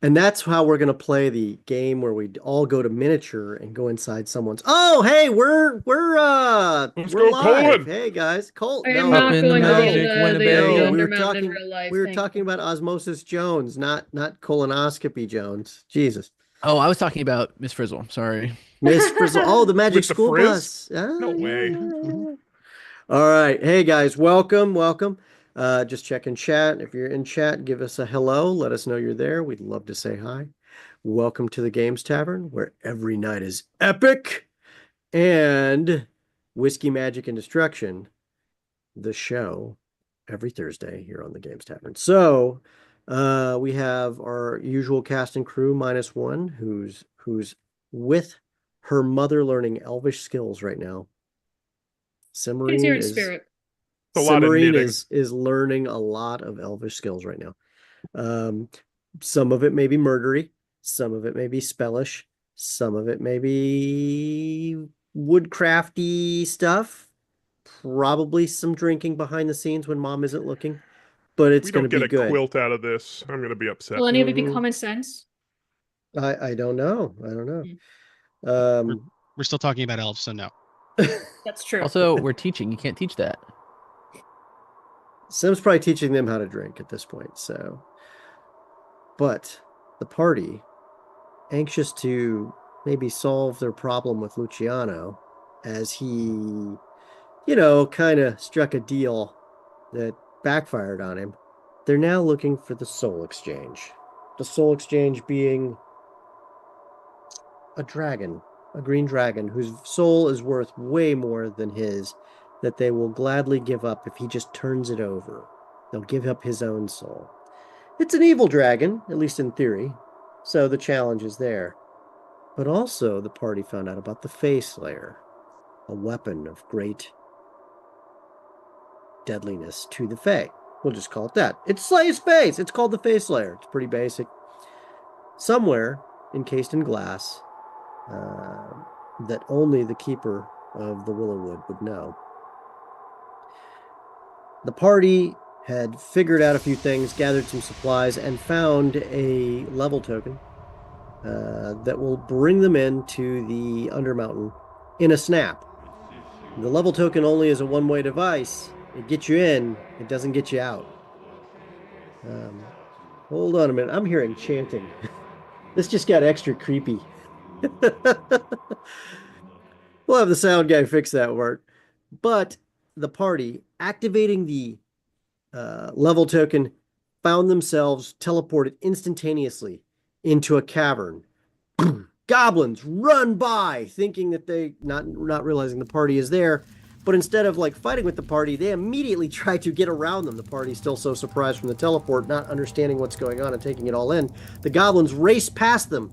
And that's how we're gonna play the game where we all go to miniature and go inside someone's. Oh, hey, we're Let's we're go, live. Colin. Hey guys, Colt. I am No, not Up in going the to magic be the Winnebago. we were Undermountain talking. in real life. We were thank talking you. about Osmosis Jones, not colonoscopy Jones. Jesus, Oh, I was talking about Miss Frizzle. Sorry. Miss Frizzle. Oh, the magic With the school frizz? bus. Ah, No way. All right, hey guys, welcome. Just check in chat. If you're in chat, give us a hello. Let us know you're there. We'd love to say hi. Welcome to the Games Tavern, where every night is epic. And Whiskey, Magic, and Destruction, the show, every Thursday here on the Games Tavern. So we have our usual cast and crew minus one, who's with her mother learning Elvish skills right now. He's here in spirit. Cimarine is learning a lot of Elvish skills right now. Some of it may be murdery, some of it may be spellish, some of it may be woodcrafty stuff. Probably some drinking behind the scenes when mom isn't looking, but it's going to be good. We don't get a quilt out of this. I'm going to be upset. Will any of it be common sense? I don't know. I don't know. We're still talking about elves, so no. That's true. Also, we're teaching. You can't teach that. Sim's probably teaching them how to drink at this point. So, but the party, anxious to maybe solve their problem with Luciano, as he, kind of struck a deal that backfired on him. They're now looking for the soul exchange. The soul exchange being a dragon, a green dragon whose soul is worth way more than his, that they will gladly give up if he just turns it over. They'll give up his own soul. It's an evil dragon, at least in theory, so the challenge is there. But also the party found out about the Fae Slayer, a weapon of great deadliness to the Fae. We'll just call it that. It slays Faes. It's called the Fae Slayer. It's pretty basic. Somewhere, encased in glass, that only the keeper of the Willowwood would know. The party had figured out a few things, gathered some supplies, and found a level token that will bring them into the Undermountain in a snap. The level token only is a one-way device. It gets you in, it doesn't get you out. Hold on a minute, I'm hearing chanting. This just got extra creepy. We'll have the sound guy fix that word. But the party, activating the level token, found themselves teleported instantaneously into a cavern. Goblins run by, thinking that they, not realizing the party is there. But instead of fighting with the party, they immediately try to get around them. The party's still so surprised from the teleport, not understanding what's going on and taking it all in. The goblins race past them.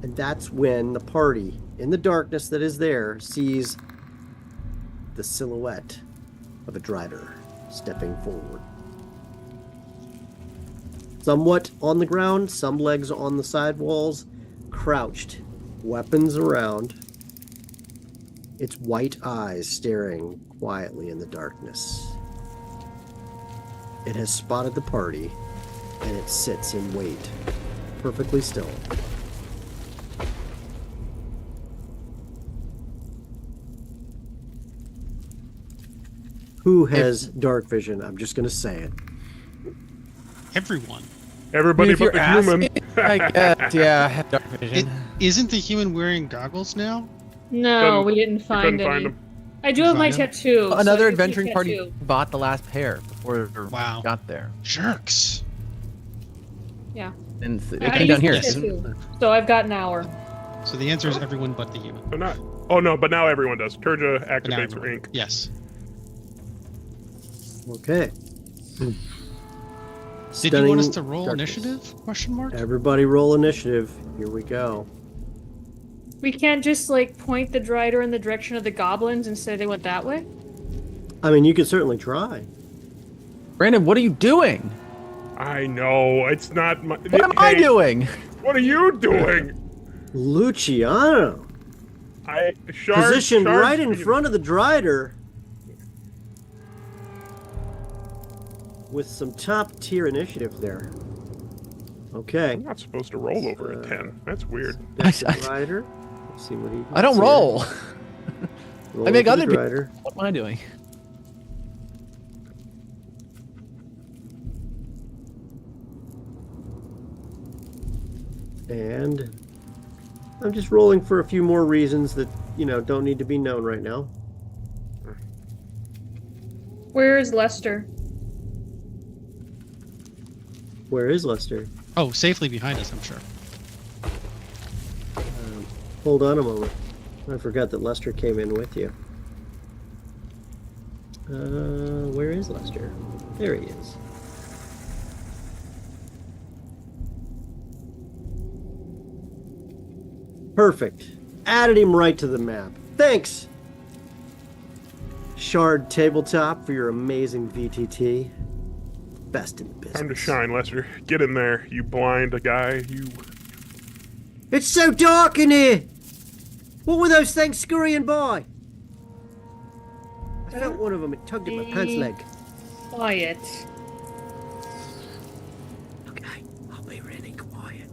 And that's when the party, in the darkness that is there, sees the silhouette of a drider stepping forward. Somewhat on the ground, some legs on the side walls, crouched, weapons around. Its white eyes staring quietly in the darkness. It has spotted the party, and it sits in wait, perfectly still. Who has dark vision? I'm just going to say it. Everyone. Everybody but the human. I guess, yeah, I have dark vision. Isn't the human wearing goggles now? No, we didn't find any. I do have my tattoo. Another adventuring party bought the last pair before we got there. Jerks. Yeah. And they came down here. So I've got an hour. So the answer is everyone but the human. So not. Oh no, but now everyone does. Turja activates her ink. Yes. Okay. Did you want us to roll initiative? Question mark? Everybody roll initiative. Here we go. We can't just point the drider in the direction of the goblins and say they went that way? I mean, you could certainly try. Brandon, what are you doing? I know, it's not my... What am I doing? What are you doing? Luciano. Positioned right in front of the drider. With some top tier initiative there. Okay. I'm not supposed to roll over a 10. That's weird. Drider. Let's see what he. I don't roll. I make other people. Drider. What am I doing? And I'm just rolling for a few more reasons that don't need to be known right now. Where is Lester? Where is Lester? Oh, safely behind us, I'm sure. Hold on a moment. I forgot that Lester came in with you. Where is Lester? There he is. Perfect. Added him right to the map. Thanks, Shard Tabletop, for your amazing VTT. Best in the business. Time to shine, Lester. Get in there, you blind guy. You. It's so dark in here! What were those things scurrying by? I felt one of them. It tugged at my pants leg. Quiet. Okay, I'll be really quiet.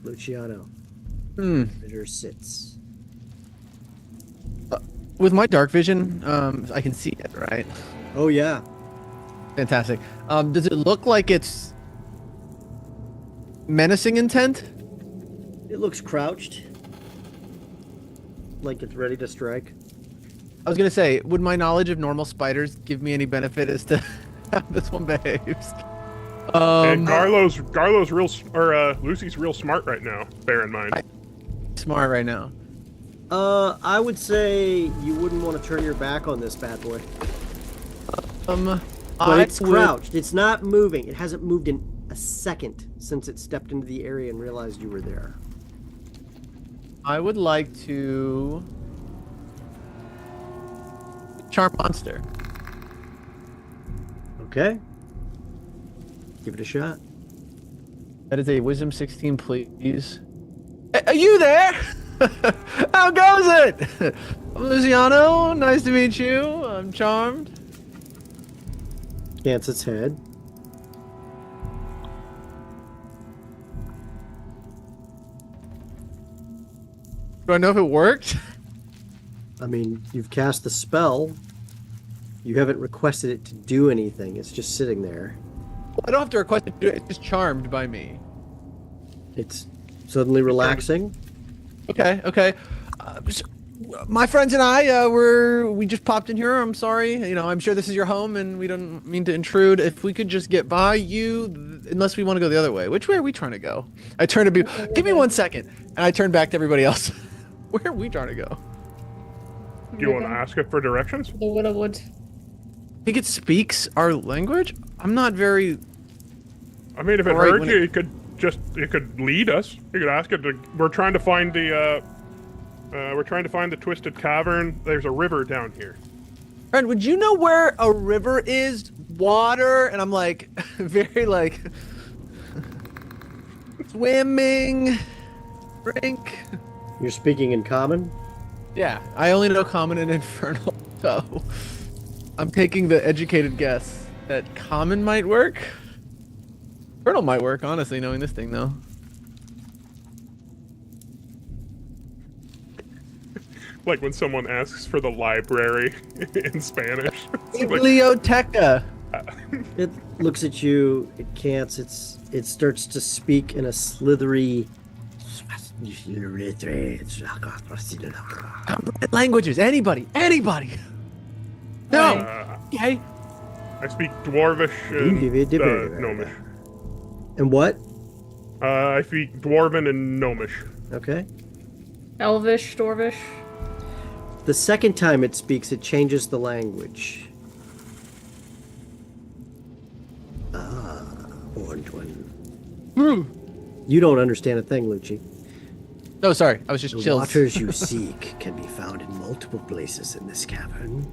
Luciano. Visitor sits. With my dark vision, I can see it, right? Oh yeah. Fantastic. Does it look like it's menacing intent? It looks crouched. Like it's ready to strike. I was gonna say, would my knowledge of normal spiders give me any benefit as to how this one behaves? And Garlo's Lucy's real smart right now. Bear in mind. Smart right now. I would say you wouldn't want to turn your back on this bad boy. But it's crouched. It's not moving. It hasn't moved in a second since it stepped into the area and realized you were there. I would like to charm monster. Okay. Give it a shot. That is a wisdom 16, please. Are you there? How goes it? I'm Luciano. Nice to meet you. I'm charmed. Scans its head. Do I know if it worked? I mean, you've cast the spell. You haven't requested it to do anything. It's just sitting there. I don't have to request it to do it. It's just charmed by me. It's suddenly relaxing. Okay. My friends and I, we just popped in here. I'm sorry. I'm sure this is your home, and we don't mean to intrude. If we could just get by you, unless we want to go the other way. Which way are we trying to go? I turn to give me 1 second, and I turn back to everybody else. Where are we trying to go? Do you want to ask it for directions? The Willowwood. I think it speaks our language. I'm not very. I mean, if it heard you, it could lead us. You could ask it to. We're trying to find the Twisted Cavern. There's a river down here. Friend, would you know where a river is? Water, and I'm like, very like, swimming, drink. You're speaking in common? Yeah, I only know common and infernal, so I'm taking the educated guess that common might work. Infernal might work, honestly, knowing this thing though. Like when someone asks for the library in Spanish. Biblioteca. It looks at you, it cants, it starts to speak in a slithery languages. Anybody. No. Okay. I speak Dwarvish and Gnomish. And what? I speak Dwarven and Gnomish. Okay. Elvish, Dwarvish. The second time it speaks, it changes the language. Orange one. You don't understand a thing, Lucci. No, sorry. I was just The chilled. waters you seek can be found in multiple places in this cavern.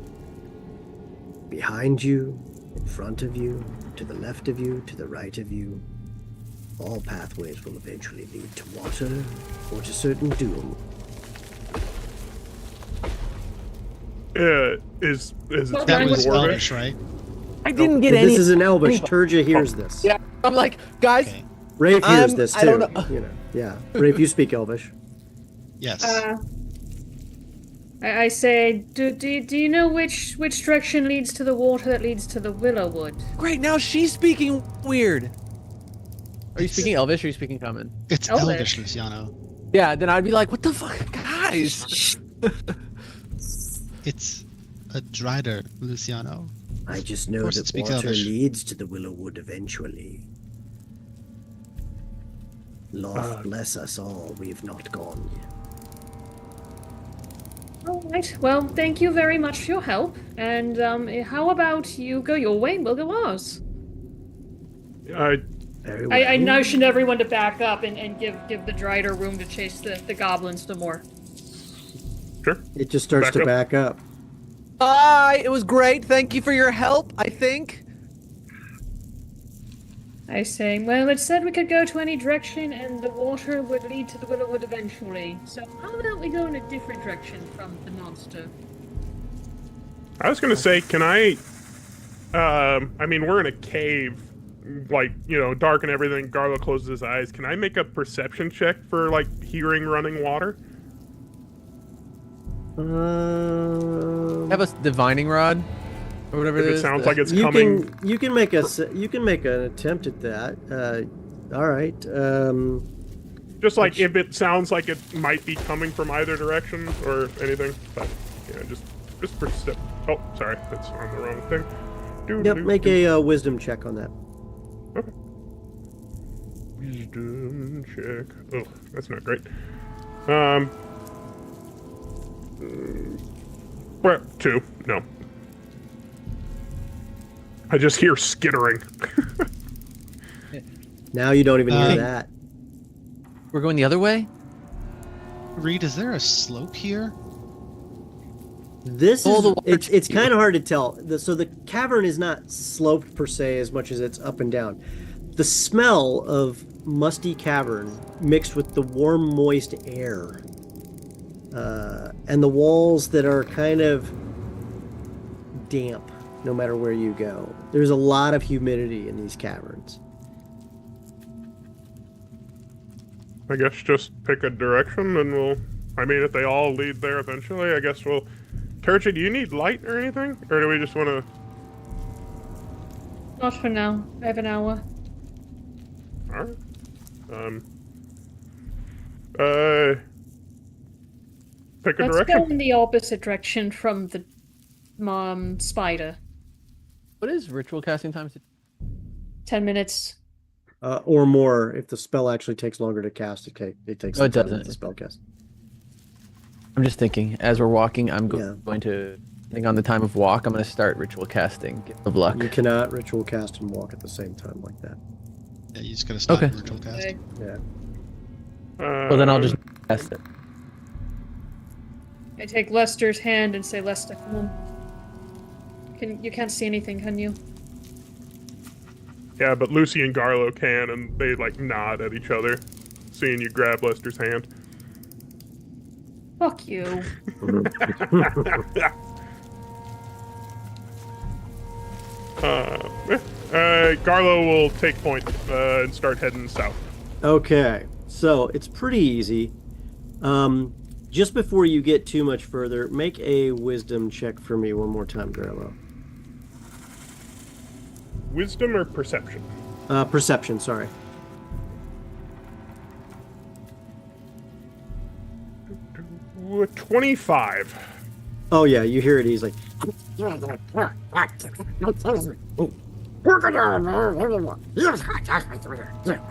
Behind you, in front of you, to the left of you, to the right of you. All pathways will eventually lead to water or to certain doom. Is That was Dwarvish? Elvish, right? I didn't get any. This is an Elvish. Turja hears this. Yeah, I'm like, guys. Okay. Rafe hears this too. I don't know. Yeah. Rafe, you speak Elvish. Yes. I say, do you know which direction leads to the water that leads to the Willowwood? Great, now she's speaking weird. Are you speaking Elvish or are you speaking Common? It's Elvish. Elvish, Luciano. Yeah, then I'd be like, what the fuck, guys? It's a Drider, Luciano. I just know course it that speaks water Elvish. leads to the Willowwood eventually. Lord bless us all, we have not gone yet. All right. Well, thank you very much for your help. And how about you go your way and we'll go ours? Very well. I notion everyone to back up and give the Drider room to chase the goblins some more. Sure. It just starts to back up. It was great. Thank you for your help, I think. I say, well, it said we could go to any direction and the water would lead to the Willowwood eventually. So how about we go in a different direction from the monster? I was gonna say, can I? I mean, we're in a cave, like, you know, dark and everything. Garlo closes his eyes. Can I make a perception check for like hearing running water? Have a divining rod, or whatever If it it is. sounds like it's coming. You can make an attempt at that. All right. Just like if it sounds like it might be coming from either direction or anything. But yeah, just percept. Oh, sorry, that's on the wrong thing. Yep, make a wisdom check on that. Okay. Wisdom check. Oh, that's not great. Well, 2. No. I just hear skittering. Now you don't even hear that. We're going the other way? Reed, is there a slope here? This is it's kind of hard to tell. So the cavern is not sloped per se as much as it's up and down. The smell of musty cavern mixed with the warm, moist air, and the walls that are kind of damp no matter where you go. There's a lot of humidity in these caverns. I guess just pick a direction and we'll... I mean, if they all lead there eventually, I guess we'll... Turchi, do you need light or anything? Or do we just want to... Not for now. I have an hour. Alright. Pick a Let's direction. go in the opposite direction from the spider. What is ritual casting time? 10 minutes. Or more if the spell actually takes longer to cast. It takes. No, it some time doesn't. with the spell cast. I'm just thinking, as we're walking, I'm Yeah. going to think on the time of walk. I'm going to start ritual casting. Gift of luck. You cannot ritual cast and walk at the same time like that. Yeah, you just gotta stop Okay. ritual cast. Okay. Yeah. Well, then I'll just cast it. I take Lester's hand and say, Lester, come on. You can't see anything, can you? Yeah, but Lucy and Garlo can, and they, like, nod at each other, seeing you grab Lester's hand. Fuck you. Garlo will take point and start heading south. Okay, so it's pretty easy. Just before you get too much further, make a wisdom check for me one more time, Garlo. Wisdom or perception? Perception, sorry. Ooh, 25. Oh yeah, you hear it easily. Oh,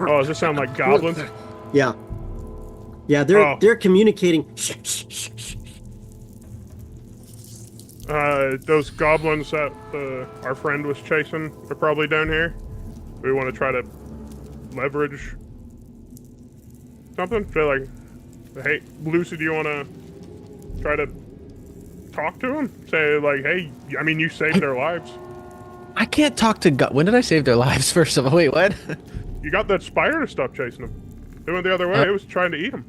does this sound like goblins? Yeah. Yeah, they're communicating. Those goblins that our friend was chasing are probably down here. We want to try to leverage something. Say like, hey, Lucy, do you want to try to talk to them? Say like, hey, I mean, you saved their lives. I can't talk to God. When did I save their lives? First of all, wait, what? You got that spider to stop chasing them. They went the other way. It was trying to eat them.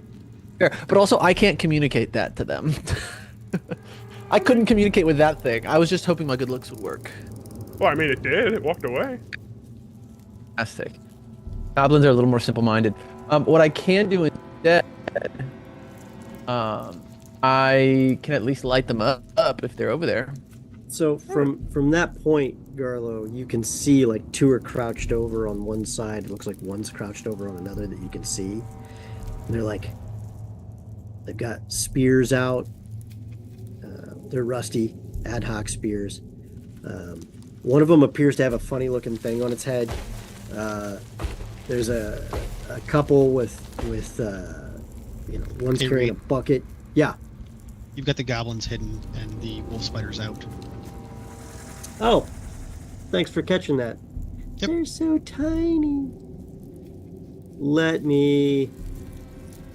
Fair. But also, I can't communicate that to them. I couldn't communicate with that thing. I was just hoping my good looks would work. Well, I mean, it did. It walked away. Fantastic. Goblins are a little more simple-minded. What I can do instead, I can at least light them up if they're over there. So from that point, Garlo, you can see like two are crouched over on one side. It looks like one's crouched over on another that you can see. And they're like, they've got spears out. They're rusty, ad hoc spears. One of them appears to have a funny looking thing on its head. There's a couple with one's Hey, carrying a Reed. bucket. Yeah. You've got the goblins hidden and the wolf spiders out. Oh, thanks for catching that. Yep. They're so tiny. Let me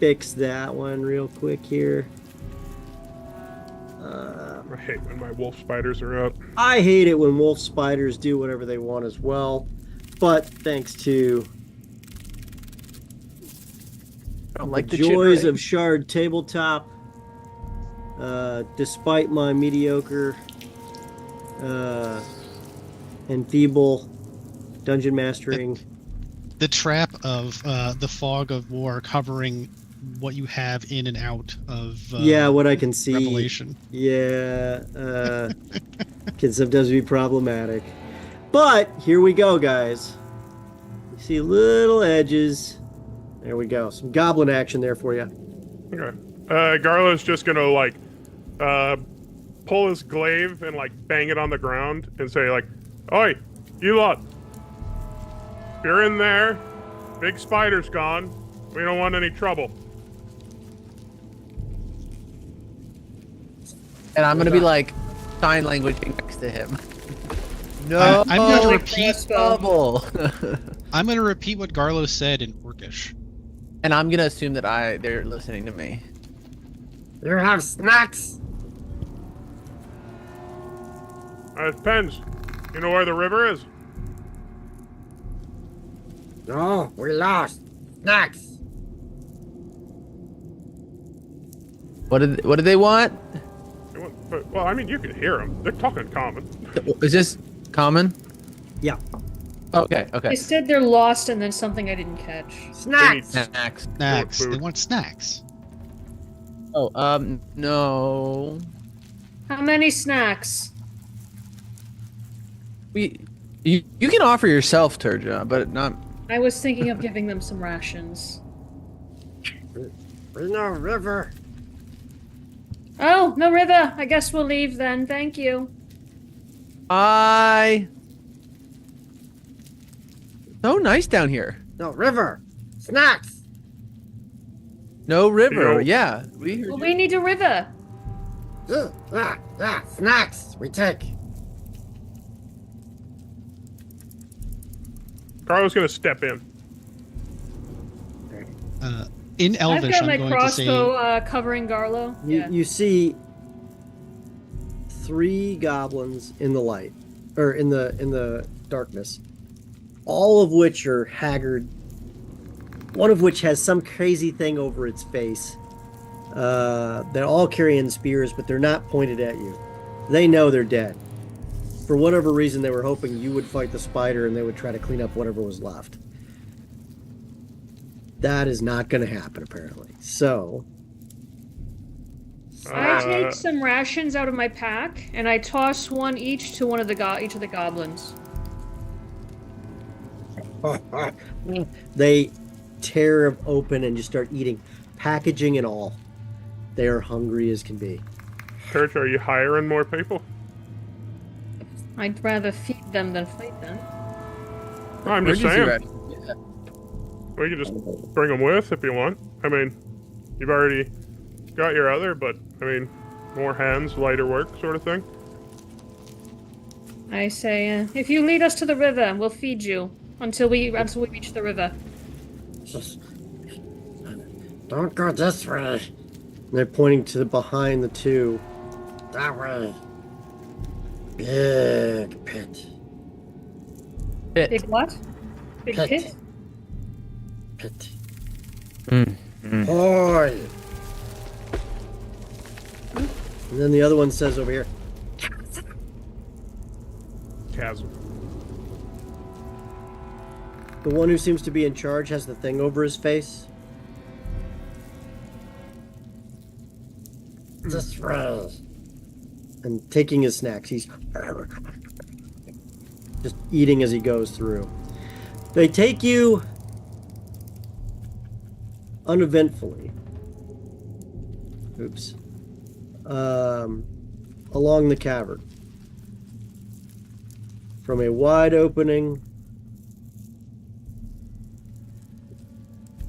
fix that one real quick here. I hate when my wolf spiders are out. I hate it when wolf spiders do whatever they want as well, but thanks to I don't like the the joys chittering. of Shard Tabletop, despite my mediocre and feeble dungeon mastering. The trap of the fog of war covering what you have in and out of What I can see. Revelation. Yeah, can sometimes be problematic. But here we go, guys. You see little edges. There we go. Some goblin action there for you. Okay. Garlo's just gonna like pull his glaive and like bang it on the ground and say like, "Oi, you lot! If you're in there, big spider's gone. We don't want any trouble." And I'm gonna be like sign language next to him. No, I'm going to Like repeat. crossbow. trouble. I'm going to repeat what Garlo said in Orcish. And I'm gonna assume that they're listening to me. You have snacks. It depends. You know where the river is? No, we lost. Snacks. What did they want? Well, I mean, you can hear them. They're talking common. Is this common? Yeah. Okay. They Okay. said they're lost and then something I didn't catch. Snacks. Snacks. Snacks. Food. They want snacks. Oh, no. How many snacks? You can offer yourself, Turja, but not. I was thinking of giving them some rations. We know river. Oh, no river. I guess we'll leave then. Thank you. So nice down here. No river. Snacks. No river. Yo. Yeah, we heard Well, you. we need a river. Snacks. We take. Garlo's gonna step in. In I've Elvish, got I'm my going to crossbow say. covering Garlo. You, Yeah. you see 3 goblins in the light, or in the darkness, all of which are haggard. One of which has some crazy thing over its face. They're all carrying spears, but they're not pointed at you. They know they're dead. For whatever reason, they were hoping you would fight the spider and they would try to clean up whatever was left. That is not going to happen, apparently. So, I take some rations out of my pack and I toss one each to one of each of the goblins. they tear open and just start eating, packaging and all. They are hungry as can be. Church, are you hiring more people? I'd rather feed them than fight them. I'm just Emergency saying. ration. Yeah. We can just bring them with if you want. I mean, you've already got your other, but I mean, more hands, lighter work, sort of thing. I say, if you lead us to the river, we'll feed you until we reach the river. Don't go this way. And they're pointing to behind the 2. That way. Big pit. Big what? Big Pit. pit? Pit. Mm. Boy. And then the other one says over here, Chasm. the one who seems to be in charge has the thing over his face. This way. And taking his snacks, he's just eating as he goes through. They take you uneventfully. Oops. Along the cavern. from a wide opening.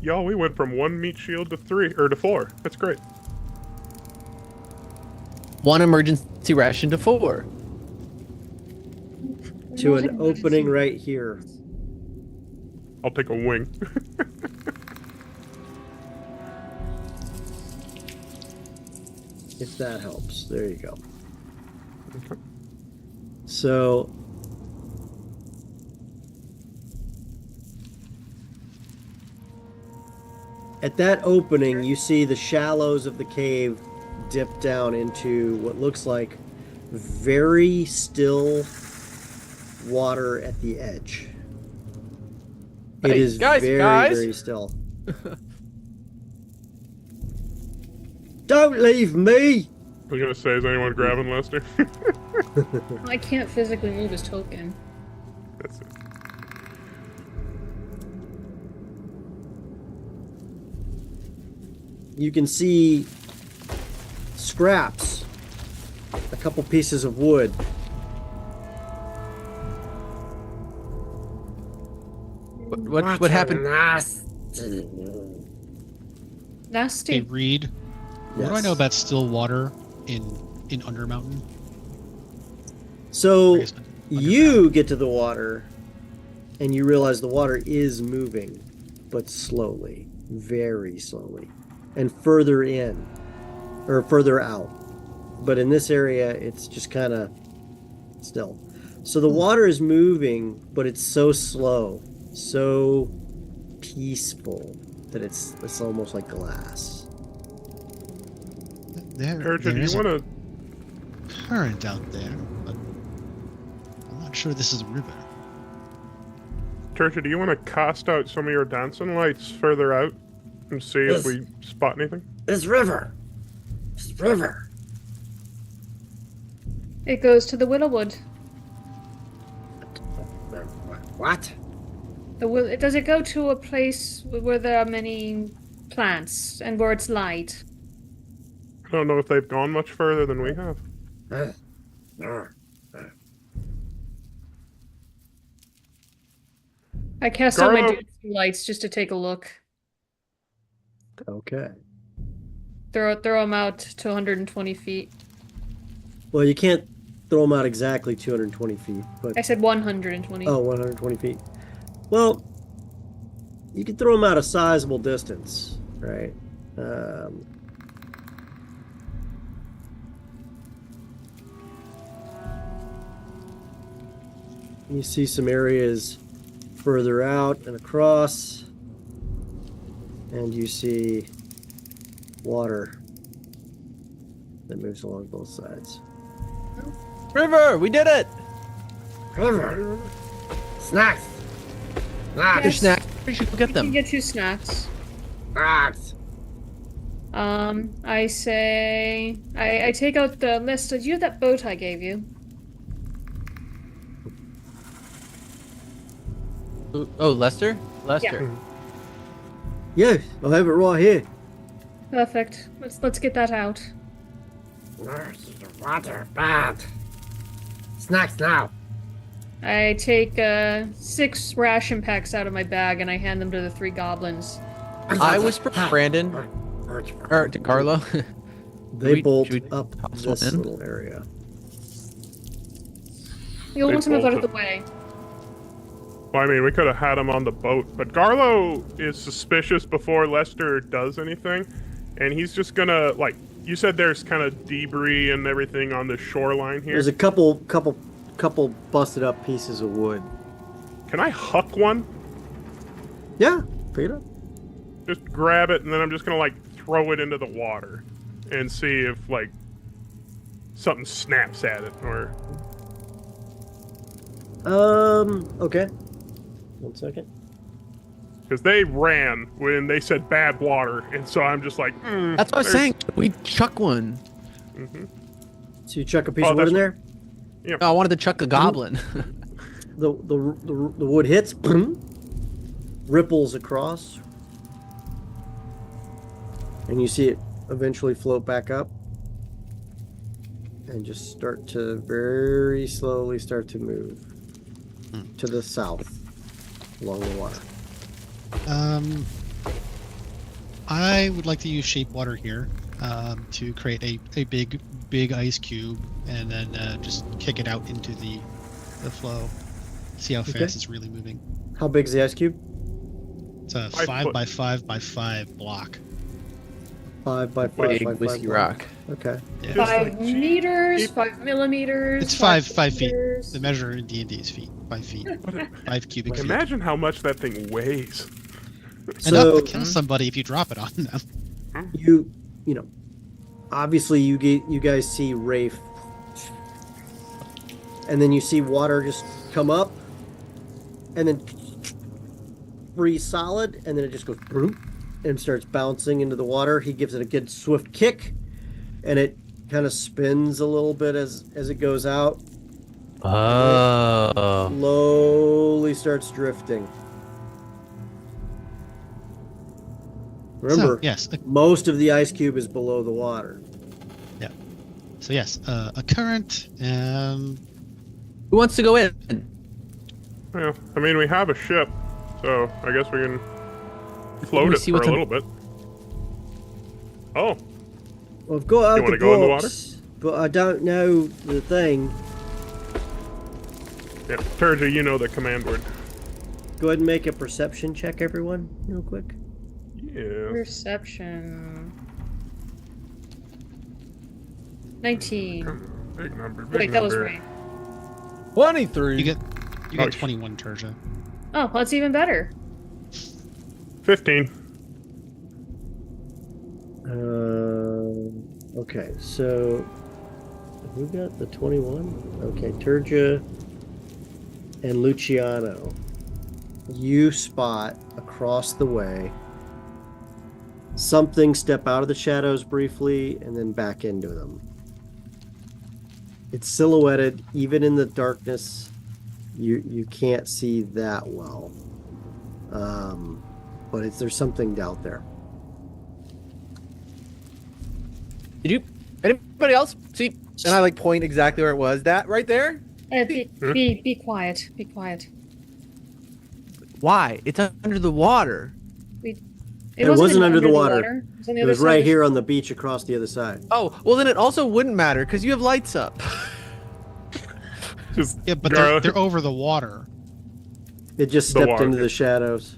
Y'all, we went from 1 meat shield to 3 or to 4. That's great. 1 emergency ration to 4. To an opening right here. I'll take a wing. If that helps. There you go. Okay. So at that opening, you see the shallows of the cave dip down into what looks like very still water at the edge. It Hey, is guys, very still. Don't leave me! I was gonna say, is anyone grabbing Lester? I can't physically move his token. That's it. You can see scraps, a couple pieces of wood. What happened? Nasty. Hey, Reed, what do I Yes. know about still water in Undermountain? So I guess you get to the water and you realize the water is moving, but slowly, very slowly, and further in or further out. But in this area, it's just kind of still. So the water is moving, but it's so slow, so peaceful that it's almost like glass. There Urgent, is you a wanna... current out there, but I'm not sure this is a river. Turcha, do you want to cast out some of your dancing lights further out and see if Yes. we spot anything? It's river. It's river. It goes to the Willowwood. What? Does it go to a place where there are many plants and where it's light? I don't know if they've gone much further than we have. I cast out my Garlo- dancing lights just to take a look. Okay. Throw them out to 120 feet. Well, you can't throw them out exactly 220 feet, but I said 120. oh, 120 feet. Well, you can throw them out a sizable distance, right? You see some areas further out and across, and you see water that moves along both sides. River, we did it. River. Snacks. Your Yes. snacks. We should go get You can them. get you snacks. Snacks. I say I take out the list. Do you have that boat I gave you? Oh, Lester? Lester. Yeah, I have it right here. Perfect. Let's get that out. Water, bad. Snacks now. I take 6 ration packs out of my bag and I hand them to the 3 goblins. I whisper to Brandon, or to Carlo. They we- bolt should we up toss this one in? little area. You'll want to move out of bolted. the way. Well, I mean, we could have had him on the boat, but Garlo is suspicious before Lester does anything, and he's just gonna, like, you said there's kind of debris and everything on the shoreline here. There's a couple busted up pieces of wood. Can I huck one? Yeah, pick it up. Just grab it, and then I'm just gonna, like, throw it into the water and see if, like, something snaps at it, or... Okay. 1 second. Because they ran when they said bad water, and so I'm just like, That's what I was saying. We chuck one. Mm-hmm. So you chuck a piece Oh, of wood in that's- there. No, I wanted to chuck a goblin. The wood hits, ripples across, and you see it eventually float back up, and just start to very slowly start to move. to the south along the water. I would like to use shape water here to create a big ice cube and then just kick it out into the flow. See how fast it's really moving. How big is the ice cube? It's a 5 by 5 by 5 block. 5 by 5 Big by 5 whiskey block. rock. Okay. Yeah. 5 meters, 5 millimeters. It's 5 feet. meters. The measure in D&D is feet. 5 feet. 5 cubic feet. Imagine how much that thing weighs. Enough So to kill somebody if you drop it on them. you know, obviously you guys see Rafe, and then you see water just come up, and then freeze solid, and then it just goes boom, and starts bouncing into the water. He gives it a good swift kick, and it kind of spins a little bit as it goes out. Oh. Slowly starts drifting. Remember, So, yes. most of the ice cube is below the water. So yes, a current. Who wants to go in? Well, I mean, we have a ship, so I guess we can float me it see for a what's in- little bit. Oh, Well, I've got out You wanna the go in the box, but I don't know the thing. yeah. Turja, you know the command word. Go ahead and make a perception check, everyone, real quick. Yeah. Perception. 19. Big number. Big Wait, that was number. right. 23. You get Oh, 21, Turja. Oh, well, that's even better. 15. Okay, so who got the 21? Okay, Turja and Luciano. You spot across the way something step out of the shadows briefly and then back into them. It's silhouetted, even in the darkness. You can't see that well, but there's something out there. Did you? Anybody else see? And I like point exactly where it was. That right there. Be quiet. Be quiet. Why? It's under the water. It wasn't under the water. It was, on the It other was side right of- here on the beach across the other side. Oh, well then it also wouldn't matter because you have lights up. Just Yeah, but Garlic. they're over the water. It just The stepped water. into the shadows.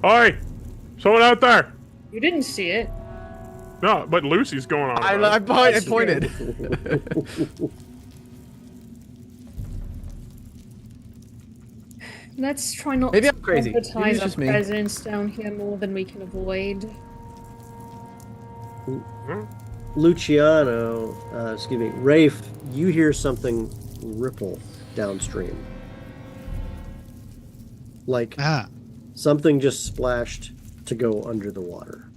Oi! Someone out there! You didn't see it. No, but Lucy's going on. I about it. I pointed. Let's try not Maybe to I'm crazy. Maybe advertise it's our just me. presence down here more than we can avoid. Luciano, excuse me, Rafe, you hear something ripple downstream. Like Ah, something just splashed to go under the water.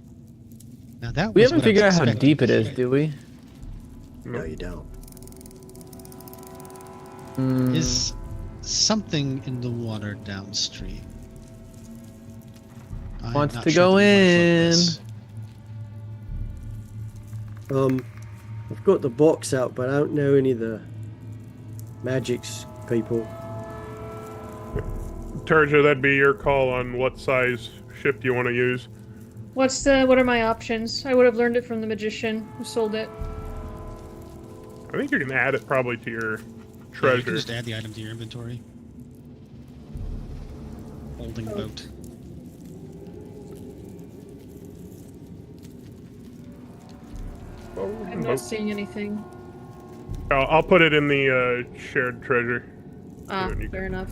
now that We was haven't what I figured out was how expecting. deep it is, do we? No, you don't. Is something in the water downstream? I'm Wants not to sure go that we wanna foot in. this. I've got the box out, but I don't know any of the magics people. Turja, that'd be your call on what size ship you want to use. What are my options? I would have learned it from the magician who sold it. I think you can add it probably to your Yeah, you treasure. can just add the item to your inventory. Holding boat. I'm not seeing anything. I'll put it in the shared treasure. Ah, Yeah, you fair enough.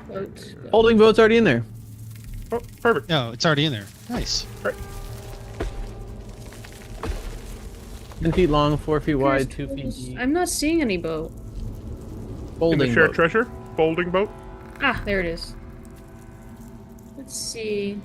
Boat. Holding boat's already in there. Oh, perfect. Oh, it's already in there. Nice. 10 feet long, 4 feet wide, 2 feet deep. I'm not seeing any boat. In the Holding shared boat. treasure? Folding boat? Ah, there it is. Let's see.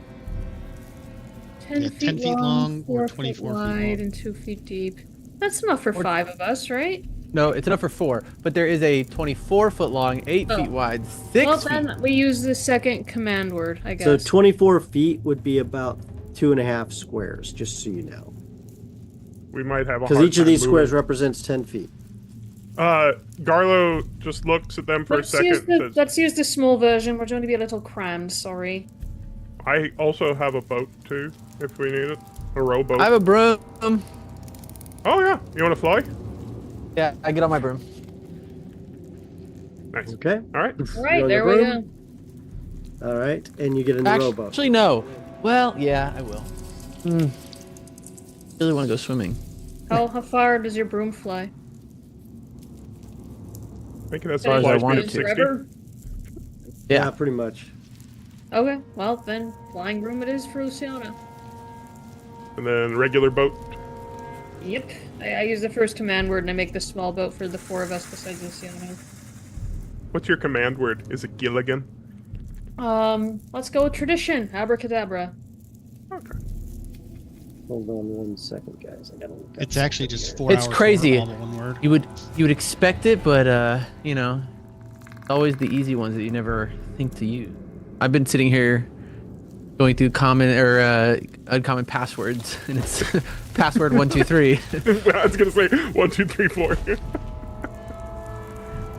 10 Yeah, feet 10 feet long or 4 feet 24 feet wide long. and 2 feet deep. That's enough for 5 of us, right? No, it's enough for 4. But there is a 24-foot long, 8 Oh. feet wide, 6 Well, feet. then we use the second command word, I So guess. 24 feet would be about 2.5 squares, just so you know. We might have a Because hard each of time these moving. squares represents 10 feet. Garlo just looks at them for a second and says, Let's use the small version. We're going to be a little crammed, sorry. I also have a boat, too, if we need it. A rowboat. I have a broom. Oh, yeah. You want to fly? Yeah, I get on my broom. Nice. Okay. All right. All right, on there your we broom? go. All right, and you get in the rowboat. Actually, no. Well, yeah, I will. Really want to go swimming. How far does your broom fly? I think that's far as I flight wanted speed of to. 60. Forever? Yeah, pretty much. Okay, well then, flying broom it is for Luciano. And then regular boat. Yep. I use the first command word and I make the small boat for the 4 of us besides Luciano. What's your command word? Is it Gilligan? Let's go with tradition. Abracadabra. Okay. Hold on 1 second, guys. I gotta look up It's actually something just here. 4 It's hours. crazy. All one word. You would expect it, but you know, it's always the easy ones that you never think to use. I've been sitting here going through common or uncommon passwords, and it's password 123. I was gonna say 1, 2, 3, 4.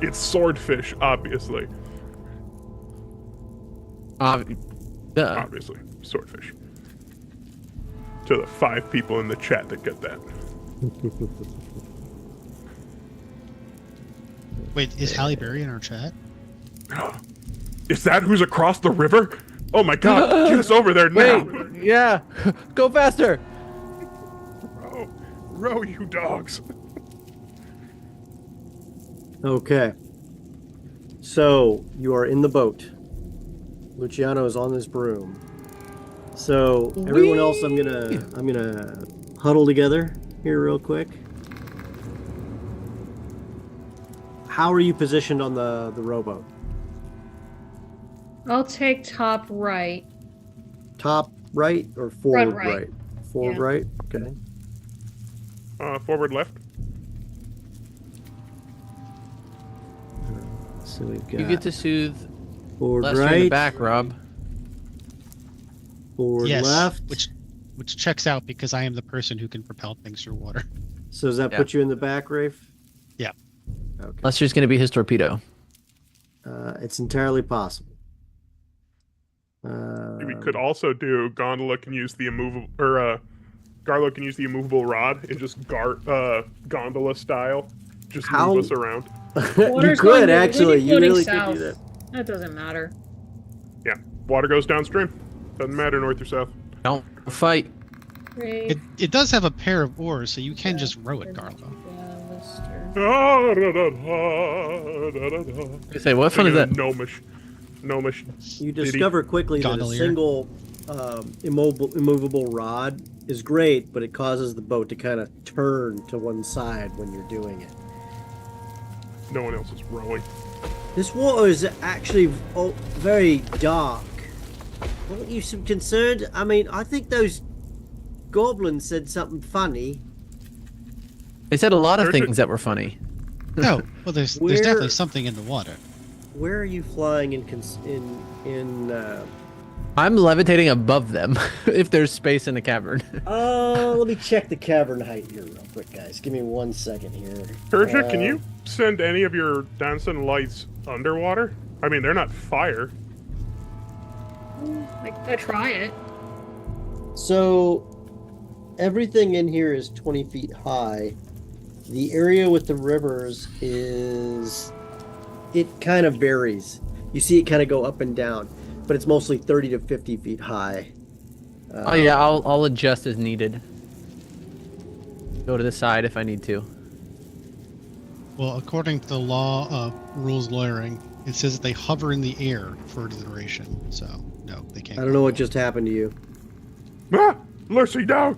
It's swordfish, obviously. Duh. Obviously, swordfish. To the 5 people in the chat that get that. Wait, is Halle Berry in our chat? Is that who's across the river? Oh my god, get us over there now! Wait, yeah, go faster. Row, you dogs. Okay. So you are in the boat. Luciano is on his broom. So everyone else, I'm gonna huddle together here real quick. How are you positioned on the rowboat? I'll take top right. Top right or forward Front right. Forward Yeah. right. Okay. Forward left. So we've got You get to soothe forward Lester in right, the back, Rob. forward Yes, left. which checks out because I am the person who can propel things through water. So does that Yeah. put you in the back, Rafe? Yeah. Okay. Lester's gonna be his torpedo. It's entirely possible. We could also do Gondola can use the immovable, or Garlo can use the immovable rod and just gondola style, just How- move us around. you Water's could going to- actually. You floating really south. could do that. That doesn't matter. Yeah, water goes downstream. Doesn't matter north or south. Don't fight. It does have a pair of oars, so you can just row it, Garlo. I say, what fun is that? Gnomish. You ditty. discover quickly that a Gondolier. single immovable rod is great, but it causes the boat to kind of turn to one side when you're doing it. No one else is rowing. This water is actually very dark. Aren't you some concerned? I mean, I think those goblins said something funny. They said a lot of There's a- things that were funny. No, well, there's Where- definitely something in the water. Where are you flying in I'm levitating above them. If there's space in the cavern. let me check the cavern height here real quick, guys. Give me 1 second here. Persia, can you send any of your dancing lights underwater? I mean, they're not fire. I try it. So everything in here is 20 feet high. The area with the rivers it kind of varies. You see it kind of go up and down, but it's mostly 30 to 50 feet high. Oh yeah, I'll adjust as needed. Go to the side if I need to. Well, according to the law of rules lawyering, it says that they hover in the air for the duration. So, no, they can't. I don't know what just happened to you. Ah! Lucy, no!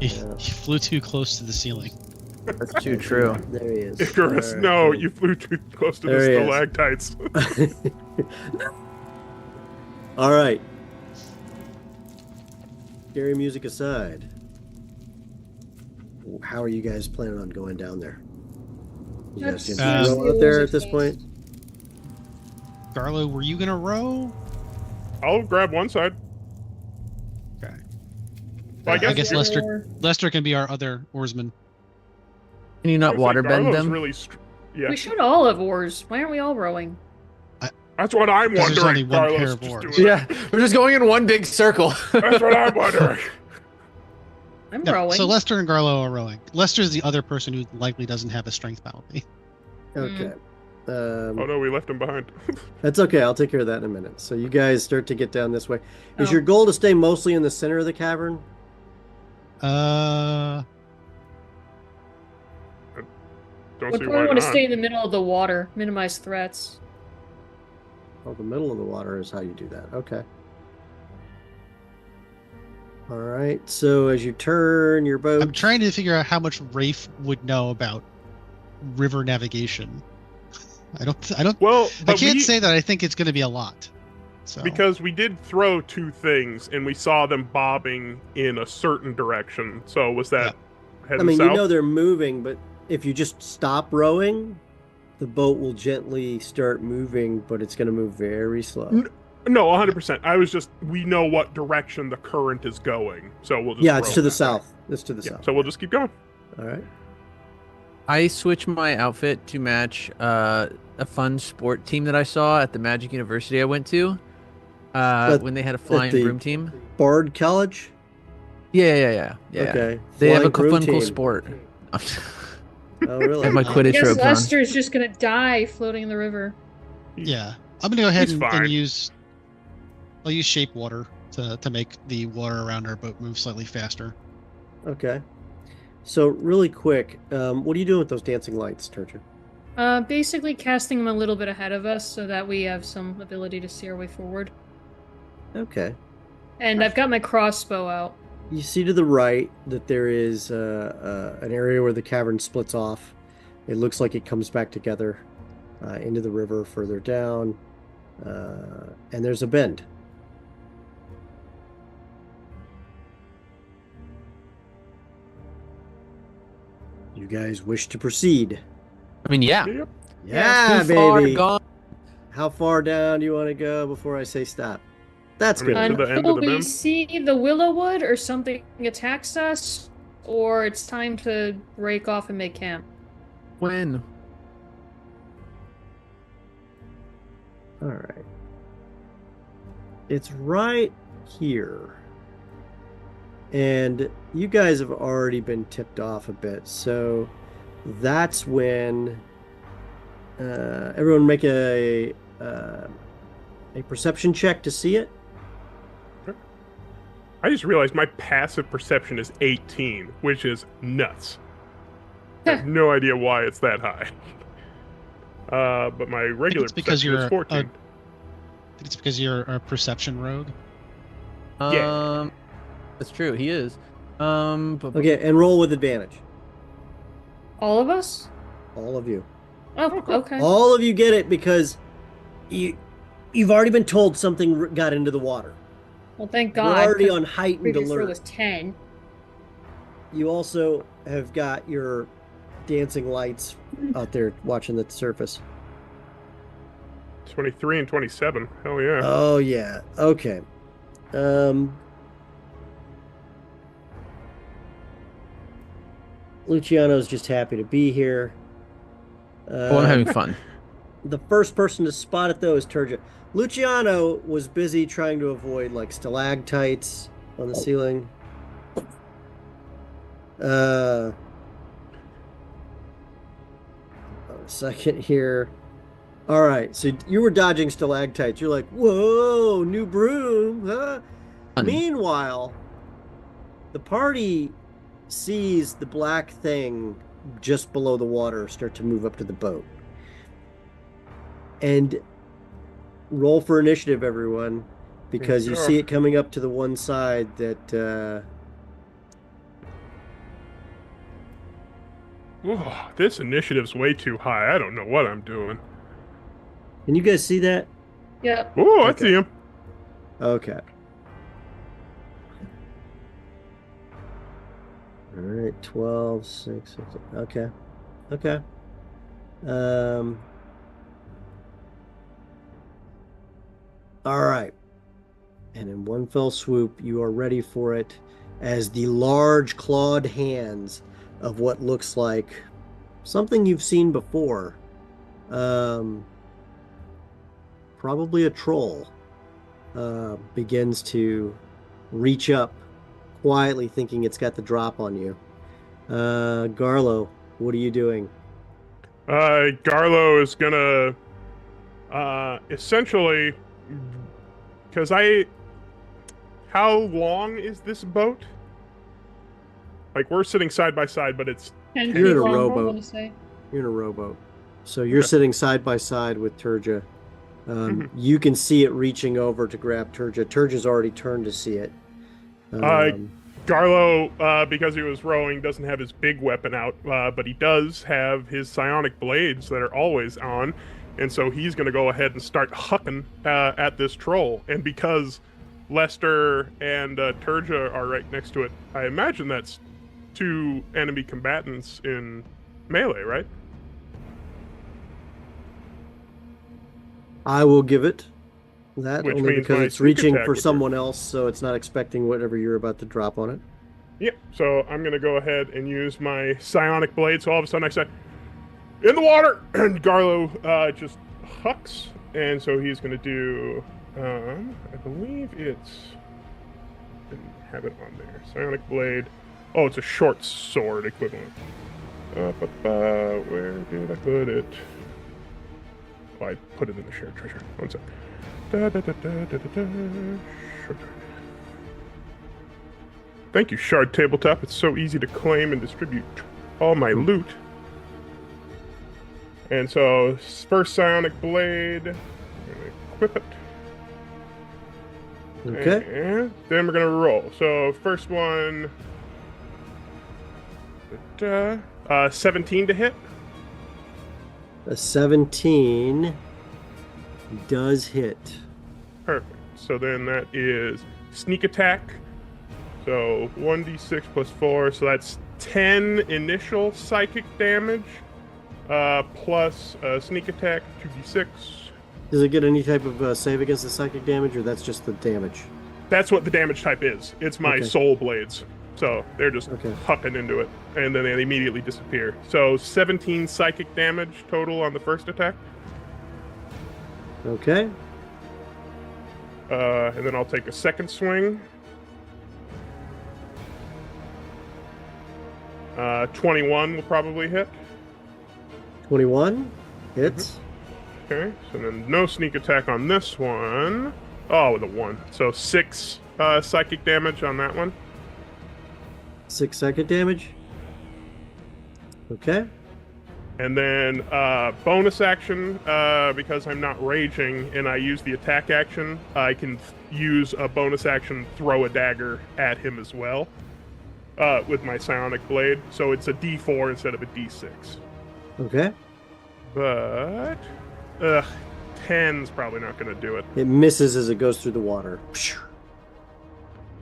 He flew too close to the ceiling. That's too true. There he is. Icarus, All right, no, good. you flew too close to There he the is. stalactites. All right. Scary music aside, how are you guys planning on going down there? You guys That's- just row out there at this point? Garlo, were you gonna row? I'll grab one side. Okay. Well, I guess the other Lester oar. Lester can be our other oarsman. Can you I not would say waterbend Garlo's them? Really yeah, We should all have oars. Why aren't we all rowing? that's what I'm Because there's wondering. only one pair Carlos, of just oars. do it. Yeah, we're just going in one big circle. That's what I'm wondering. I'm No, rowing. so Lester and Garlo are rowing. Lester's the other person who likely doesn't have a strength penalty. Okay. Oh no, we left him behind. That's okay. I'll take care of that in a minute. So you guys start to get down this way. Is Oh. your goal to stay mostly in the center of the cavern? Don't We see probably why want to not. stay in the middle of the water, minimize threats. Oh, the middle of the water is how you do that. Okay. All right. So as you turn your boat, I'm trying to figure out how much Rafe would know about river navigation. I don't. Well, I but can't we- say that I think it's going to be a lot. So because we did throw two things and we saw them bobbing in a certain direction. So was that heading I mean, south? you know they're moving, but if you just stop rowing, the boat will gently start moving, but it's going to move very slow. No, 100%. I was just, we know what direction the current is going, so we'll just Yeah, it's row to the that way. south. It's to the Yeah, south. so we'll just keep going. All right. I switched my outfit to match a fun sport team that I saw at the Magic University I went to when they had a flying the- broom team. Bard College? Yeah. Okay. They have a Flying broom fun, cool team. sport. Oh, really? I have my I Quidditch guess robes on. Lester's just gonna die floating in the river. yeah, I'm going to go ahead He's and fine. use. I'll use shape water to make the water around our boat move slightly faster. Okay. So really quick, what are you doing with those dancing lights, Turger? Basically casting them a little bit ahead of us so that we have some ability to see our way forward. Okay. And I've got my crossbow out. You see to the right that there is an area where the cavern splits off. It looks like it comes back together into the river further down. And there's a bend. You guys wish to proceed? I mean, yeah. Yep. Yeah, Too far baby. gone. How far down do you want to go before I say stop? That's I mean, good. to the end Until of the we bend? see the willow wood or something attacks us, or it's time to break off and make camp. When? All right. It's right here. And you guys have already been tipped off a bit. So that's when everyone make a perception check to see it. I just realized my passive perception is 18, which is nuts. I have no idea why it's that high. But my regular it's because perception you're is 14. I think it's because you're a perception rogue. Yeah. That's true. He is. Okay, and roll with advantage. All of us? All of you. Oh, okay. All of you get it because you've already been told something got into the water. Well, thank You're God. already 'cause on heightened previous roll alert. was 10. You also have got your dancing lights out there watching the surface. 23 and 27. Hell yeah. Oh yeah. Okay. Luciano's just happy to be here. Well, I'm having fun. The first person to spot it though is Turja. Luciano was busy trying to avoid like stalactites on the ceiling. A second here. All right, so you were dodging stalactites. You're like, whoa, new broom, huh? Fun. Meanwhile, the party sees the black thing just below the water start to move up to the boat. And roll for initiative, everyone, because you Sure. see it coming up to the one side that Oh, this initiative's way too high. I don't know what I'm doing. can you guys see that? Yep. Oh, I Okay. see him. Okay. All right, 12, 6, 6. Okay. Okay. All right. And in one fell swoop, you are ready for it as the large clawed hands of what looks like something you've seen before. Probably a troll begins to reach up quietly, thinking it's got the drop on you. Garlo, what are you doing? Garlo is gonna essentially, because how long is this boat? Like, we're sitting side by side, but it's 10 You're in feet a long, I rowboat. want to say. You're in a rowboat. So you're Okay. sitting side by side with Turja. You can see it reaching over to grab Turja. Turja's already turned to see it. Garlo, because he was rowing, doesn't have his big weapon out, but he does have his psionic blades that are always on, and so he's going to go ahead and start hucking at this troll. And because Lester and Turja are right next to it, I imagine that's 2 enemy combatants in melee, right? I will give it that, Which only means because my it's sneak reaching attack for would someone else, so it's not expecting whatever you're about to drop on it. Yep, so I'm going to go ahead and use my psionic blade, so all of a sudden I say, in the water! And Garlo just hucks, and so he's going to do, I believe it's, didn't have it on there, psionic blade, oh, it's a short sword equivalent. Where did I put it? Oh, I put it in the shared treasure. One sec. Short. Thank you, Shard Tabletop. It's so easy to claim and distribute all my loot. And so, first psionic blade, I'm gonna equip it. Okay. And then we're gonna roll. So, first one, 17 to hit. A 17 does hit. Perfect. So then that is sneak attack. So 1d6 plus 4, so that's 10 initial psychic damage, plus sneak attack, 2d6. Does it get any type of save against the psychic damage, or that's just the damage? That's what the damage type is. It's my Okay. soul blades. So they're just hucking into it, and then they immediately disappear. So 17 psychic damage total on the first attack. Okay. And then I'll take a second swing. 21 will probably hit. 21 hits. Okay, so then no sneak attack on this one. Oh, with a 1. So 6 psychic damage on that one. 6 psychic damage. Okay. And then bonus action, because I'm not raging and I use the attack action, I can use a bonus action, throw a dagger at him as well with my psionic blade. So it's a D4 instead of a D6. Okay. But 10's probably not going to do it. It misses as it goes through the water.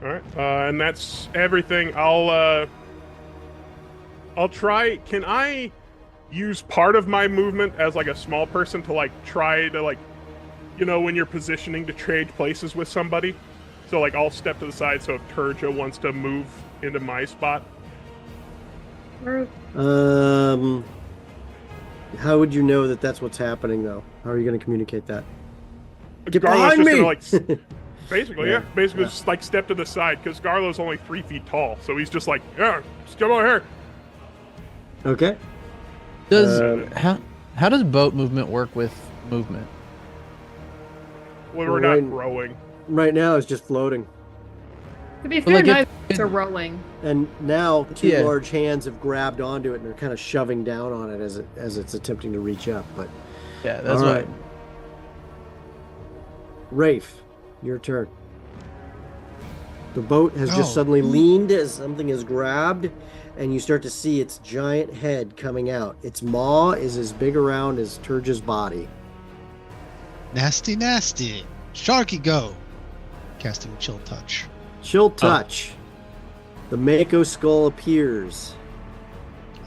All right, and that's everything. I'll try. Can I use part of my movement as like a small person to like try to like, you know, when you're positioning to trade places with somebody? So like I'll step to the side. So if Turja wants to move into my spot, How would you know that that's what's happening, though? How are you going to communicate that? Get Garlo's behind just me! gonna like, basically, Yeah, basically just like step to the side because Garlo's only 3 feet tall, so he's just like, yeah, just come over here. Okay. Does how does boat movement work with movement? Well, we're Right. not rowing. Right now, it's just floating. To be But, fair, like, neither if- are rolling. And now, 2 Yeah. large hands have grabbed onto it and are kind of shoving down on it as it's attempting to reach up. But Yeah, that's all right. right. Rafe, your turn. The boat has just Oh. suddenly leaned as something is grabbed, and you start to see its giant head coming out. Its maw is as big around as Turja's body. Nasty, nasty. Sharky go. Casting chill touch. Chill touch. The Mako skull appears.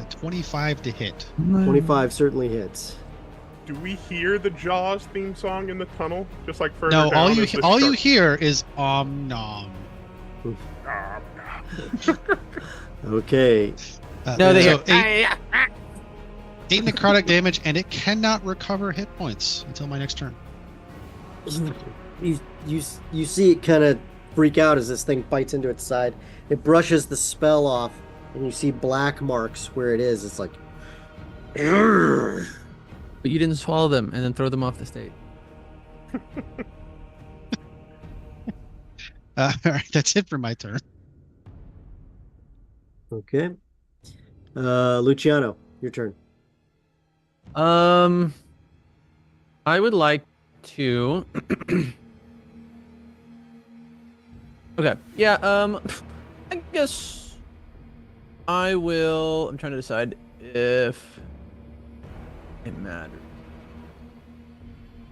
A 25 to hit. 25 certainly hits. Do we hear the Jaws theme song in the tunnel? Just like further No, down all is the you shark- hear is nom. Okay. No, they so hear. 8 necrotic damage, and it cannot recover hit points until my next turn. You see it kind of freak out as this thing bites into its side. It brushes the spell off, and you see black marks where it is. It's like, But you didn't swallow them and then throw them off the stage. All right, that's it for my turn. okay. Luciano, your turn. I would like to. Okay. Yeah. I guess I will. I'm trying to decide if it matters.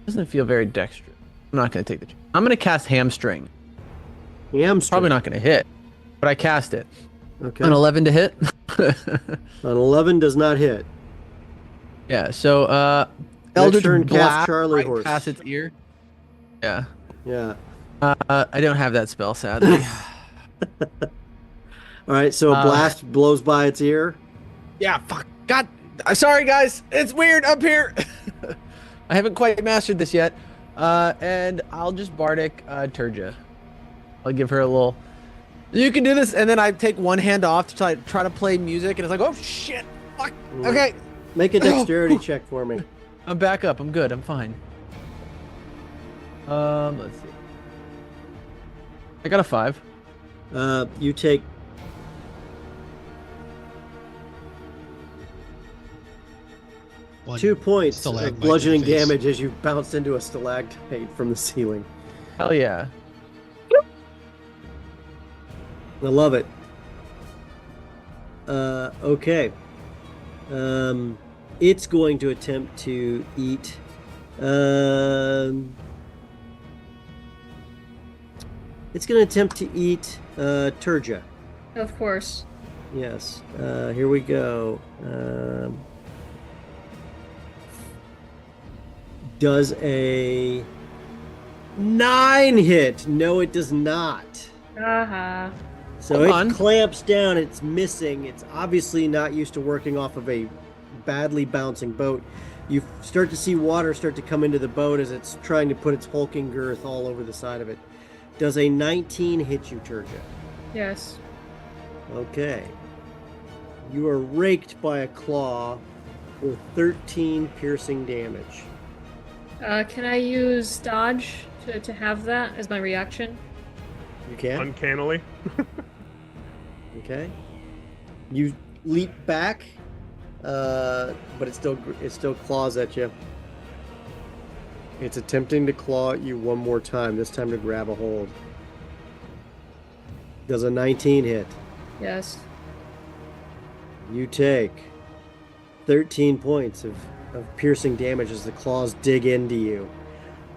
Doesn't feel very dexterous. I'm not going to take the. I'm going to cast Hamstring. Hamstring. Probably not going to hit, but I cast it. Okay. An 11 to hit. An 11 does not hit. Yeah. So Next turn, Eldritch cast Blast Charlie right Horse. past its ear. Yeah. Yeah. I don't have that spell, sadly. All right. So a blast blows by its ear. Yeah, fuck. God. Sorry, guys. It's weird up here. I haven't quite mastered this yet. And I'll just Bardic Turja. I'll give her a little. You can do this, and then I take one hand off to try to play music, and it's like, oh shit, fuck. Okay. Make a dexterity check for me. I'm back up. I'm good. I'm fine. Let's see. I got a 5. You take 2 points of stalagmite bludgeoning in the face. damage as you bounce into a stalactite from the ceiling. Hell yeah. I love it. Okay. It's going to attempt to eat. It's going to attempt to eat Turja. Of course. Yes. Here we go. Does a 9 hit? No, it does not. Haha. So Hold it on. clamps down. It's missing. It's obviously not used to working off of a badly bouncing boat. You start to see water start to come into the boat as it's trying to put its hulking girth all over the side of it. Does a 19 hit you, Turja? Yes. Okay. You are raked by a claw for 13 piercing damage. Can I use dodge to have that as my reaction? You can? Uncannily. Okay. You leap back, but it still claws at you. It's attempting to claw at you one more time, this time to grab a hold. Does a 19 hit? Yes. You take 13 points of piercing damage as the claws dig into you.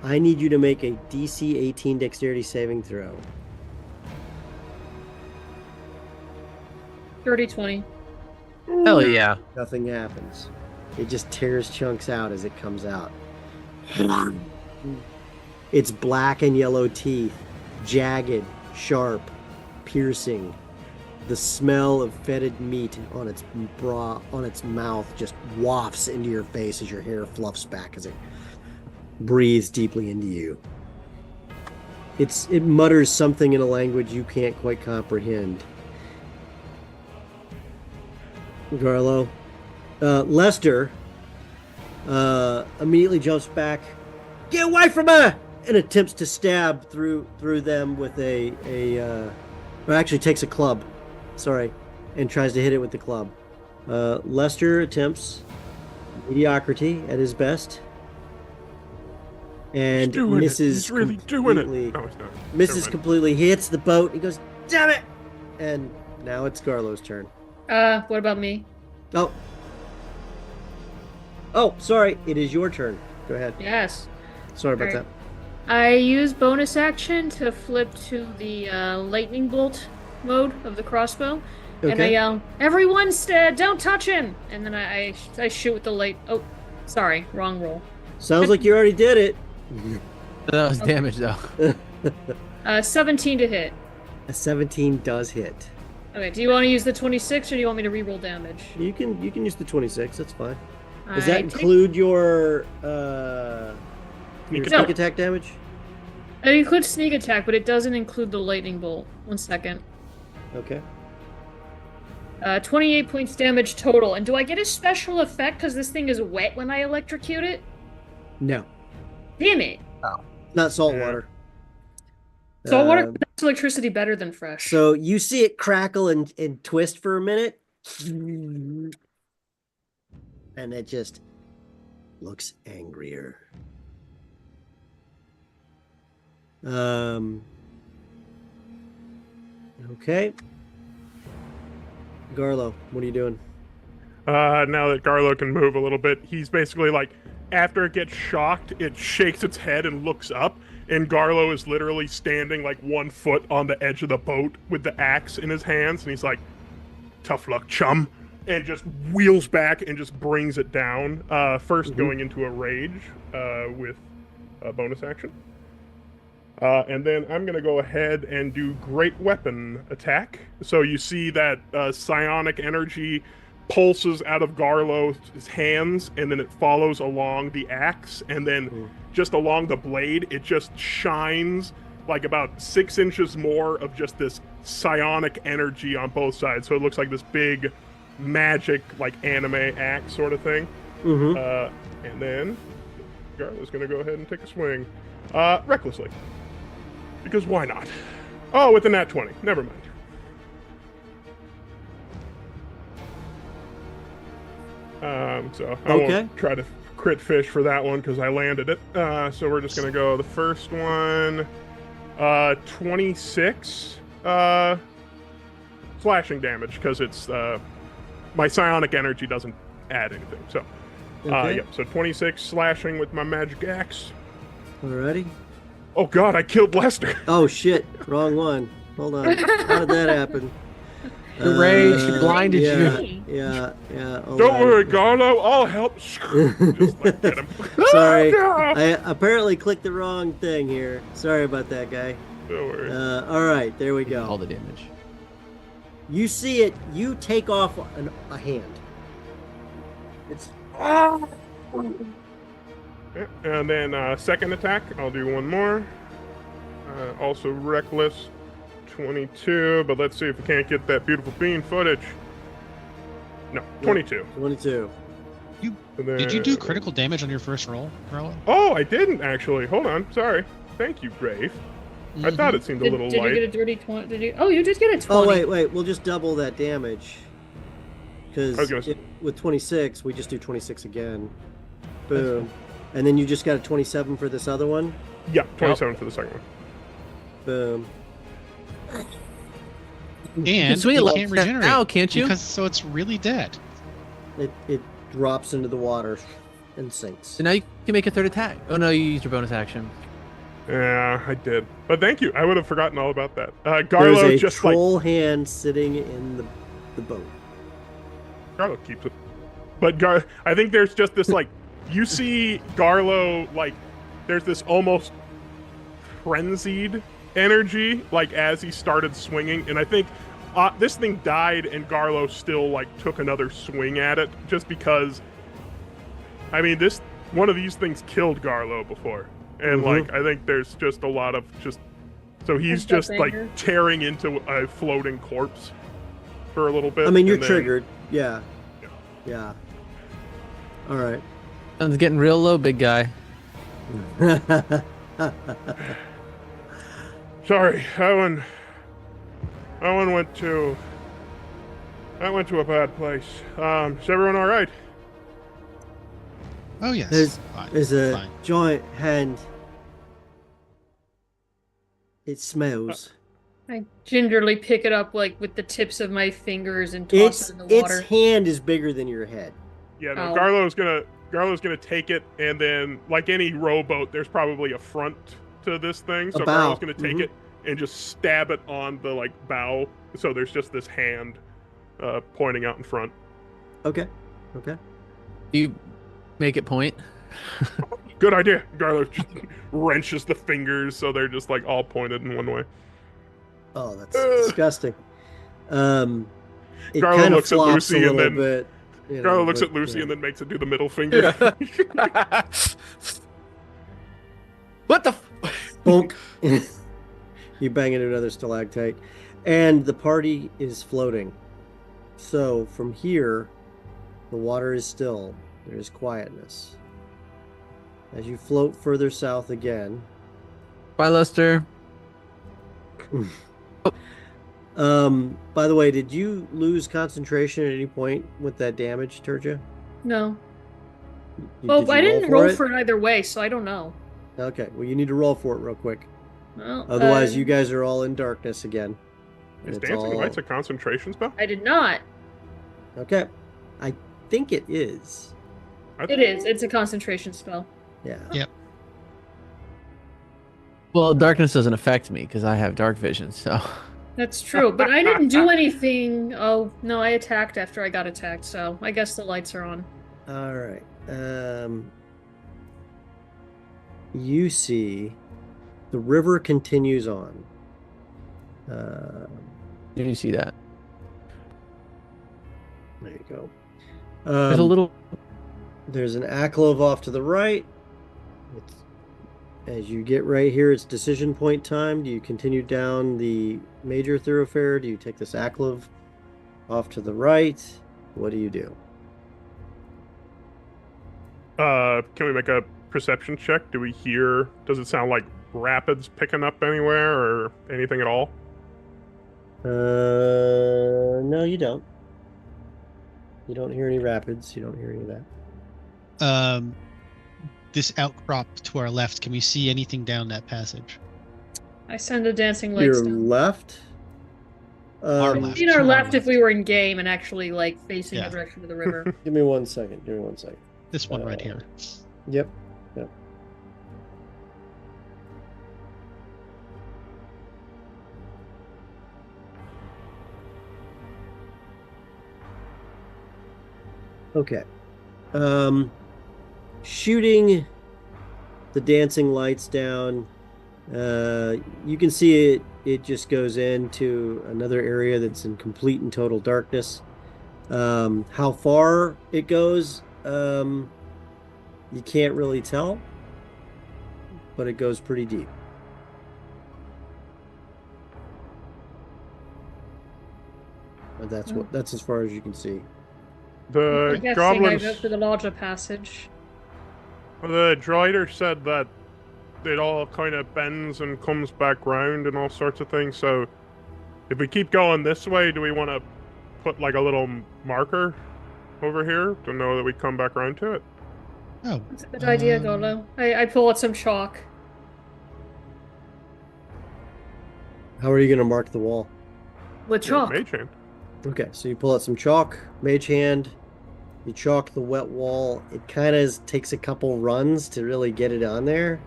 I need you to make a DC 18 dexterity saving throw. 30-20. Hell yeah. Nothing happens. It just tears chunks out as it comes out. Its black and yellow teeth, jagged, sharp, piercing. The smell of fetid meat on its mouth just wafts into your face as your hair fluffs back as it breathes deeply into you. It mutters something in a language you can't quite comprehend. Garlo. Lester immediately jumps back. Get away from her! And attempts to stab through them with or actually takes a club. Sorry. And tries to hit it with the club. Lester attempts mediocrity at his best. And misses He's really doing it. completely. No, he's not. Misses Never mind. completely. He hits the boat. He goes, damn it! And now it's Garlo's turn. What about me? Oh, sorry. It is your turn. Go ahead. Yes. Sorry about Alright. I use bonus action to flip to the lightning bolt mode of the crossbow. And I Okay. yell, everyone don't touch him! And then I shoot with the light. Oh, sorry. Wrong roll. Sounds like you already did it. That was damage, though. 17 to hit. A 17 does hit. Okay, do you want to use the 26 or do you want me to reroll damage? You can use the 26. That's fine. Does I that take- include your Sneak sneak attack damage? It includes sneak attack, but it doesn't include the lightning bolt. 1 second. Okay. 28 points damage total. And do I get a special effect because this thing is wet when I electrocute it? No, Damn it. not salt water. Saltwater Um, conducts electricity better than fresh. So you see it crackle and twist for a minute, and it just looks angrier. Okay. Garlo, what are you doing? Now that Garlo can move a little bit, he's basically like, after it gets shocked, it shakes its head and looks up, and Garlo is literally standing like 1 foot on the edge of the boat with the axe in his hands, and he's like, "Tough luck, chum," and just wheels back and just brings it down. First going into a rage with a bonus action. And then I'm going to go ahead and do Great Weapon Attack. So you see that psionic energy pulses out of Garlo's hands, and then it follows along the axe, and then just along the blade, it just shines like about 6 inches more of just this psionic energy on both sides. So it looks like this big magic, like anime axe sort of thing. And then Garlo's going to go ahead and take a swing. Recklessly. Because why not? Oh, with a nat 20. Never mind. So I won't try to crit fish for that one because I landed it. So we're just going to go the first one. 26 slashing damage because it's my psionic energy doesn't add anything. So, yep. So 26 slashing with my magic axe. Alrighty. Oh God, I killed Lester. Oh shit, wrong one. Hold on. How did that happen? The rage blinded you. Yeah. Don't worry, Garlo. I'll help. Just like get him. Sorry, Oh, no! I apparently clicked the wrong thing here. Sorry about that, guy. Don't worry. All right, there we go. All the damage. You see it. You take off a hand. It's And then second attack, I'll do one more. Also reckless, 22. But let's see if we can't get that beautiful bean footage. No, 22. 22. Did you do critical damage on your first roll, Carlo? Oh, I didn't actually. Hold on. Sorry. Thank you, Brave. I thought it seemed a little did light. you get a dirty 20? Did you? Oh, you did get a 20. Oh wait. We'll just double that damage. Because say- with 26, we just do 26 again. Boom. And then you just got a 27 for this other one. Yeah, 27 for the second one. Boom. And swing it you like can't that regenerate now, can't you? Because so it's really dead. It drops into the water and sinks. So now you can make a third attack. Oh no, you used your bonus action. Yeah, I did. But thank you. I would have forgotten all about that. There's Garlo a just like troll hand sitting in the boat. Garlo keeps it. But I think there's just this like, you see Garlo like, there's this almost frenzied energy like as he started swinging, and I think this thing died and Garlo still like took another swing at it just because. I mean, one of these things killed Garlo before, and like I think there's just a lot of just. So he's just like tearing into a floating corpse for a little bit. I mean, you're and then- triggered. Yeah. All right. Sun's getting real low, big guy. Sorry, that one went to a bad place. Is everyone all right? Oh yes. There's a Fine. giant hand. It smells. I gingerly pick it up like with the tips of my fingers and toss it in the water. Its hand is bigger than your head. Yeah, no. Oh. Garlo's gonna take it, and then like any rowboat, there's probably a front to this thing. So bow. Garlo's gonna take it and just stab it on the like bow. So there's just this hand pointing out in front. Okay. You make it point. Good idea. Garlo just wrenches the fingers so they're just like all pointed in one way. Oh, that's disgusting. It Garlo kind of looks at flops a Lucy and little then- bit. You know, Garlo looks but, at Lucy you and know. then makes it do the middle finger. What the? Bonk. You bang into another stalactite, and the party is floating. So from here, the water is still. There is quietness. As you float further south again. Bye, Lester. By the way, did you lose concentration at any point with that damage, Turja? No. Did Well, you I didn't roll for it? it either way, so I don't know. Okay, well, you need to roll for it real quick. Well, Otherwise, you guys are all in darkness again. And Is it's Dancing all- Lights a concentration spell? I did not. Okay. I think it is. It is. It's a concentration spell. Yeah. Yep. Well, darkness doesn't affect me because I have dark vision. So. That's true, but I didn't do anything. Oh, no, I attacked after I got attacked, so I guess the lights are on. All right. You see the river continues on. Did you see that? There you go. There's a little. There's an alcove off to the right. As you get right here, it's decision point time. Do you continue down the major thoroughfare? Do you take this alcove off to the right? What do you do? Can we make a perception check? Do we hear? Does it sound like rapids picking up anywhere or anything at all? No, you don't. You don't hear any rapids. You don't hear any of that. This outcrop to our left, can we see anything down that passage? I send the dancing lights Your down. left. Our left. In our To our left if left. we were in game and actually like facing Yeah. the direction of the river. Give me 1 second. Give me 1 second. This one right here. Yep. Yep. Okay. Shooting the dancing lights down, you can see it just goes into another area that's in complete and total darkness. How far it goes, you can't really tell, but it goes pretty deep. But that's as far as you can see. I'm The guessing I goblins, go for the larger passage. the droider said that it all kind of bends and comes back round and all sorts of things. So, if we keep going this way, do we want to put like a little marker over here to know that we come back around to it? Oh. That's a good idea, Golo. I pull out some chalk. How are you going to mark the wall? With chalk. Mage hand. Okay, so you pull out some chalk, mage hand, you chalk the wet wall. It kind of takes a couple runs to really get it on there.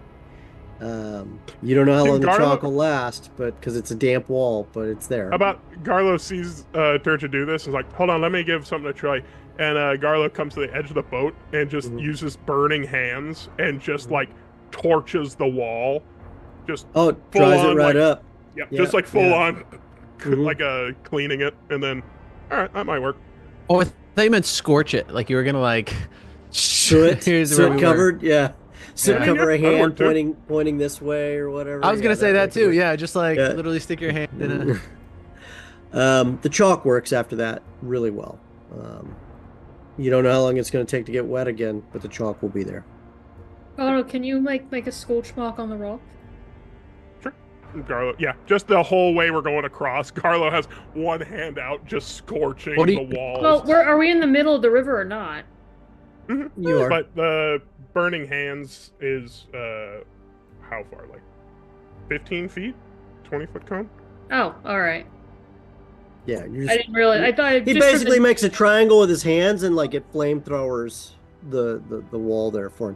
You don't know how Can long the Garlo- chalk will last, but because it's a damp wall, but it's there. How about Garlo sees Turcha do this and is like, hold on, let me give something a try. And Garlo comes to the edge of the boat and just uses burning hands and just like torches the wall. Just Oh, it full dries it on, right like- up. yeah, Yeah, just like full yeah. on Mhm. like cleaning it and then all right, that might work. Oh, I thought you meant scorch it. Like you were gonna like. Soot, Here's where we soot were. covered, yeah. Soot Yeah. cover a Yeah, that'll hand work too. pointing this way or whatever. I was gonna say that could too. work. Yeah, just like Yeah. literally stick your hand in a. The chalk works after that really well. You don't know how long it's going to take to get wet again, but the chalk will be there. Golo, can you make a scorch mark on the rock? Garlo, yeah, just the whole way we're going across. Garlo has one hand out, just scorching What do the you- walls. Well, are we in the middle of the river or not? Mhm. You are. But the burning hands is how far? Like 15 feet, 20-foot cone. Oh, all right. Yeah, you're I just, didn't realize. I thought he just for basically the- makes a triangle with his hands and like it flamethrowers the wall there for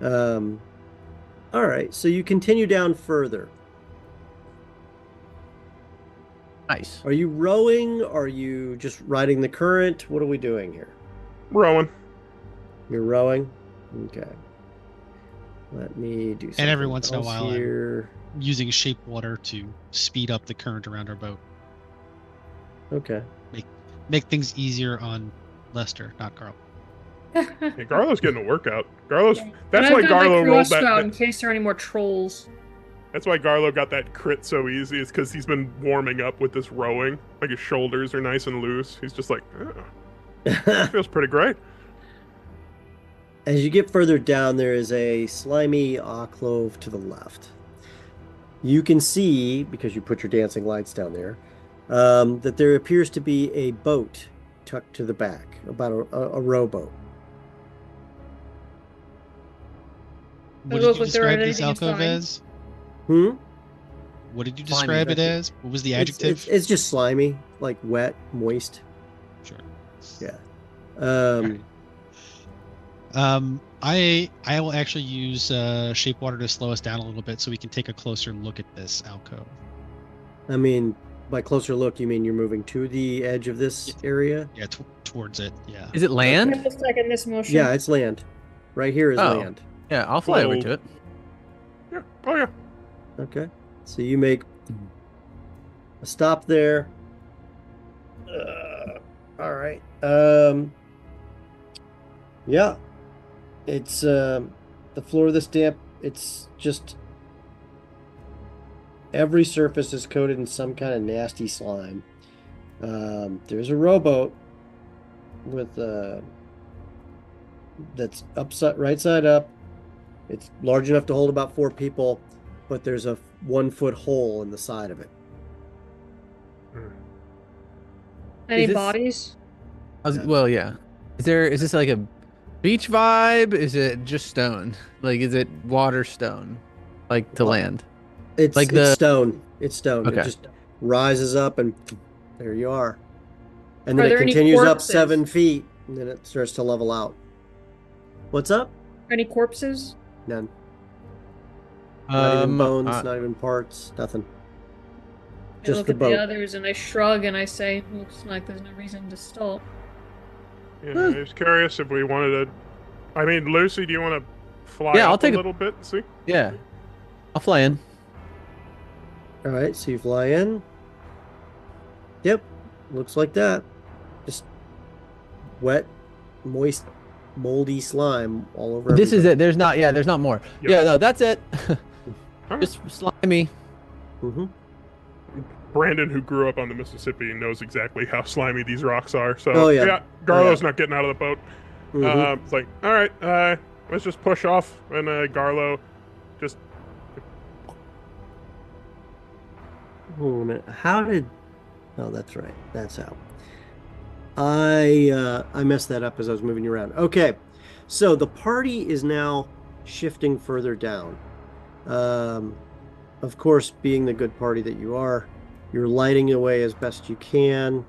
him. All right, so you continue down further. Nice. Are you rowing? Are you just riding the current? What are we doing here? Rowan. You're rowing? Okay. Let me do something every once in a else while, I'm- here. Using shape water to speed up the current around our boat. Okay. Make things easier on Lester, not Carl. Yeah, Garlo's getting a workout. Garlo's. And That's I've why got my Garlo rolled crossbow that. in case there are any more trolls. That's why Garlo got that crit so easy. Is because he's been warming up with this rowing. Like his shoulders are nice and loose. He's just like, feels pretty great. As you get further down, there is a slimy alcove to the left. You can see, because you put your dancing lights down there, that there appears to be a boat tucked to the back, about a rowboat. What look did you like there describe ain't this anything alcove inside. as? Hmm? What did you Slimy, describe it that's as? What was the adjective? It's just slimy, like wet, moist. Sure. Yeah. I will actually use shape water to slow us down a little bit so we can take a closer look at this alcove. I mean, by closer look, you mean you're moving to the edge of this area? Yeah, towards it. Yeah. Is it land? It looks like in this motion. Yeah, it's land. Right here is Oh. land. Yeah, I'll fly over Whoa. to it. Yeah. Oh yeah. Okay. So you make a stop there. All right. Yeah. It's the floor of this damp. It's just every surface is coated in some kind of nasty slime. There's a rowboat with that's right side up. It's large enough to hold about 4 people, but there's a 1-foot hole in the side of it. Any Is this- bodies? Well, yeah. Is this like a beach vibe? Is it just stone? Like, is it water stone? Like to Well, land? It's Like it's the- stone. It's stone. Okay. It just rises up and there you are. And Are then it there any continues up corpses? 7 feet and then it starts to level out. What's up? Any corpses? None. Not even bones, uh, not even parts, nothing. I Just look the at boat. the others and I shrug and I say, looks like there's no reason to stop. Yeah. I was curious if we wanted to. I mean, Lucy, do you want to fly Yeah, I'll up take a a- little bit and see? yeah. I'll fly in. All right, so you fly in. Yep, looks like that. Just wet, moist, moldy slime all over. This is everybody. it. There's not more. Yep. Yeah, no, that's it. Alright. Just slimy. Mhm. Brandon, who grew up on the Mississippi, knows exactly how slimy these rocks are. So Oh, yeah. Garlo's yeah. not getting out of the boat. Mhm. It's like, all right, let's just push off, and Garlo just Hold on a minute. How did? Oh, that's right. That's how. I messed that up as I was moving you around. Okay, so the party is now shifting further down. Of course, being the good party that you are, you're lighting away as best you can.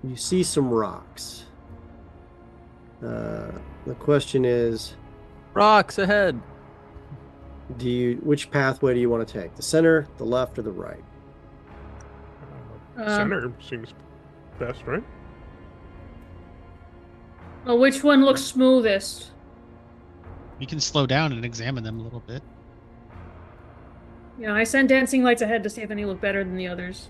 You see some rocks. The question is, Rocks ahead. which pathway do you want to take? The center, the left, or the right? center seems best, right? Well, which one looks smoothest? We can slow down and examine them a little bit. Yeah, I send dancing lights ahead to see if any look better than the others.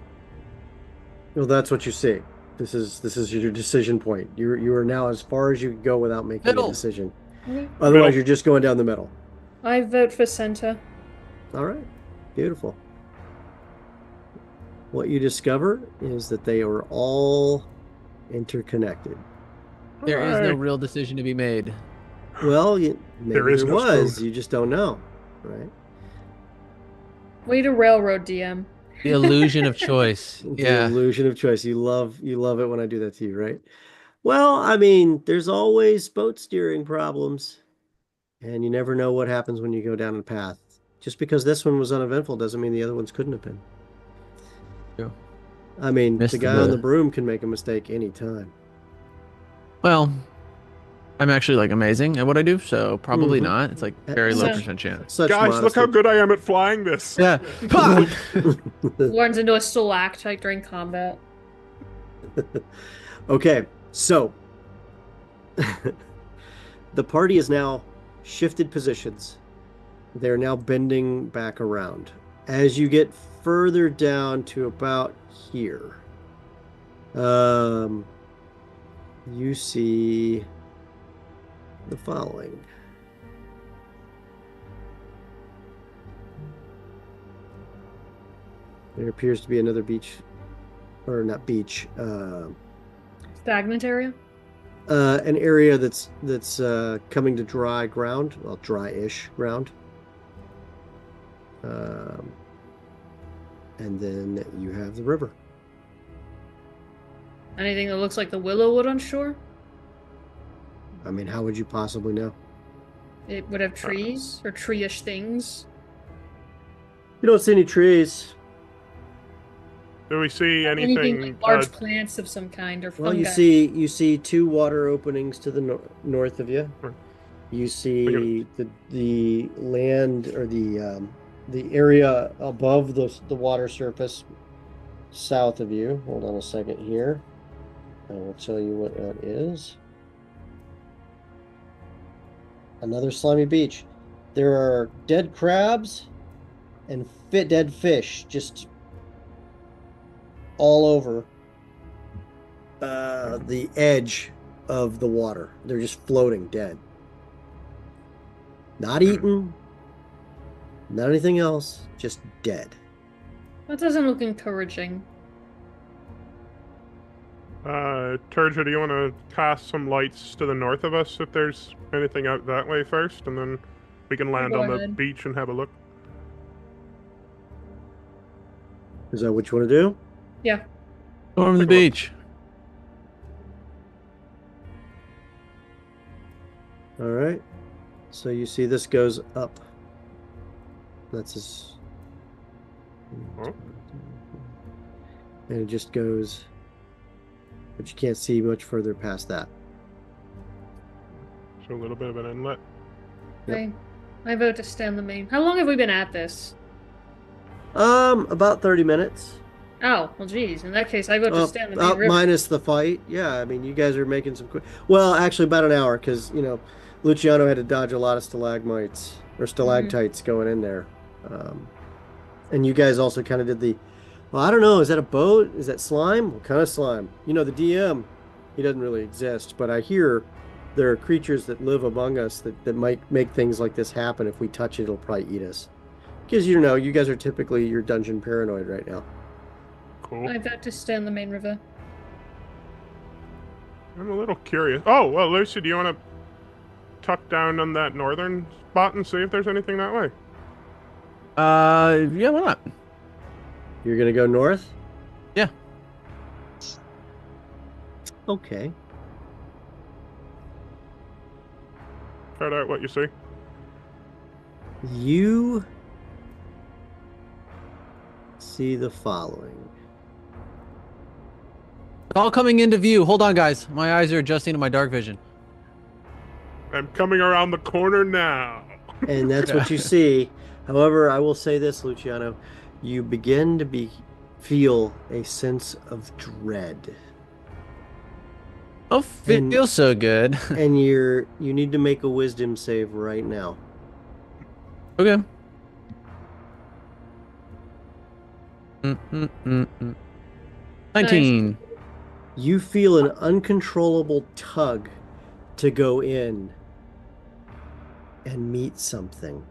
Well, that's what you see. This is your decision point. You are now as far as you can go without making Middle. a decision. Okay. Otherwise, Middle. you're just going down the middle. I vote for center. All right, beautiful. What you discover is that they are all interconnected. There is no Alright. real decision to be made. Well, maybe There is no was. spoon. You just don't know, right? Way to railroad, DM. The illusion of choice. The Yeah. illusion of choice. You love it when I do that to you, right? Well, I mean, there's always boat steering problems, and you never know what happens when you go down a path. Just because this one was uneventful doesn't mean the other ones couldn't have been. True. I mean, Missed the guy on the- the broom can make a mistake anytime. Well, I'm actually like amazing at what I do, so probably Mhm. not. It's like very low So- percent chance. Such Guys, look how modesty. good I am at flying this. Yeah. Pah! Learns into a stalactite during combat. Okay, so the party is now shifted positions. They're now bending back around. As you get further down to about here, you see the following. There appears to be another beach, or not beach, Stagnant area? an area that's coming to dry ground, well, dry-ish ground. And then you have the river. Anything that looks like the willow wood on shore? I mean, how would you possibly know? It would have trees or tree-ish things. You don't see any trees. Do we see Anything anything? like large plants of some kind or fungi. Well, you see two water openings to the north of you. Right. You see the land, or the area above the water surface south of you. Hold on a second here. I will tell you what that is. Another slimy beach. There are dead crabs and dead fish just all over the edge of the water. They're just floating dead. Not eaten, not anything else, just dead. That doesn't look encouraging. Turja, do you want to cast some lights to the north of us if there's anything out that way first, and then we can land Go on the ahead. beach and have a look? Is that what you want to do? Yeah. Storm the beach. All right. So you see this goes up. That's his. Oh. And it just goes, but you can't see much further past that. So a little bit of an inlet. Yep. I vote to stay on the main. How long have we been at this? About 30 minutes. Oh, well, geez. In that case, I vote to stay on the main river. Minus the fight. Yeah, I mean, you guys are making some quick. Well, actually, about an hour, because Luciano had to dodge a lot of stalagmites or stalactites going in there, and you guys also kind of did the. Well, I don't know. Is that a boat? Is that slime? What kind of slime? The DM, he doesn't really exist, but I hear there are creatures that live among us that might make things like this happen. If we touch it, it'll probably eat us. Because you guys are typically your dungeon paranoid right now. Cool. I vote to stay on the main river. I'm a little curious. Oh, well, Lucy, do you want to tuck down on that northern spot and see if there's anything that way? Yeah, why not? You're gonna go north? Yeah. Okay. Find out what you see. You see the following. It's all coming into view. Hold on, guys. My eyes are adjusting to my dark vision. I'm coming around the corner now. And that's what you see. However, I will say this, Luciano. You begin to feel a sense of dread. Oh, feels so good. And you need to make a wisdom save right now. Okay. 19. You feel an uncontrollable tug to go in and meet something.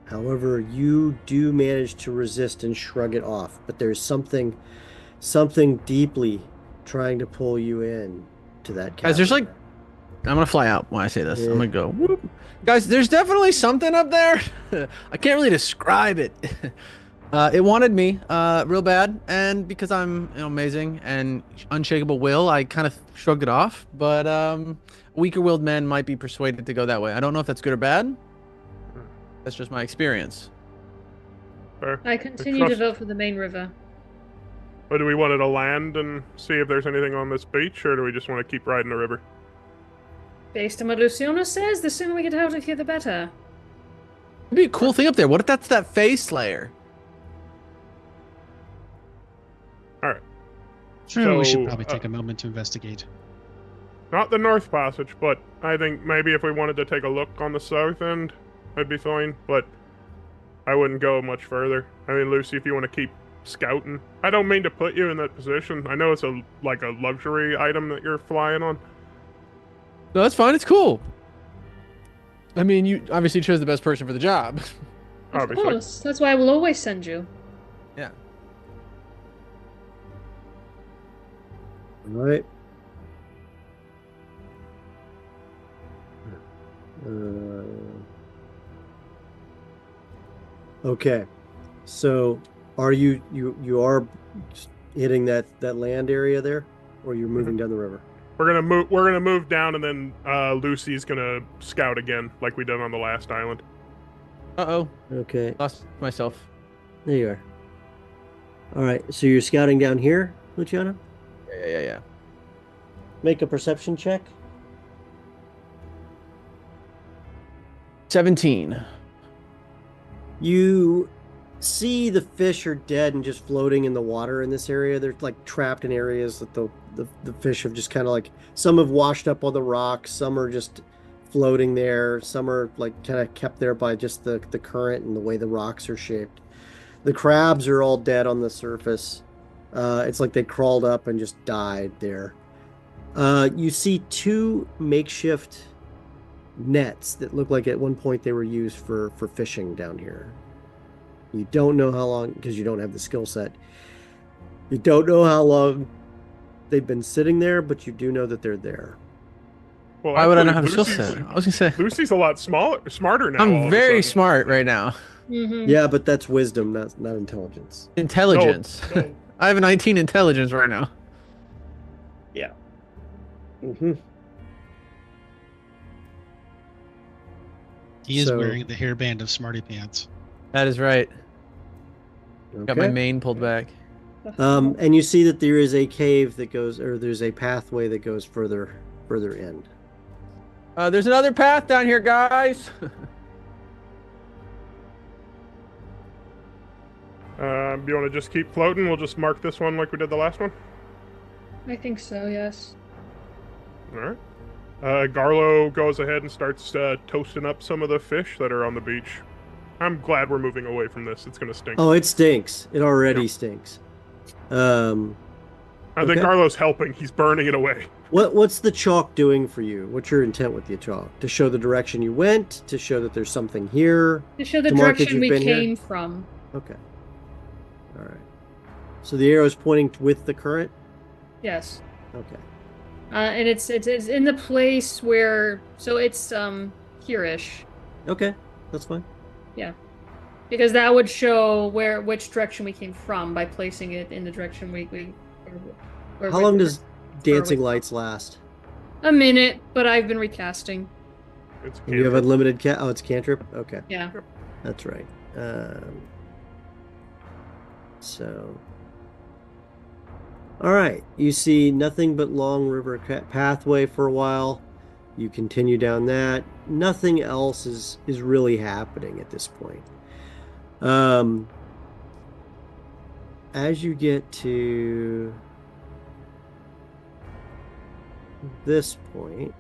However, you do manage to resist and shrug it off, but there's something deeply trying to pull you in to that cavern. Guys, there's I'm gonna fly out when I say this. I'm gonna go whoop. Guys, there's definitely something up there. I can't really describe it. It wanted me real bad, and because I'm amazing and unshakable will, I kind of shrugged it off. But weaker-willed men might be persuaded to go that way. I don't know if that's good or bad. That's just my experience. Fair. I continue to vote for the main river. Or do we want to land and see if there's anything on this beach, or do we just want to keep riding the river? Based on what Luciano says, the sooner we get out of here, the better. It'd be a cool thing up there. What if that's that face layer? All right. Sure, we should So, probably take a moment to investigate. Not the North Passage, but I think maybe if we wanted to take a look on the south end, I'd be fine. But I wouldn't go much further. I mean, Lucy, if you want to keep scouting, I don't mean to put you in that position. I know it's a luxury item that you're flying on. No, that's fine. It's cool. I mean, you obviously chose the best person for the job. Of Obviously. course. That's why I will always send you. Yeah. All right. Okay. So, are you are hitting that land area there, or you're moving down the river? We're gonna move down, and then Lucy's gonna scout again, like we did on the last island. Uh-oh. Okay. Lost myself. There you are. All right. So you're scouting down here, Luciano? Yeah. Make a perception check. 17. You see the fish are dead and just floating in the water in this area. They're like trapped in areas that the fish have just kind of like, some have washed up on the rocks, some are just floating there, some are like kind of kept there by just the current and the way the rocks are shaped. The crabs are all dead on the surface. It's like they crawled up and just died there. You see two makeshift nets that look like at one point they were used for fishing down here. You don't know how long, because you don't have the skill set. You don't know how long they've been sitting there, but you do know that they're there. Well, Why would I not actually, have a skill set? I was gonna say Lucy's a lot smarter now. all I'm of a very sudden. smart right now. Mm-hmm. Yeah, but that's wisdom, not intelligence. Intelligence. No. I have a 19 intelligence right now. Yeah. Mm-hmm. He is So- wearing the hairband of Smarty Pants. That is right. Got my Okay. mane pulled back. And you see that there is a cave that goes, or there's a pathway that goes further in. There's another path down here, guys. You want to just keep floating? We'll just mark this one like we did the last one. I think so, yes. All right. Garlo goes ahead and starts toasting up some of the fish that are on the beach. I'm glad we're moving away from this. It's gonna stink. Oh, it stinks. It already Yeah. stinks. I think okay. Garlo's helping. He's burning it away. What's the chalk doing for you? What's your intent with the chalk? To show the direction you went? To show that there's something here? To show the To mark that direction you've we been here? came from. Okay. All right. So the arrow is pointing with the current? Yes. Okay. And it's in the place where, so it's here-ish. Okay. That's fine. Yeah. Because that would show which direction we came from by placing it in the direction where How long we're- does dancing lights last? A minute, but I've been recasting. It's You have cantrip. unlimited oh, it's cantrip? Okay. Yeah. That's right. So, all right. You see nothing but long river pathway for a while. You continue down that. Nothing else is really happening at this point. As you get to this point,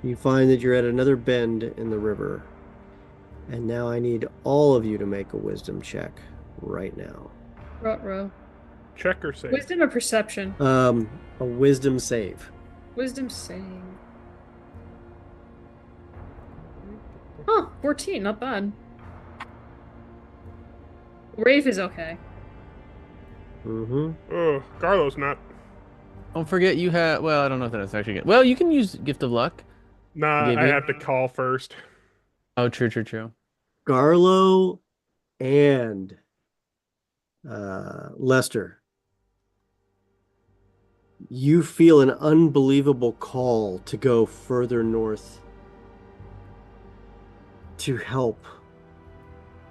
you find that you're at another bend in the river. And now I need all of you to make a wisdom check right now. Ruh-roh. Check or save. Wisdom or perception? A wisdom save. Wisdom saving. Oh, 14, not bad. Rafe is okay. Mm-hmm. Oh, Garlo's not. Don't forget you have. Well, I don't know if that's actually good. Well, you can use Gift of Luck. Nah, Gave I you- have to call first. Oh, true. Garlo and Lester, you feel an unbelievable call to go further north to help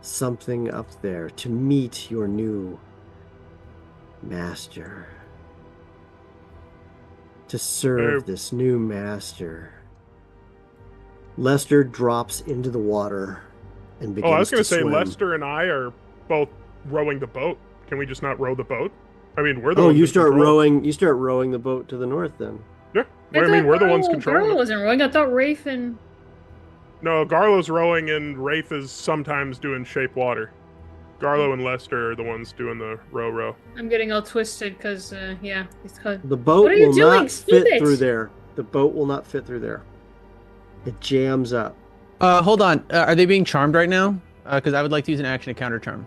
something up there, to meet your new master, to serve this new master. Lester drops into the water and begins Oh, I was going to to say swim. Lester and I are both rowing the boat. Can we just not row the boat? I mean, we're the Oh, ones. you in start control. rowing. You start rowing the boat to the north, then. Yeah. I mean, we're the ones controlling Garlo it. wasn't rowing. I thought Rafe and... No, Garlo's rowing and Rafe is sometimes doing shape water. Garlo and Lester are the ones doing the row. I'm getting all twisted because, yeah. It's called... The boat What are you will doing? not Stop fit it! through there. The boat will not fit through there. It jams up. Hold on. Are they being charmed right now? Because I would like to use an action to counter charm.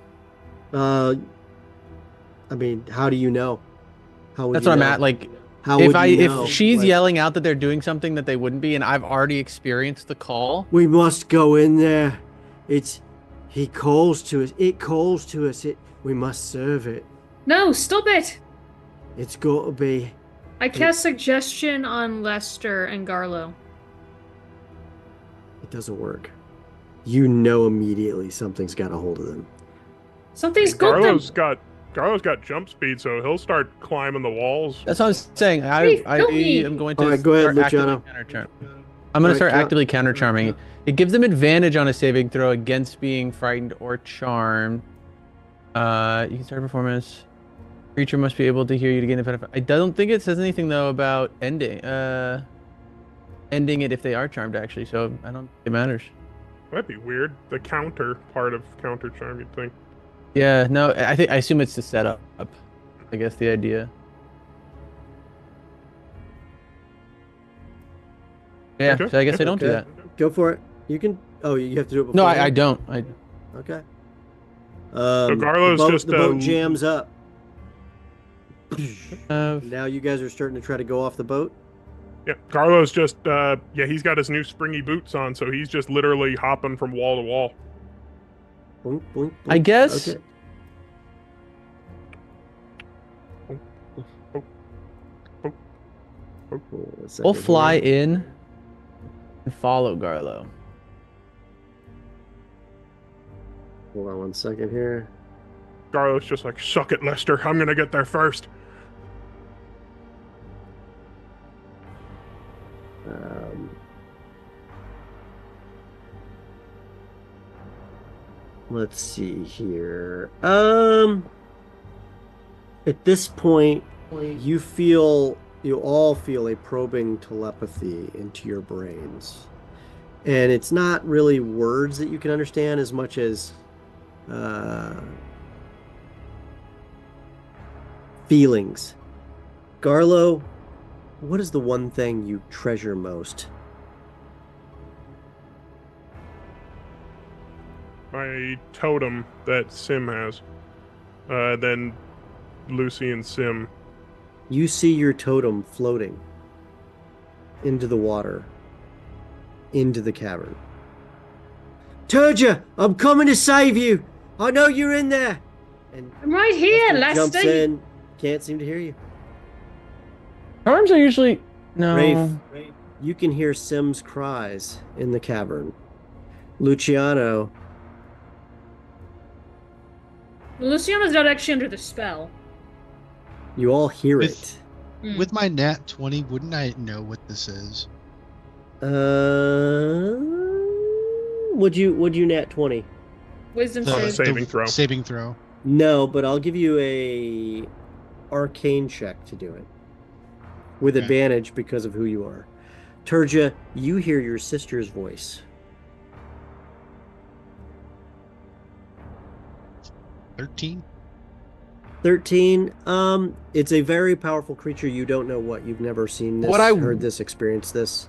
I mean, how do you know? How would That's you what I'm know? at. Like, How would you know? if she's Like, yelling out that they're doing something that they wouldn't be, and I've already experienced the call. we must go in there. He calls to us. It calls to us. We must serve it. No, stop it! It's got to be. I cast suggestion on Lester and Garlo. It doesn't work. You know immediately something's got a hold of them. Something's got them. Garlo's got jump speed, so he'll start climbing the walls. That's what I'm saying. Please, I help me. am going to All right, go ahead, start actively Luciano. counter charm. I'm going All to right, start count- actively counter charming. It gives them advantage on a saving throw against being frightened or charmed. You can start performance. Creature must be able to hear you to gain the benefit. I don't think it says anything though about ending it if they are charmed actually. So I don't think it matters. That'd be weird. The counter part of counter charm, you'd think. Yeah, no, I assume it's the setup. I guess the idea. Yeah, Okay. so I guess I don't do Okay. that. Go for it. You can. Oh, you have to do it before. No, I don't. Okay. Garlo's the boat jams up. Uh, Now you guys are starting to try to go off the boat. Yeah, Garlo's just he's got his new springy boots on, so he's just literally hopping from wall to wall. Boink, boink, boink. I guess. Okay. Hold on a We'll second fly here. in and follow Garlo. Hold on 1 second here. Garlo's just like, suck it, Lester. I'm gonna get there first. Let's see here. At this point, you all feel a probing telepathy into your brains. And it's not really words that you can understand as much as feelings. Garlo, what is the one thing you treasure most? My totem that Sim has. Then Lucy and Sim. You see your totem floating into the water, into the cavern. Turja, I'm coming to save you. I know you're in there. And I'm right here, Lester jumps Lester. in, can't seem to hear you. Arms are usually no. Rafe, you can hear Sim's cries in the cavern. Luciano, Luciano's not actually under the spell. you all hear With- it. Hmm. With my nat 20, wouldn't I know what this is? Would you nat 20? Wisdom The- save. Saving the throw. Saving throw. No, but I'll give you a arcane check to do it. With Okay. advantage because of who you are. Turja, you hear your sister's voice. 13? 13. It's a very powerful creature. You don't know what. You've never seen this, heard this, experienced this.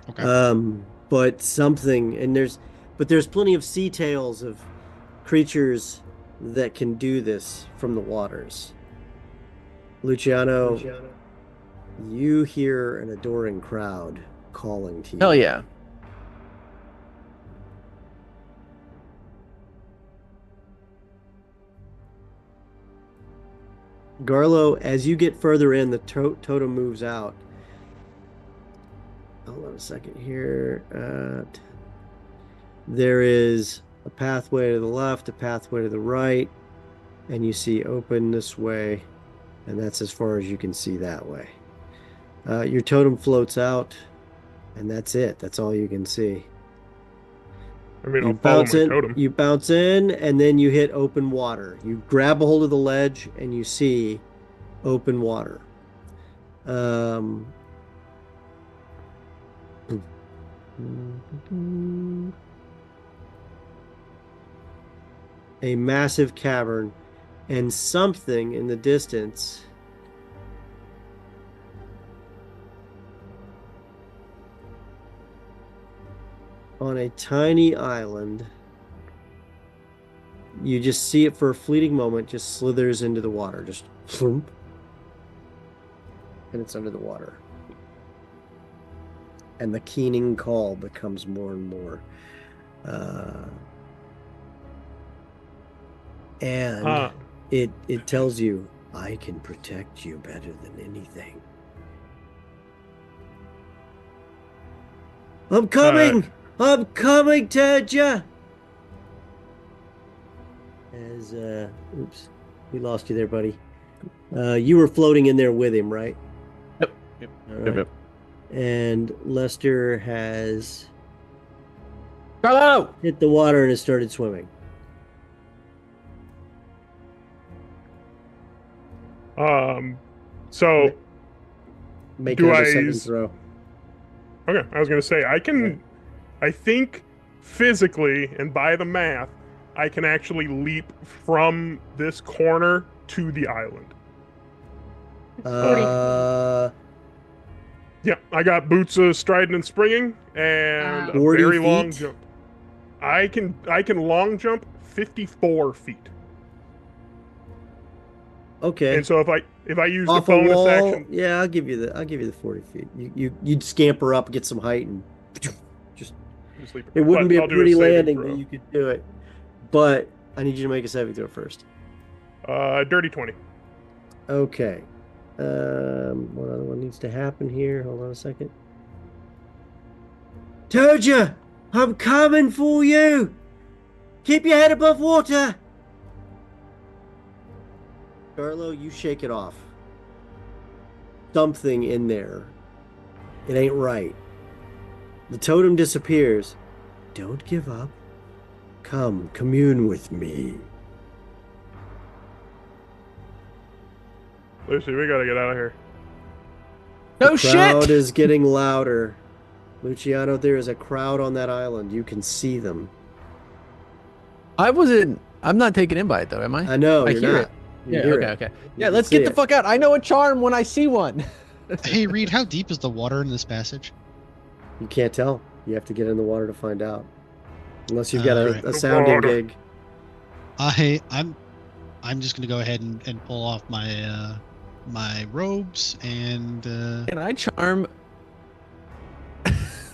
Okay. But something, and there's plenty of sea tales of creatures that can do this from the waters. Luciano, you hear an adoring crowd calling to you. Hell yeah. Garlo, as you get further in, the totem moves out. Hold on a second here. There is a pathway to the left, a pathway to the right, and you see open this way, and that's as far as you can see that way. Your totem floats out, and that's it. That's all you can see. I mean, You I'll follow bounce my in, totem. and then you hit open water. You grab a hold of the ledge, and you see open water. A massive cavern and something in the distance on a tiny island. You just see it for a fleeting moment, just slithers into the water, just thump, and it's under the water. And the keening call becomes more and more. And it tells you, I can protect you better than anything. I'm coming! I'm coming, Terja! As, oops, we lost you there, buddy. You were floating in there with him, right? Yep. All right. Yep. And Lester has Carlo! hit the water and has started swimming. So Make Do another I saving use- throw. okay, I was gonna say I think physically and by the math, I can actually leap from this corner to the island. Yeah, I got boots of striding and springing and a 40 very long feet? jump. I can long jump 54 feet. Okay. And so if I use the Off a bonus wall, action, yeah, I'll give you the 40 feet. You'd scamper up, get some height, and just sleep. it wouldn't But be a I'll do pretty saving landing, throw. but you could do it. But I need you to make a saving throw first. Dirty 20. Okay. What other one needs to happen here? Hold on a second. Terja, I'm coming for you. Keep your head above water. Carlo, you shake it off. Something in there. It ain't right. The totem disappears. Don't give up. Come, commune with me. Lucy, we gotta get out of here. No The crowd shit! is getting louder. Luciano, there is a crowd on that island. You can see them. I'm not taken in by it though, am I? I know, I you're hear not. it. You Yeah, hear okay, it. okay. You Yeah, can let's see get the it. fuck out. I know a charm when I see one. Hey, Reed, how deep is the water in this passage? You can't tell. You have to get in the water to find out. Unless you've got Alright. a sounding Water. gig. I'm just gonna go ahead and pull off my my robes and Can I charm?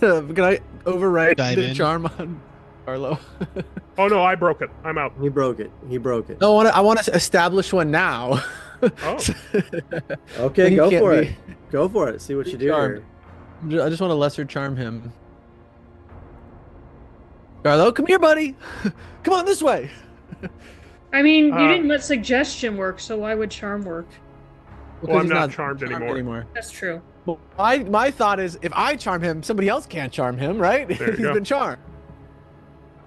Can I override Dive the in. charm on Carlo? Oh no, I broke it. I'm out. He broke it. He broke it. No, I want to establish one now. Oh. Okay, He go can't for be- it. Go for it. See what you do Charmed. here. I just want to lesser charm him. Carlo, come here, buddy. Come on this way. I mean, you Uh, didn't let suggestion work, so why would charm work? Well, I'm he's not charmed anymore. That's true. Well, my thought is, if I charm him, somebody else can't charm him, right? There you He's go. been charmed.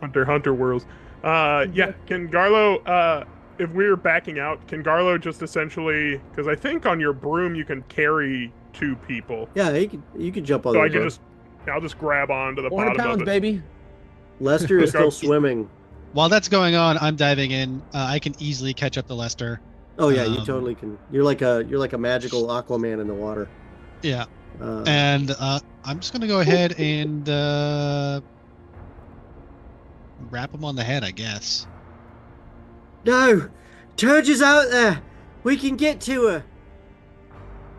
Hunter whirls. Yeah, can Garlo, if we're backing out, can Garlo just essentially, because I think on your broom you can carry 2 people. Yeah, you can jump on So the I can boat. I'll just grab onto the 400 bottom pounds, of it. baby. Lester is still Go. swimming. while that's going on, I'm diving in. I can easily catch up to Lester. Oh yeah, you Um, totally can. You're like a magical Aquaman in the water. Yeah, Uh, and I'm just gonna go ahead and wrap him on the head, I guess. no, Terja's out there. We can get to her.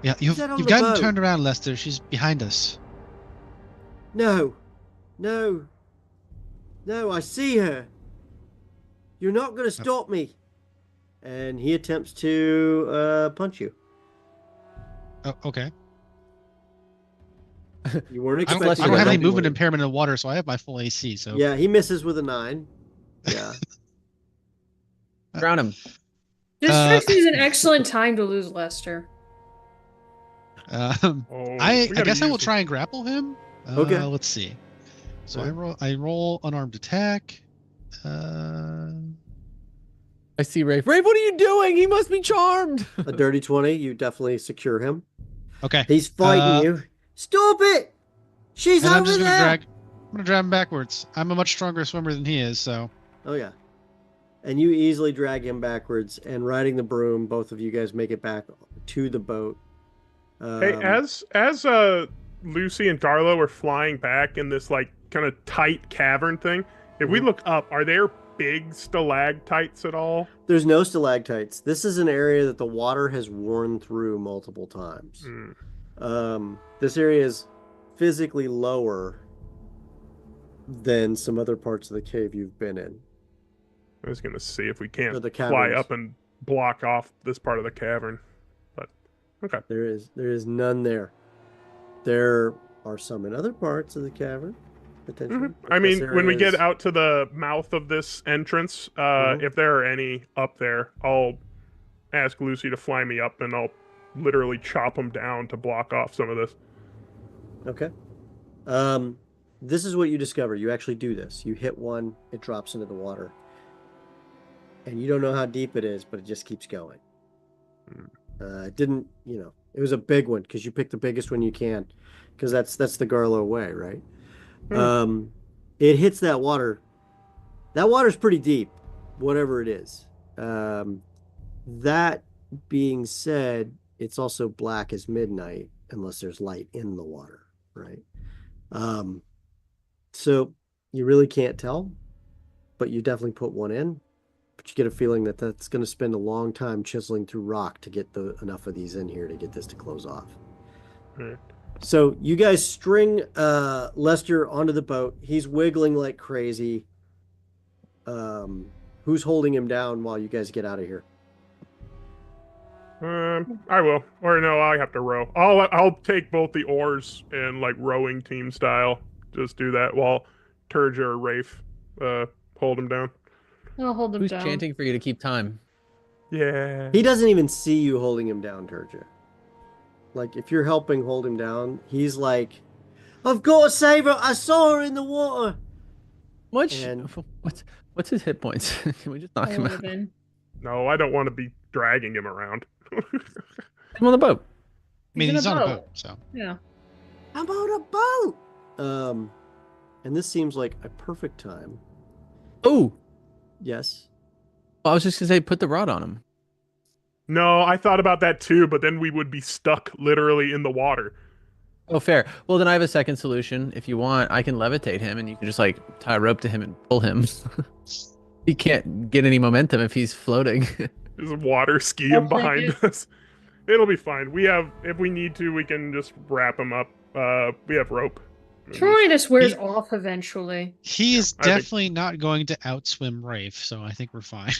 Yeah, you've that on you've the gotten boat? turned around, Lester. She's behind us. No, I see her. You're not going to stop me. And he attempts to punch you. Oh, okay. You weren't I don't, expecting I don't have that. any movement impairment in the water, so I have my full AC. So Yeah, he misses with a 9. Yeah. Drown him. This Uh, strikes me as an excellent time to lose Lester. Oh, I we gotta guess I will use try and grapple him. Okay. Let's see. So Alright. I roll unarmed attack. Are I see Rafe. Rafe, what are you doing? He must be charmed. A dirty 20, you definitely secure him. Okay. He's fighting you. Stop it! She's And I'm over just gonna there! I'm gonna drag him backwards. I'm a much stronger swimmer than he is, so. Oh, yeah. And you easily drag him backwards, and riding the broom, both of you guys make it back to the boat. Hey, as Lucy and Darla were flying back in this like kind of tight cavern thing, if we look up, are there big stalactites at all? There's no stalactites. This is an area that the water has worn through multiple times. This area is physically lower than some other parts of the cave you've been in. I was gonna see if we can't Or the fly caverns. up and block off this part of the cavern, but okay. There is none there. There are some in other parts of the cavern, potentially. I This mean, when we area get is- out to the mouth of this entrance, if there are any up there, I'll ask Lucy to fly me up, and I'll literally chop them down to block off some of this. Okay. This is what you discover. You actually do this. You hit one, it drops into the water. And you don't know how deep it is, but it just keeps going. It didn't, it was a big one because you pick the biggest one you can, because that's the Garlow way, right? It hits that water. That water's pretty deep, whatever it is. That being said, it's also black as midnight unless there's light in the water, right? So you really can't tell, but you definitely put one in. But you get a feeling that that's going to spend a long time chiseling through rock to get enough of these in here to get this to close off. Right. So you guys string Lester onto the boat. He's wiggling like crazy. Who's holding him down while you guys get out of here? I will. Or no, I have to row. I'll take both the oars and like rowing team style. Just do that while Turja or Rafe hold him down. I'll hold them Who's down. chanting for you to keep time? Yeah. He doesn't even see you holding him down, Turja. Like, if you're helping hold him down, he's like, I've got to save her. I saw her in the water. And- What's his hit points? Can we just knock I him would out? have been. No, I don't want to be dragging him around. I'm on the boat. I mean, in he's a on a boat. boat, so. Yeah. I'm on a boat. And this seems like a perfect time. Oh, Yes. I was just gonna say, put the rod on him. No, I thought about that too, but then we would be stuck literally in the water. Oh, fair. Well, then I have a second solution. If you want, I can levitate him, and you can just like tie a rope to him and pull him. He can't get any momentum if he's floating. Just water ski I'll him take behind it. us. It'll be fine. If we need to, we can just wrap him up. We have rope. Surely this wears He- off eventually. He is I think- definitely not going to outswim Rafe, so I think we're fine.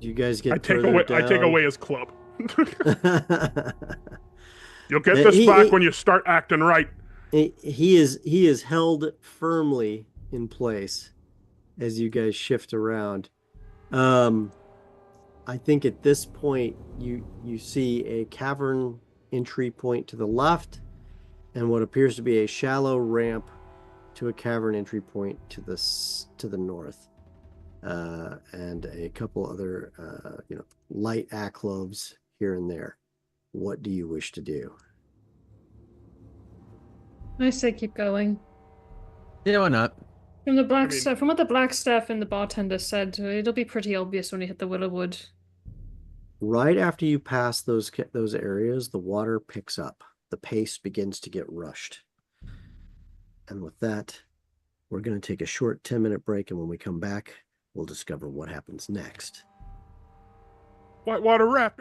Do you guys get I take further down? away his club. You'll get Yeah, this he- back he- when you start acting right. He is held firmly in place as you guys shift around. I think at this point you see a cavern entry point to the left and what appears to be a shallow ramp to a cavern entry point to the north. And a couple other light alcoves here and there. What do you wish to do? I say keep going. Yeah, why not? From the black mean- staff, from what the black staff and the bartender said, it'll be pretty obvious when you hit the Willowwood. Right after you pass those areas, the water picks up. The pace begins to get rushed. And with that, we're going to take a short 10-minute break, and when we come back, we'll discover what happens next. Whitewater raft.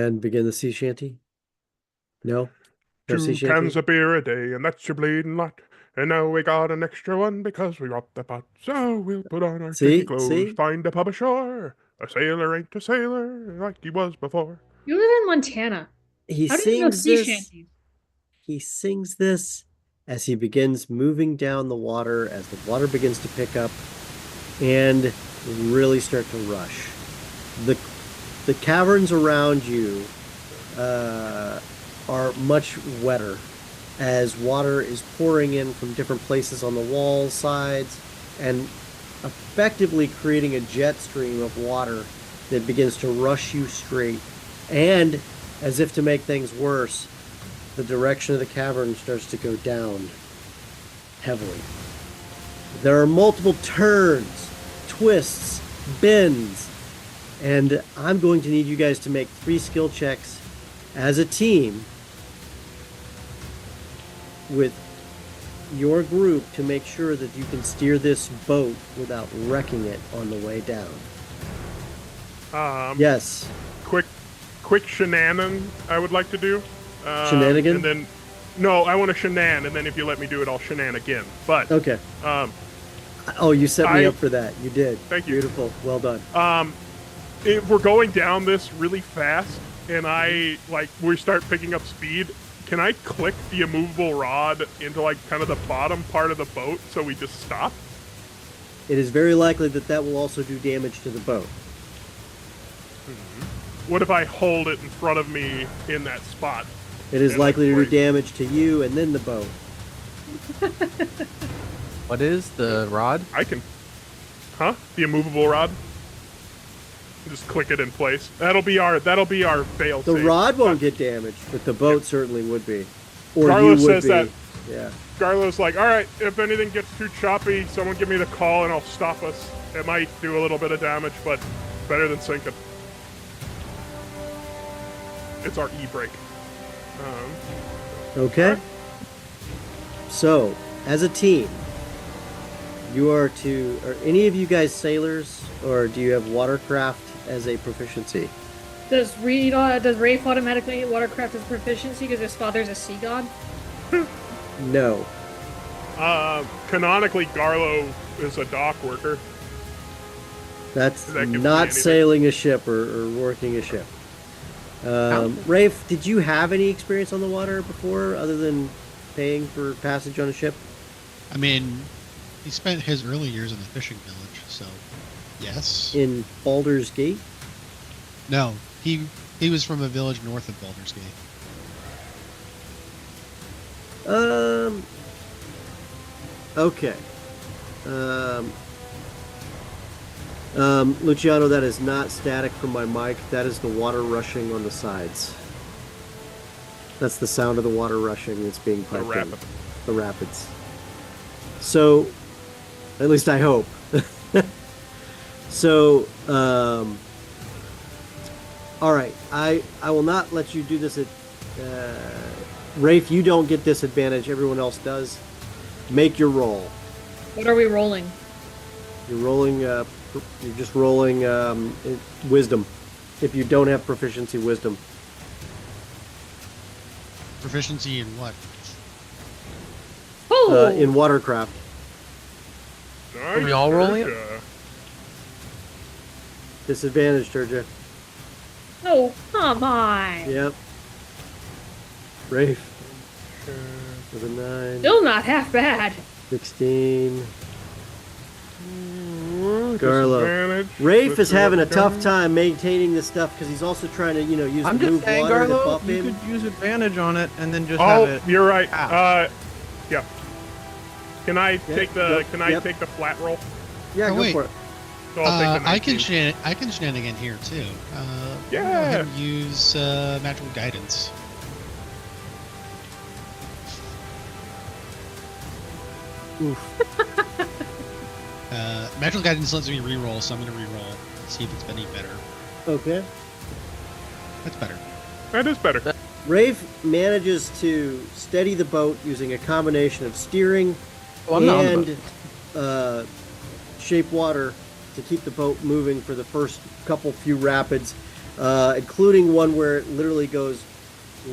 And begin the sea shanty? No? No sea 2 shanty? cans of beer a day, and that's your bleeding lot. And now we got an extra one because we robbed the pot. So we'll put on our See? stinky clothes, See? find a pub ashore. A sailor ain't a sailor like he was before. You live in Montana. He How do you know sings sea this. shanties? He sings this as he begins moving down the water, as the water begins to pick up and really start to rush. The caverns around you are much wetter as water is pouring in from different places on the walls, sides, and effectively creating a jet stream of water that begins to rush you straight. And as if to make things worse, the direction of the cavern starts to go down heavily. There are multiple turns, twists, bends, and I'm going to need you guys to make 3 skill checks as a team with your group to make sure that you can steer this boat without wrecking it on the way down. Yes. Quick shenanan I would like to do. Shenanigan? And then, no, I want to shenan, and then if you let me do it, I'll shenan again. But Okay. Oh, you set me I- up for that. You did. Thank you. Beautiful. Well done. If we're going down this really fast, and we start picking up speed, can I click the immovable rod into like kind of the bottom part of the boat so we just stop? It is very likely that that will also do damage to the boat. What if I hold it in front of me in that spot? It is And, likely to do break? damage to you and then the boat. What is the rod? I can. Huh? The immovable rod? Just click it in place. That'll be our fail The safe. rod won't get damaged, but the boat certainly would be. Or Carlos you would says be. that. Yeah. Garlo's like, all right, if anything gets too choppy, someone give me the call and I'll stop us. It might do a little bit of damage, but better than sinking. It's our e-brake. Okay. So, as a team, you are to. Are any of you guys sailors, or do you have watercraft as a proficiency? Does Rafe automatically get watercraft as proficiency because his father's a sea god? No. Canonically, Garlo is a dock worker. That's That could be not anything. sailing a ship or working a ship. Rafe, did you have any experience on the water before, other than paying for passage on a ship? I mean, he spent his early years in the fishing village, so yes. In Baldur's Gate? No, he was from a village north of Baldur's Gate. Okay. Luciano, that is not static from my mic. That is the water rushing on the sides. That's the sound of the water rushing that's being piped in. rapid. The rapids. So, at least I hope. So, all right. I will not let you do this at... Rafe, you don't get disadvantage. Everyone else does. Make your roll. What are we rolling? You're rolling... you're just rolling wisdom. If you don't have proficiency wisdom. Proficiency in what? Oh! In watercraft. Nice, we all rolling it? Turja. Disadvantage, Turja. Oh, come on! Yep. Rafe. With a 9. Still not half bad. 16. Garlo. Disadvantage Rafe with is having a your tough gun. time maintaining this stuff because he's also trying to, use I'm the just move saying, water to Garlo, buff you him. could use advantage on it and then just Oh, have it. you're right. Ah. Yeah. Can I take the flat roll? Yeah, Oh, go wait. for it. So I'll take the I can 19. I can shenanigan here too. We'll go Yeah. ahead and use magical guidance. Magical guidance lets me reroll, so I'm going to reroll. See if it's any better. Okay. That's better. That is better. Rafe manages to steady the boat using a combination of steering Oh, I'm not on the and shape water to keep the boat moving for the first few rapids. including one where it literally goes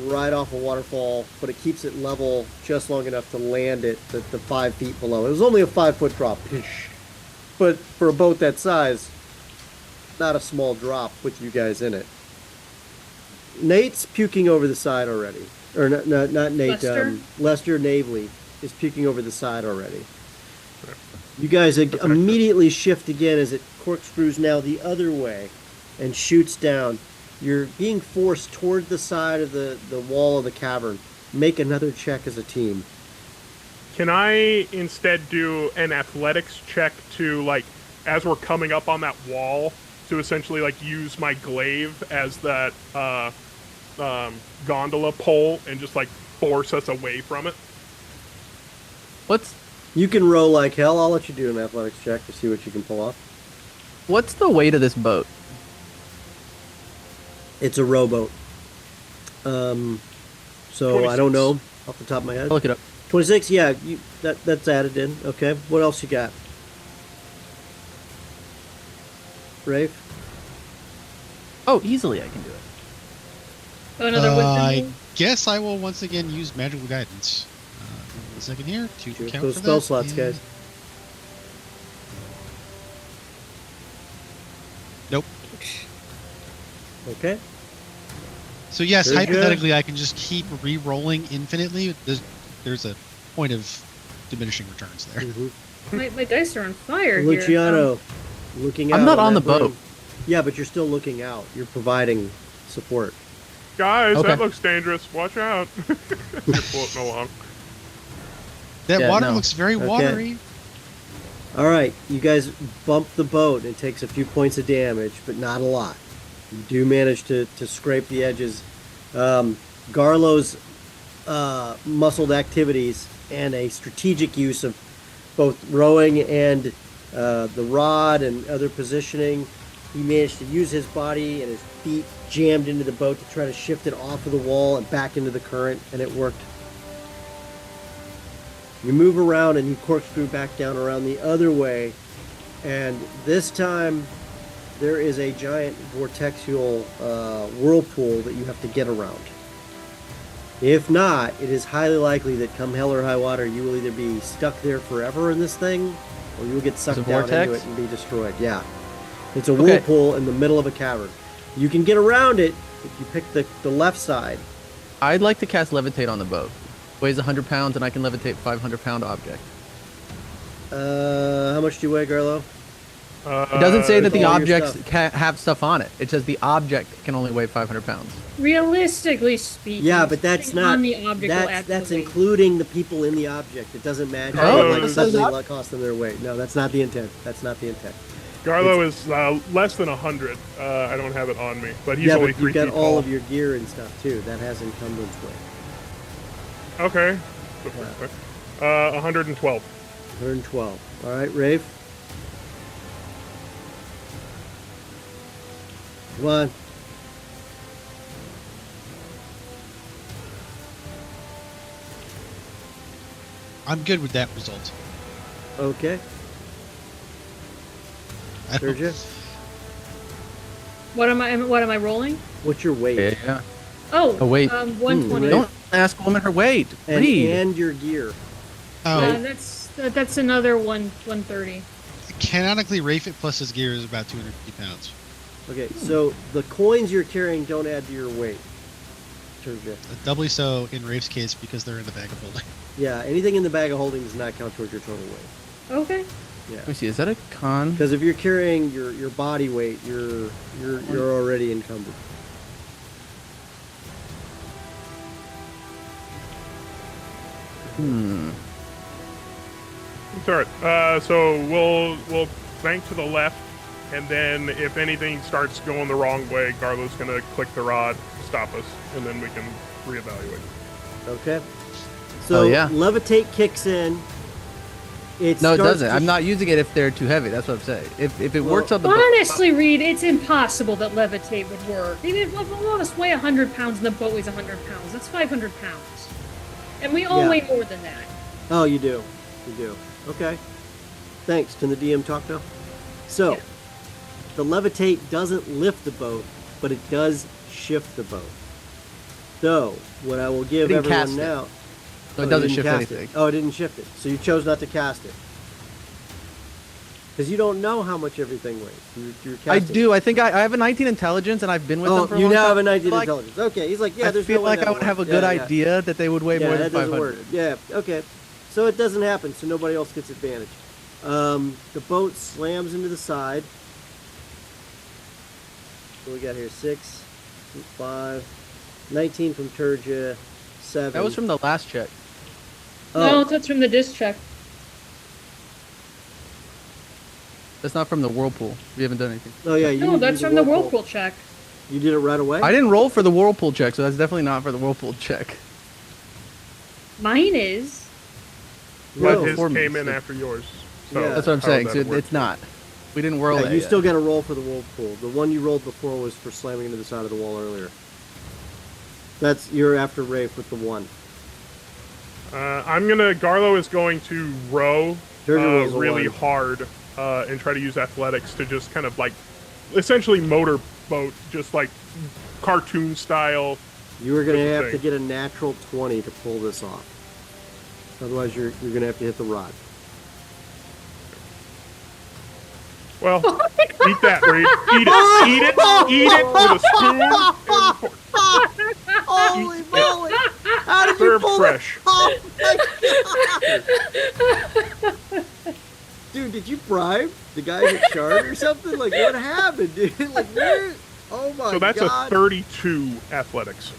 right off a waterfall, but it keeps it level just long enough to land it the 5 feet below. It was only a 5-foot drop, but for a boat that size, not a small drop with you guys in it. Nate's puking over the side already. Or not Nate, Lester Navely is puking over the side already. You guys immediately shift again as it corkscrews now the other way and shoots down. You're being forced toward the side of the wall of the cavern. Make another check as a team. Can I instead do an athletics check to, like, as we're coming up on that wall, to essentially, like, use my glaive as that gondola pole and just, like, force us away from it? You can roll like hell. I'll let you do an athletics check to see what you can pull off. What's the weight of this boat? It's a rowboat. So 26. I don't know off the top of my head. I'll look it up. 26, yeah, that's added in. Okay, what else you got? Rafe? Oh, easily I can do it. Oh, another I wisdom. guess I will once again use magical guidance. One second here to account Those for spell that, slots, and- guys. Nope. Okay. So yes, Very good. hypothetically, I can just keep re-rolling infinitely. There's a point of diminishing returns there. Mm-hmm. My dice are on fire here. Luciano, looking out. I'm not on that the boat. room. Yeah, but you're still looking out. You're providing support. Guys, Okay. that looks dangerous. Watch out. You're floating along. That Yeah, water no. looks very Okay. watery. All right, you guys bump the boat. It takes a few points of damage, but not a lot. You do manage to scrape the edges. Garlo's muscled activities and a strategic use of both rowing and the rod and other positioning. He managed to use his body and his feet jammed into the boat to try to shift it off of the wall and back into the current, and it worked. You move around and you corkscrew back down around the other way, and this time there is a giant vortexial whirlpool that you have to get around. If not, it is highly likely that come hell or high water, you will either be stuck there forever in this thing, or you'll get sucked It's a down into vortex? it and be destroyed. Yeah. It's a whirlpool in the middle of a cavern. You can get around it if you pick the left side. I'd like to cast Levitate on the boat. Weighs 100 pounds, and I can levitate 500-pound object. How much do you weigh, Garlo? It doesn't say that the all your objects stuff. can have stuff on it. It says the object can only weigh 500 pounds. Realistically speaking, Yeah, but that's something not. on the object will add to That's the weight. including the people in the object. It doesn't matter. Oh, like it says suddenly that? cost them their weight. No, that's not the intent. That's not the intent. Garlo is less than 100. I don't have it on me, but he's Yeah, only but 3 you've got feet all tall. of your gear and stuff too. That has encumbrance weight. Okay. 112. 112. All right, Rafe. Come on. I'm good with that result. Okay. I don't- Sergio, What am I rolling? what's your weight? Yeah. Oh, Oh, wait. 120. Right. Don't ask a woman her weight. Read. And your gear. Oh, That's another 130. canonically, Rafe plus his gear is about 250 pounds. Okay, so the coins you're carrying don't add to your weight. Sergio. Doubly so in Rafe's case because they're in the bag of holding. Yeah, anything in the bag of holding does not count towards your total weight. Okay. Yeah. Let me see. Is that a con? Because if you're carrying your body weight, you're already encumbered. It's alright. So we'll bank to the left, and then if anything starts going the wrong way, Garlo's gonna click the rod, stop us, and then we can reevaluate. Okay. So yeah. levitate kicks in. No, it starts doesn't. to- I'm not using it if they're too heavy. That's what I'm saying. If it Well, works on the Honestly, Reed, it's impossible that levitate would work. Even if one of us weigh 100 pounds and the boat weighs 100 pounds, that's 500 pounds. And we all Yeah. weigh more than that. Oh, you do. You do. Okay. Thanks. Can the DM talk now? So, Yeah. the levitate doesn't lift the boat. but it does shift the boat. So, what I will give didn't everyone cast it. now... So it you doesn't didn't shift cast anything. it. Oh, it didn't shift it. So you chose not to cast it. Because you don't know how much everything weighs. You're I casting do. I think I have a 19 intelligence, and I've been with them for a you long now time. have a 19 Like, intelligence. Okay, he's like, yeah, I there's feel no way like I that'll would have a work. good Yeah. idea that they would weigh more than that doesn't 500. work. Yeah, okay. So it doesn't happen, so nobody else gets advantage. The boat slams into the side. What we got here? 6, 5, 19 from Turja, 7. That was from the last check. No, Oh, that's from the disc check. That's not from the whirlpool. We haven't done anything. oh yeah. No, that's from the whirlpool check. You did it right away? I didn't roll for the whirlpool check, so that's definitely not for the whirlpool check. Mine is. But No. his Before me, came in so- after yours. So Yeah. That's what I'm how saying. that So works. it's not. We didn't whirl Yeah, it you yet. still got to roll for the whirlpool. The one you rolled before was for slamming into the side of the wall earlier. You're after Rafe with the 1. Garlo is going to row Turja rolls a really 1. hard and try to use athletics to just kind of like essentially motorboat, just like cartoon style. You are going to have to thing. get a natural 20 to pull this off. Otherwise, you're going to have to hit the rod. Well, eat that, Reed. Eat it with a spoon and fork. Holy Eat it. moly! How did you Served pull fresh. it? Oh my god! Dude, did you bribe the guys at Shard or something? Like, what happened, dude? Like, where? Oh my god! So that's a 32 athletics.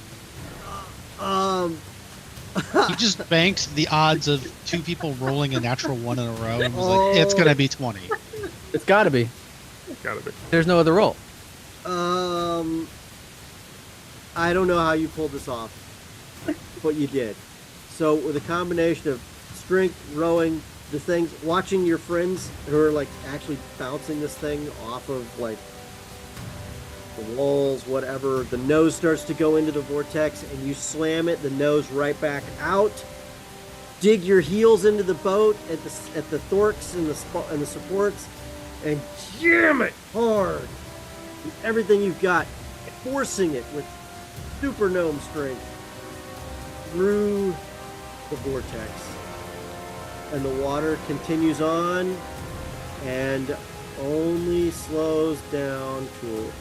He just banked the odds of 2 people rolling a natural 1 in a row and was like, it's gonna be 20. It's got to be. Gotta be. There's no other roll. I don't know how you pulled this off, but you did. So with a combination of strength, rowing, the things, watching your friends who are like actually bouncing this thing off of like the walls, whatever, the nose starts to go into the vortex and you slam it, the nose right back out. Dig your heels into the boat at the thorks and the supports, and jam it hard with everything you've got, forcing it with super gnome strength through the vortex. And the water continues on and only slows down to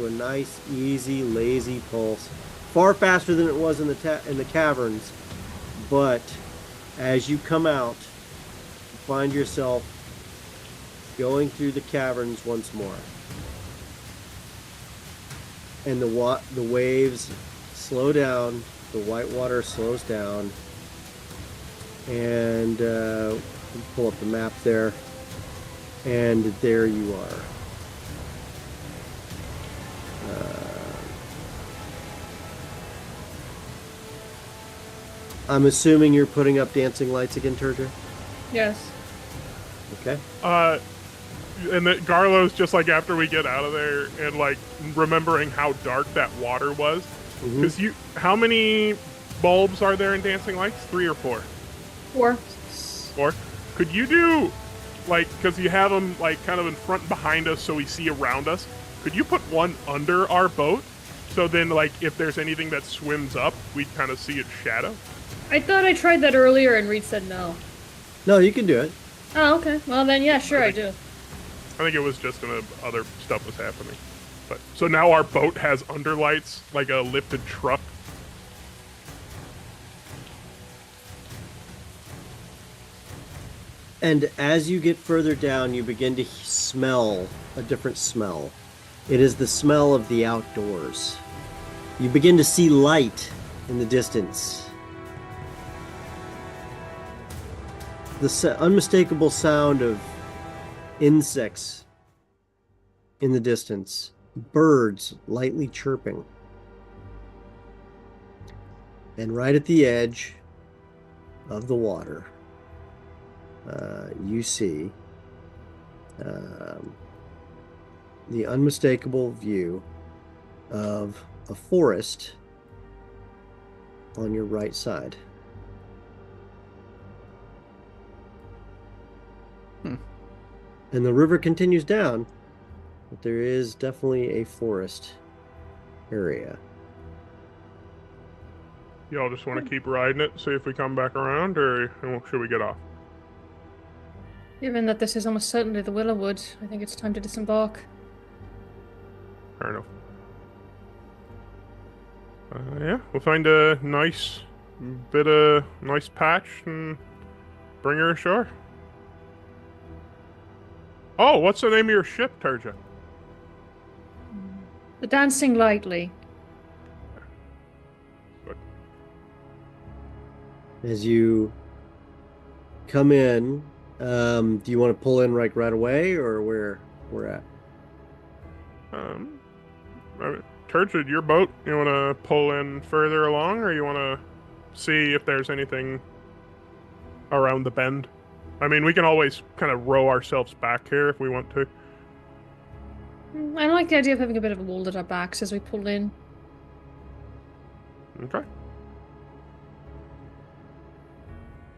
a nice, easy, lazy pulse. Far faster than it was in the caverns, but as you come out, you find yourself going through the caverns once more. And the waves slow down, the white water slows down, and pull up the map there, and there you are. I'm assuming you're putting up dancing lights again, Turja? Yes. Okay. And that Garlo's just like after we get out of there and like remembering how dark that water was. Because how many bulbs are there in Dancing Lights? 3 or 4? 4. 4. Could you do like, because you have them like kind of in front and behind us, so we see around us. Could you put one under our boat, so then like if there's anything that swims up, we kind of see its shadow? I thought I tried that earlier and Reed said no. No, you can do it. Oh, okay. Well then, yeah, sure, I do. I think it was just other stuff was happening. But so now our boat has underlights, like a lifted truck. And as you get further down, you begin to smell a different smell. It is the smell of the outdoors. You begin to see light in the distance. The unmistakable sound of insects in the distance, birds lightly chirping. And right at the edge of the water, you see the unmistakable view of a forest on your right side. And the river continues down, but there is definitely a forest area. Y'all just want to keep riding it, see if we come back around, or should we get off? Given that this is almost certainly the Willowwood, I think it's time to disembark. Fair enough. Yeah, we'll find a nice patch and bring her ashore. Oh, what's the name of your ship, Turja? The Dancing Lightly. Good. As you come in, do you want to pull in right away, or where we're at? Turja, your boat. You want to pull in further along, or you want to see if there's anything around the bend? I mean, we can always kind of row ourselves back here if we want to. I like the idea of having a bit of a wall at our backs as we pull in. Okay.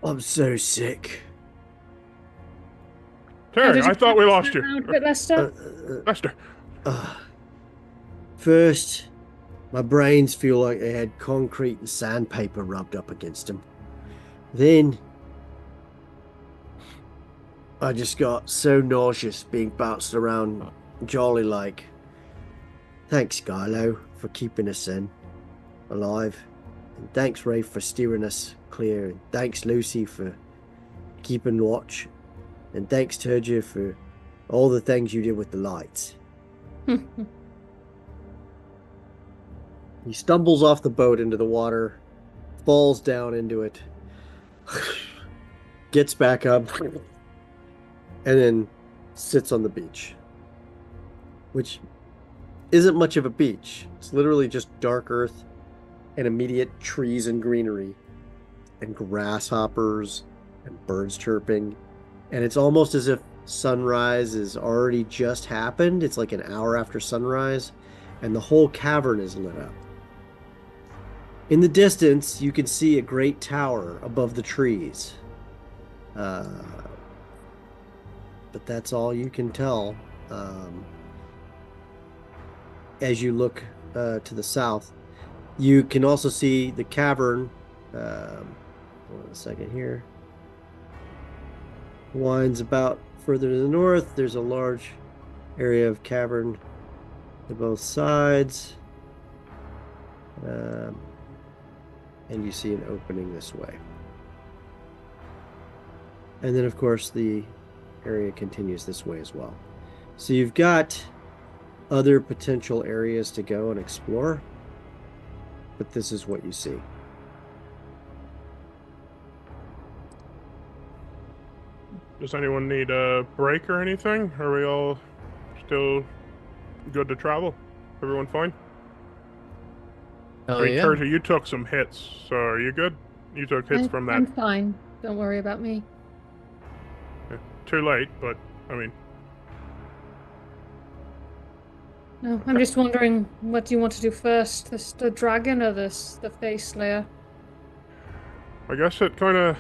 I'm so sick. Terry, I thought we lost you. Lester? Lester. First, my brains feel like they had concrete and sandpaper rubbed up against them. Then, I just got so nauseous being bounced around jolly like. Thanks, Garlo, for keeping us alive. And thanks, Rafe, for steering us clear. And thanks, Lucy, for keeping watch. And thanks, Turja, for all the things you did with the lights. He stumbles off the boat into the water, falls down into it, gets back up, and then sits on the beach. Which isn't much of a beach. It's literally just dark earth and immediate trees and greenery and grasshoppers and birds chirping. And it's almost as if sunrise is already just happened. It's like an hour after sunrise, and the whole cavern is lit up. In the distance, you can see a great tower above the trees. But that's all you can tell. As you look to the south, you can also see the cavern. Hold on a second here. Winds about further to the north. There's a large area of cavern to both sides. And you see an opening this way. And then, of course, the area continues this way as well. So you've got other potential areas to go and explore, but this is what you see. Does anyone need a break or anything? Are we all still good to travel? Everyone fine? Hell I mean, yeah. Turja, you took some hits, so are you good? You took hits from that. I'm fine. Don't worry about me. Yeah, too late, but I mean. No, I'm just wondering, what do you want to do first? The dragon or the face slayer? I guess it kind of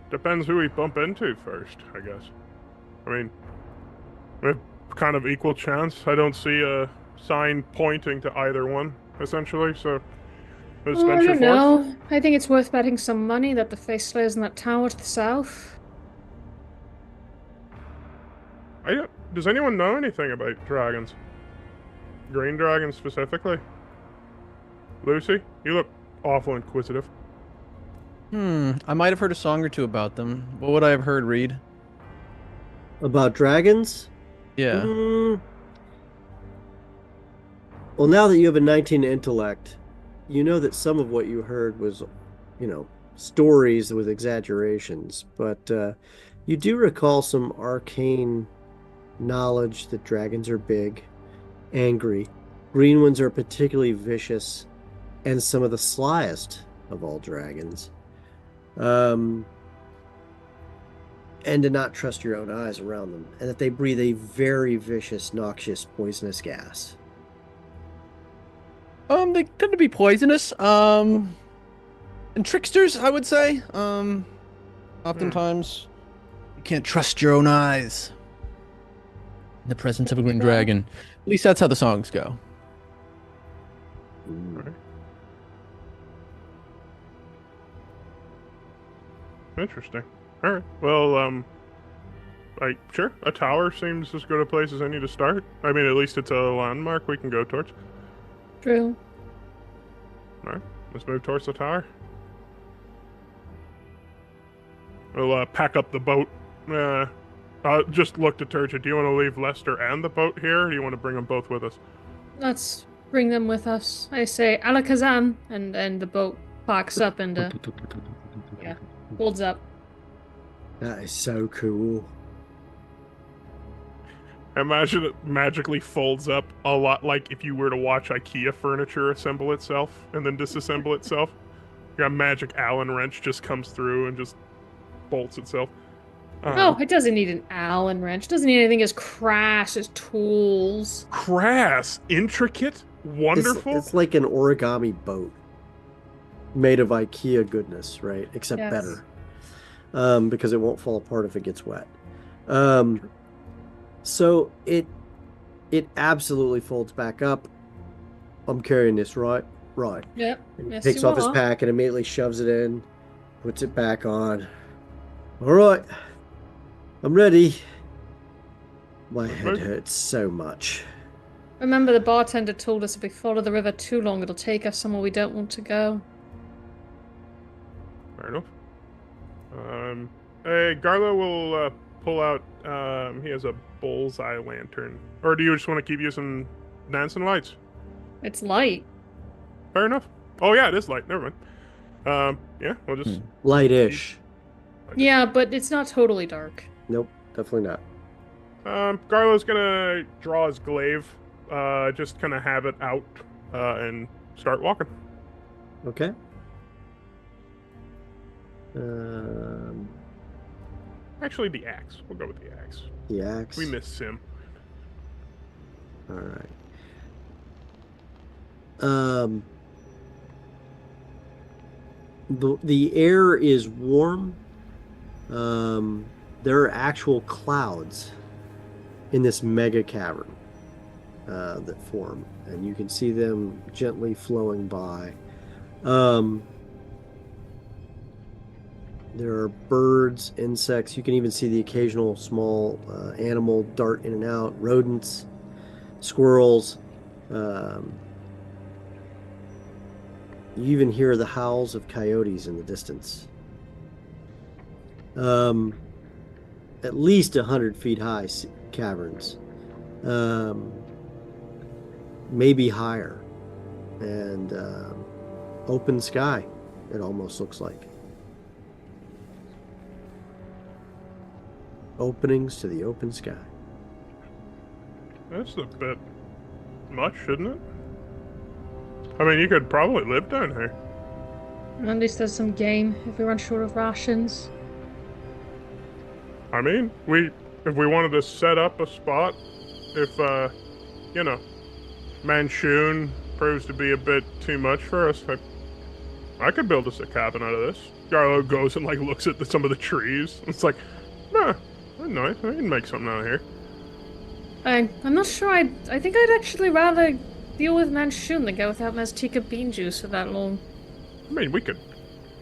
depends who we bump into first, I guess. I mean, we have kind of equal chance. I don't see a sign pointing to either one, essentially, so let's I venture don't forth. know. I think it's worth betting some money that the face slayer's in that tower to the south. Does anyone know anything about dragons? Green dragons specifically? Lucy, you look awful inquisitive. I might have heard a song or two about them. What would I have heard, Reed? About dragons? Yeah. Well, now that you have a 19 intellect, you know that some of what you heard was, stories with exaggerations, but you do recall some arcane knowledge that dragons are big, angry. Green ones are particularly vicious, and some of the slyest of all dragons. And to not trust your own eyes around them, and that they breathe a very vicious, noxious, poisonous gas. They tend to be poisonous. And tricksters, I would say. Oftentimes, you can't trust your own eyes in the presence of a green dragon. At least that's how the songs go. Right. Interesting. All right. Well, like, sure, a tower seems as good a place as any to start. I mean, at least it's a landmark we can go towards. True. All right, let's move towards the tower. We'll pack up the boat. Just look to Turja. Do you want to leave Lester and the boat here, or do you want to bring them both with us? Let's bring them with us. I say Alakazam, and the boat parks up and yeah, holds up. That is so cool. Imagine it magically folds up a lot like if you were to watch IKEA furniture assemble itself and then disassemble itself. A magic Allen wrench just comes through and just bolts itself. Oh, it doesn't need an Allen wrench. It doesn't need anything as crass as tools. Crass, intricate, wonderful. It's like an origami boat made of IKEA goodness, right? Except Yes. better, because it won't fall apart if it gets wet. So it absolutely folds back up. I'm carrying this, right? Right. Yep. And he Yes, takes you off his are. pack and immediately shoves it in, puts it back on. All right, I'm ready. My head hurts so much. Remember, the bartender told us if we follow the river too long, it'll take us somewhere we don't want to go. Fair enough. Hey, Garlo will pull out. He has a bullseye lantern. Or do you just want to keep using dancing lights? It's light. Fair enough. Oh yeah, it is light. Never mind. Yeah, we'll just. Light-ish. Yeah, but it's not totally dark. Nope, definitely not. Garlo's gonna draw his glaive. Just kind of have it out and start walking. Okay. Actually, the axe. We'll go with the axe. The axe. We miss Sim. All right. The air is warm. There are actual clouds in this mega cavern that form, and you can see them gently flowing by. There are birds, insects. You can even see the occasional small animal dart in and out. Rodents, squirrels. You even hear the howls of coyotes in the distance. At least 100 feet high caverns. Maybe higher. And open sky, it almost looks like. Openings to the open sky. That's a bit much, isn't it? I mean, you could probably live down here. At least there's some game if we run short of rations. I mean, if we wanted to set up a spot, if Manchun proves to be a bit too much for us, I could build us a cabin out of this. Garlo goes and looks at some of the trees. It's like, nah, that's nice. I can make something out of here. I'm not sure. I think I'd actually rather deal with Manchun than go without Maztica bean juice for that long. I mean, we could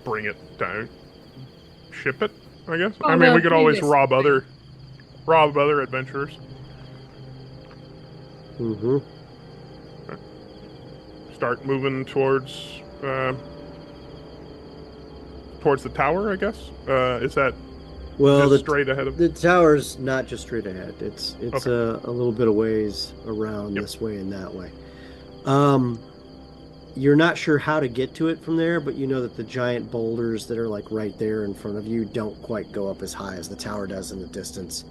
bring it down, ship it, I guess. Oh, I mean, no, we could always rob previously. other adventurers. Mm-hmm. Start moving towards the tower, I guess. Is that Well, just straight ahead of? the tower's not just straight ahead. It's Okay. a little bit of ways around Yep. this way and that way. You're not sure how to get to it from there, but you know that the giant boulders that are right there in front of you don't quite go up as high as the tower does in the distance.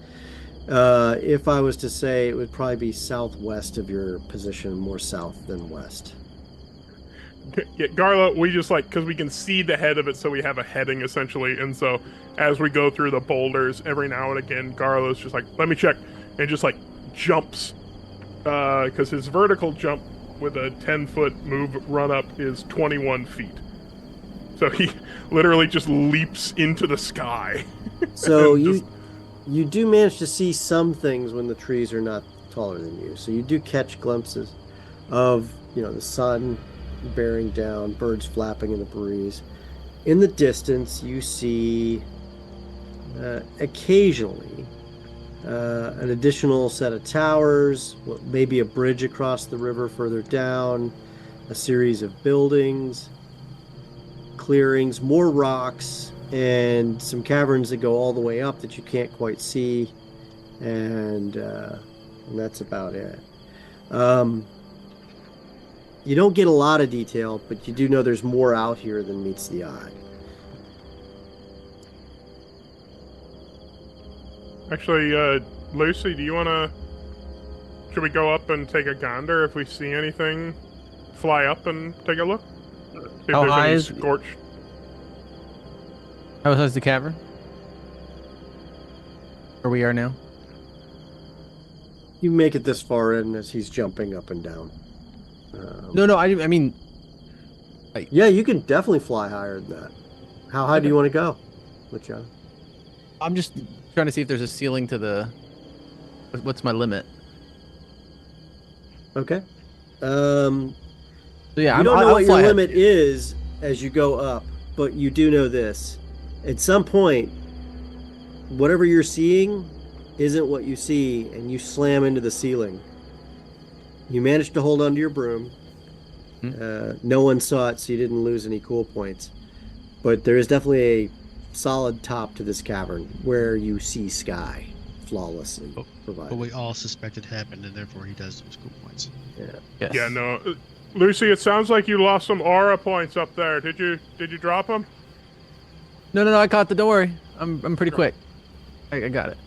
If I was to say, it would probably be southwest of your position, more south than west. Yeah, Garlo, we just because we can see the head of it, so we have a heading essentially, and so as we go through the boulders, every now and again, Garlo's just let me check, and just jumps, because his vertical jump with a 10-foot run up is 21 feet. So he literally just leaps into the sky. So And you do manage to see some things when the trees are not taller than you. So you do catch glimpses of the sun bearing down, birds flapping in the breeze. In the distance, you see occasionally an additional set of towers, maybe a bridge across the river further down, a series of buildings, clearings, more rocks, and some caverns that go all the way up that you can't quite see, and that's about it. You don't get a lot of detail, but you do know there's more out here than meets the eye. Actually, Lucy, do you want to... Should we go up and take a gander if we see anything? Fly up and take a look? See if How there's high any is- scorched... How high is the cavern? Where we are now? You make it this far in as he's jumping up and down. No, I mean... Yeah, you can definitely fly higher than that. How high do you want to go, Luciano? I'm just trying to see if there's a ceiling to the... What's my limit? Okay. So yeah, You don't know I'll what your fly ahead. limit is as you go up, but you do know this. At some point, whatever you're seeing isn't what you see, and you slam into the ceiling. You managed to hold onto your broom. No one saw it, so you didn't lose any cool points. But there is definitely a solid top to this cavern where you see sky flawlessly provided. But we all suspect it happened, and therefore he does lose cool points. Yeah. Yes. Yeah, no. Lucy, it sounds like you lost some aura points up there. Did you drop them? No, I caught the... Don't worry. I'm pretty quick. I got it.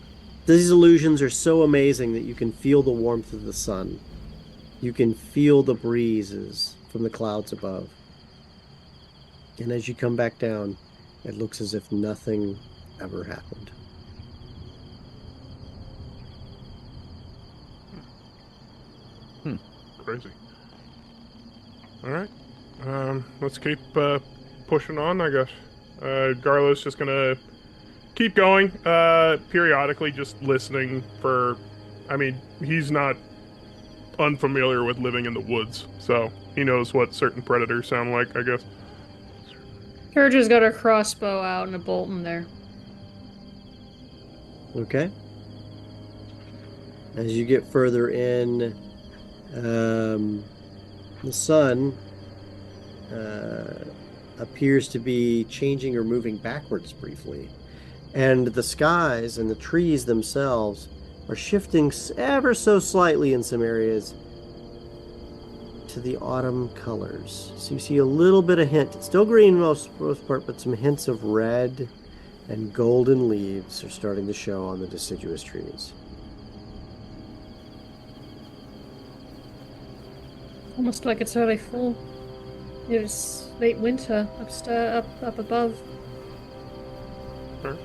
These illusions are so amazing that you can feel the warmth of the sun. You can feel the breezes from the clouds above. And as you come back down, it looks as if nothing ever happened. Crazy. All right. Let's keep pushing on, I guess. Garlo's just gonna keep going, periodically just listening for... I mean, he's not unfamiliar with living in the woods, so he knows what certain predators sound like, I guess. Turja's got her crossbow out and a bolt in there. Okay. As you get further in, the sun appears to be changing or moving backwards briefly. And the skies and the trees themselves are shifting ever so slightly in some areas to the autumn colors. So you see a little bit of hint. It's still green most part, but some hints of red and golden leaves are starting to show on the deciduous trees. Almost like it's early fall. It was late winter up above. Sure.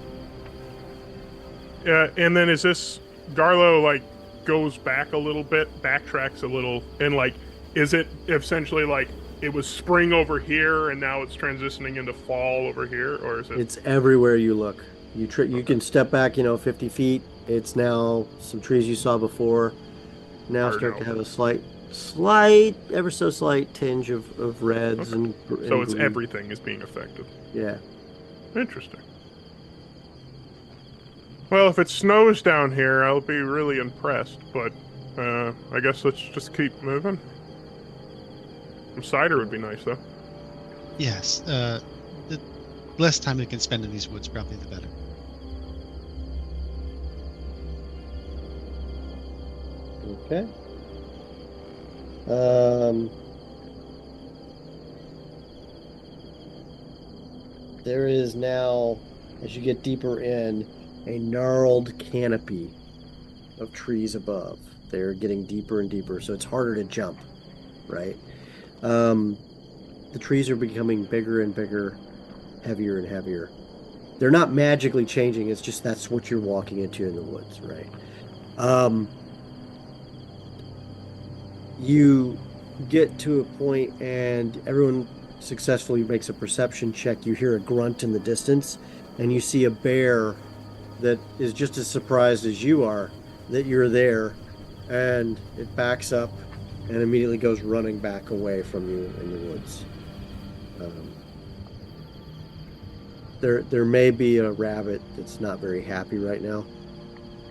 Yeah, and then is this... Garlo, like, goes back a little bit, backtracks a little, and, like, is it essentially like it was spring over here and now it's transitioning into fall over here, or is it... It's everywhere you look. You can step back, 50 feet. It's now some trees you saw before now start to have a slight, ever so slight tinge of reds and so it's green. everything is being affected. Yeah. Interesting. Well, if it snows down here, I'll be really impressed, but I guess let's just keep moving. Some cider would be nice, though. Yes. The less time we can spend in these woods, probably the better. Okay. There is now, as you get deeper in, a gnarled canopy of trees above. They're getting deeper and deeper, so it's harder to jump, right? The trees are becoming bigger and bigger, heavier and heavier. They're not magically changing, it's just that's what you're walking into in the woods, right? You get to a point and everyone successfully makes a perception check. You hear a grunt in the distance and you see a bear that is just as surprised as you are that you're there, and it backs up and immediately goes running back away from you in the woods. There may be a rabbit that's not very happy right now.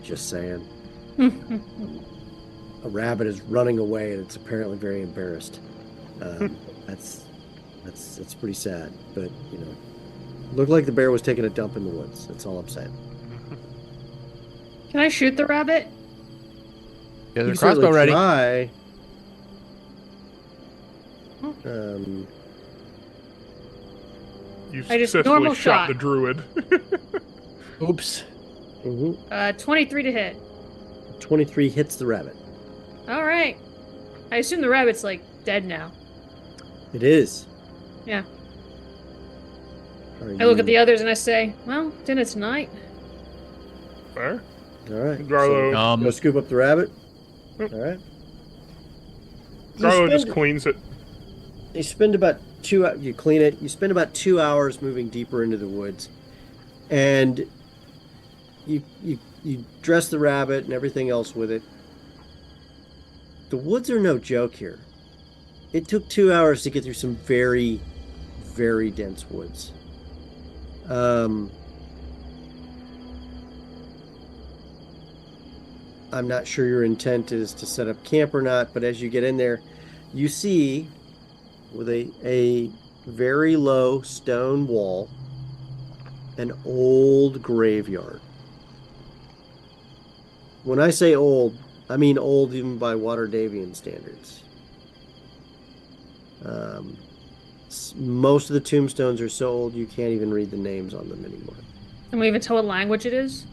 Just saying. A rabbit is running away and it's apparently very embarrassed. That's pretty sad. But looked like the bear was taking a dump in the woods. That's all I'm saying. Can I shoot the rabbit? Yeah, You the can certainly crossbow ready. try. You I just- successfully normal shot shot. the druid. Oops. 23 to hit. 23 hits the rabbit. All right. I assume the rabbit's like dead now. It is. Yeah. Are I look at you- the others and I say, well, dinner tonight. Fair. All right. Garlo, So, go scoop up the rabbit. Yep. All right. Garlo just spend- cleans it. You spend about 2 hours. You clean it. You spend about 2 hours moving deeper into the woods, and you dress the rabbit and everything else with it. The woods are no joke here. It took 2 hours to get through some very, very dense woods. I'm not sure your intent is to set up camp or not, but as you get in there, you see with a very low stone wall an old graveyard. When I say old, I mean old even by Waterdavian standards. Most of the tombstones are so old you can't even read the names on them anymore. Can we even tell what language it is?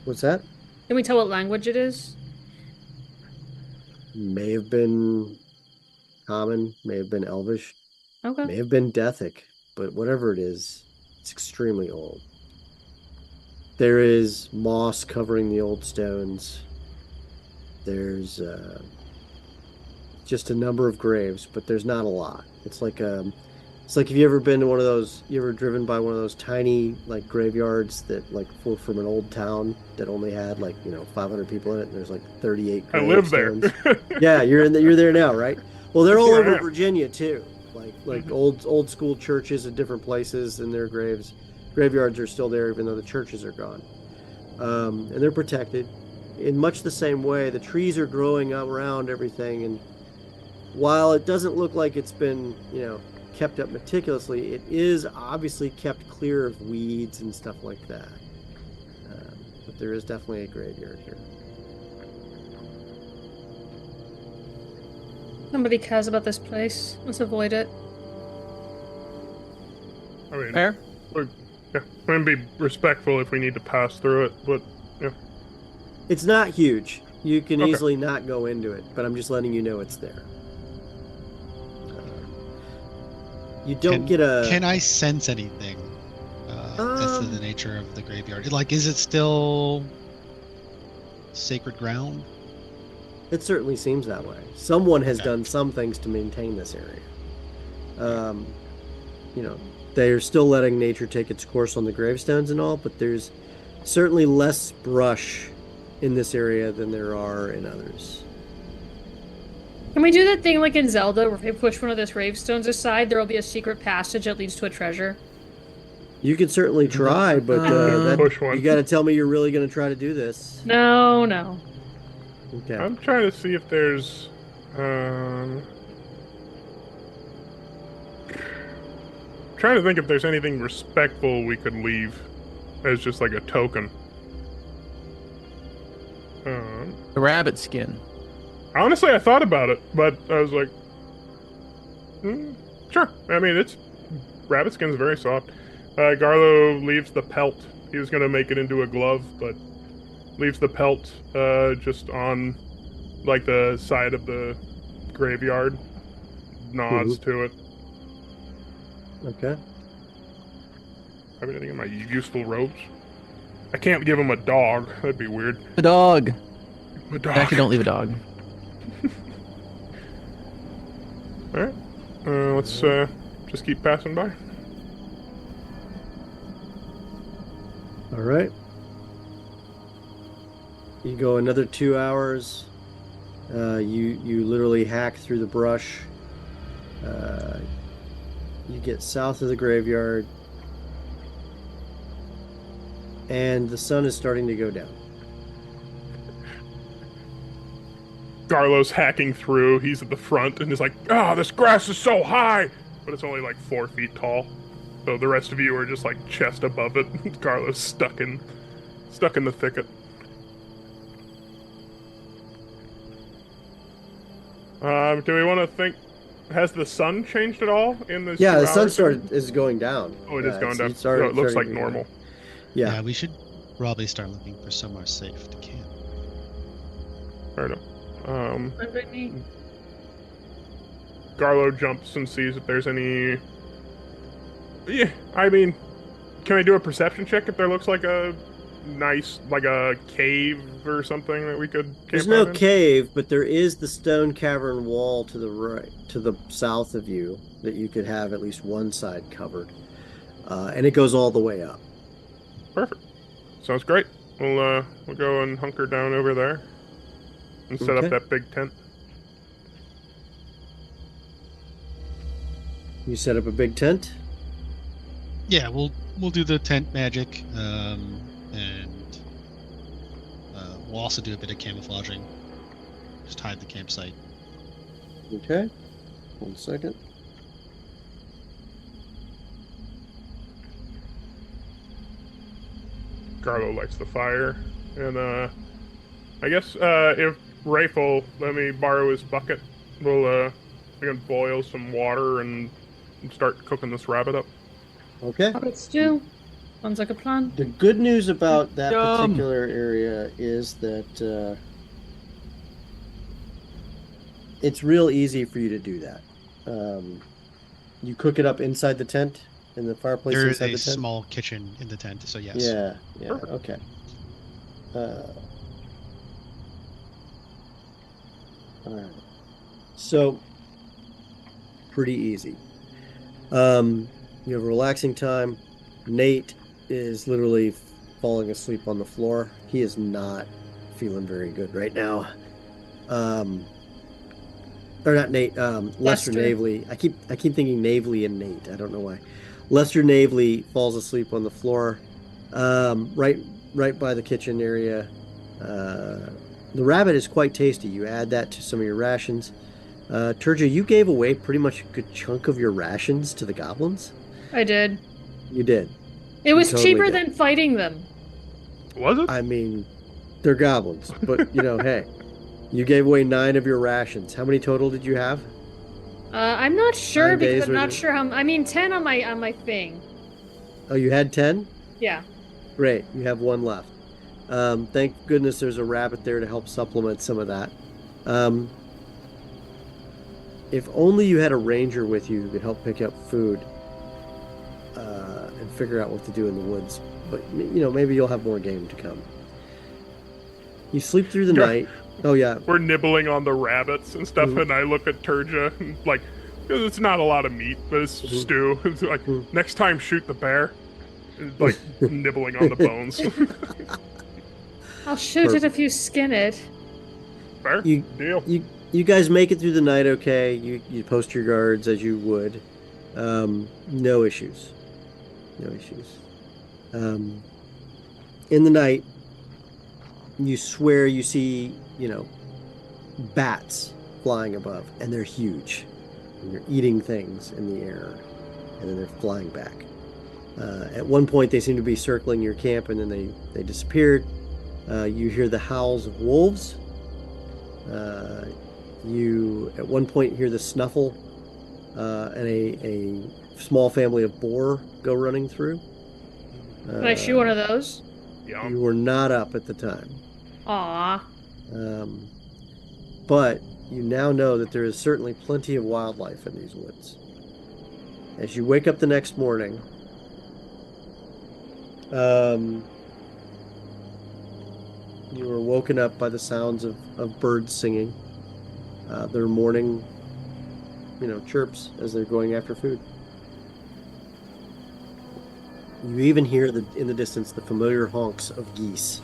What's that? Can we tell what language it is? May have been common, may have been elvish, Okay. may have been Dethic, but whatever it is, it's extremely old. There is moss covering the old stones. There's just a number of graves, but there's not a lot. It's like if you ever been to one of those, you ever driven by one of those tiny like graveyards that like were from an old town that only had 500 people in it, and there's like 38 I live there. gravestones. Yeah, you're there now, right? Well, they're all Yeah, over yeah. Virginia too. Like old school churches at different places, and their graveyards are still there, even though the churches are gone. And they're protected in much the same way. The trees are growing around everything, and while it doesn't look like it's been, kept up meticulously, it is obviously kept clear of weeds and stuff like that. But there is definitely a graveyard here. Nobody cares about this place. Let's avoid it. I mean, Fair. we're going to be respectful if we need to pass through it, but yeah. It's not huge. You can Okay. easily not go into it, but I'm just letting you know it's there. You don't get a... Can I sense anything as to the nature of the graveyard? Like, is it still sacred ground? It certainly seems that way. Someone has Okay. done some things to maintain this area. They're still letting nature take its course on the gravestones and all, but there's certainly less brush in this area than there are in others. Can we do that thing like in Zelda where if we push one of those gravestones aside, there will be a secret passage that leads to a treasure? You could certainly try, but Push one. you got to tell me you're really going to try to do this. No. Okay. I'm trying to see if there's... trying to think if there's anything respectful we could leave as just like a token. The rabbit skin. Honestly, I thought about it, but I was like, sure. I mean, rabbit skin's very soft. Garlo leaves the pelt. He was going to make it into a glove, but leaves the pelt just on like the side of the graveyard. Nods to it. Okay. Have anything in my useful robes? I can't give him a dog. That'd be weird. The dog. A dog. Actually, don't leave a dog. All right. Let's just keep passing by. All right. You go another 2 hours, You literally hack through the brush. You get south of the graveyard, and the sun is starting to go down. Garlo's hacking through. He's at the front and is like, "Ah, this grass is so high," but it's only like 4 feet tall. So the rest of you are just like chest above it. Garlo's stuck in the thicket. Do we want to think? Has the sun changed at all in this? Yeah, 2 the sun hours? is going down. Oh, it is going down. So it looks like normal. Yeah. we should probably start looking for somewhere safe to camp. Fair enough. Brittany. Garlo jumps and sees if there's any. Yeah, I mean, can I do a perception check if there looks like a nice, like a cave or something that we could camp There's no out in? cave, but there is the stone cavern wall to the right, to the south of you, that you could have at least one side covered, and it goes all the way up. Perfect. Sounds great. We'll go and hunker down over there and set Okay. up that big tent. You set up a big tent. Yeah, we'll do the tent magic, and we'll also do a bit of camouflaging. Just hide the campsite. Okay. 1 second. Garlo lights the fire, and I guess if Rafe will let me borrow his bucket, we can boil some water and start cooking this rabbit up. Okay. Rabbit stew. Sounds like a plan. The good news about that Yum. particular area is that it's real easy for you to do that. You cook it up inside the tent, in the fireplace There is inside a the tent. small kitchen in the tent, so yes. Yeah. Perfect. Okay. All right. So, pretty easy. You have a relaxing time. Nate is literally falling asleep on the floor. He is not feeling very good right now. Or not Nate. Lester Lester. Navely. I keep thinking Navely and Nate. I don't know why. Lester Navely falls asleep on the floor, right by the kitchen area. The rabbit is quite tasty. You add that to some of your rations. Turja, you gave away pretty much a good chunk of your rations to the goblins. I did. You did. It was totally cheaper did. than fighting them. Was it? I mean, they're goblins, but hey, you gave away 9 of your rations. How many total did you have? I'm not sure 9 days because I'm not worth of- sure how. I mean, 10 on my thing. Oh, you had 10? Yeah. Great. You have 1 left. Thank goodness there's a rabbit there to help supplement some of that. If only you had a ranger with you who could help pick up food and figure out what to do in the woods. But, maybe you'll have more game to come. You sleep through the Yeah. night. Oh, yeah. We're nibbling on the rabbits and stuff, Mhm. and I look at Turja, and, like, it's not a lot of meat, but it's Mhm. stew. It's like, Mhm. next time shoot the bear. It's like, nibbling on the bones. I'll shoot it if you skin it. Fair? You- Deal. You guys make it through the night okay. You post your guards as you would. No issues. No issues. In the night, you swear you see, bats flying above, and they're huge. And they're eating things in the air, and then they're flying back. At one point, they seem to be circling your camp, and then they disappeared. You hear the howls of wolves. You, at one point, hear the snuffle, and a small family of boar go running through. Can I shoot one of those? Yum. You were not up at the time. Aw. But you now know that there is certainly plenty of wildlife in these woods. As you wake up the next morning, you were woken up by the sounds of birds singing their morning, chirps as they're going after food. You even hear in the distance the familiar honks of geese.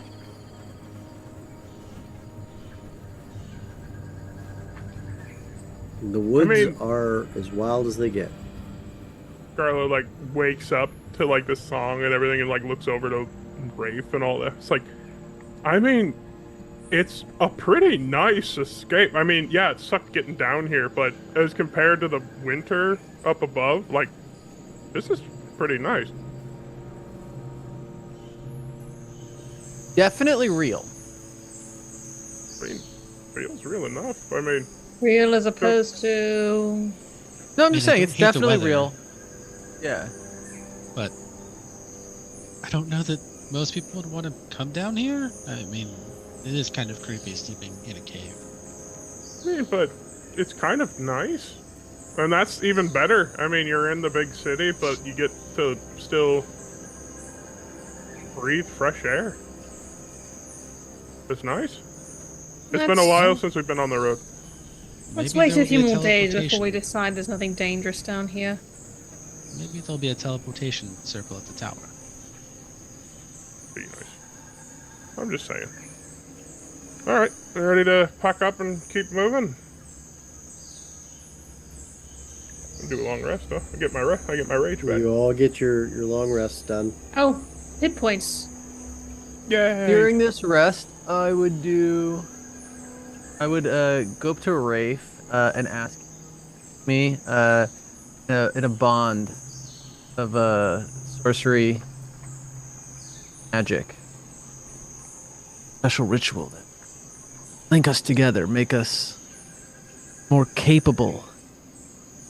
The woods mean- are as wild as they get. Garlo like wakes up to like the song and everything, and like looks over to Rafe and all that. It's like, I mean, it's a pretty nice escape. I mean, yeah, it sucked getting down here, but as compared to the winter up above, like, this is pretty nice. Definitely real. I mean, feels real enough. I mean, Real as opposed to. No, I'm just I saying don't it's hate the definitely weather. real. Yeah. But I don't know that most people would want to come down here. I mean, it is kind of creepy sleeping in a cave. but it's kind of nice. And that's even better. I mean, you're in the big city, but you get to still breathe fresh air. It's nice. It's been a while since we've been on the road. Let's Maybe wait there a few will be more days before teleportation. we decide there's nothing dangerous down here. Maybe there'll be a teleportation circle at the tower. Be nice. I'm just saying. All right, ready to pack up and keep moving? I'll do a long rest, though. I get my rage back. You all get your long rests done. Oh, hit points. Yay! During this rest, I would go up to Rafe and ask me in a bond of sorcery magic. Special ritual that link us together, make us more capable.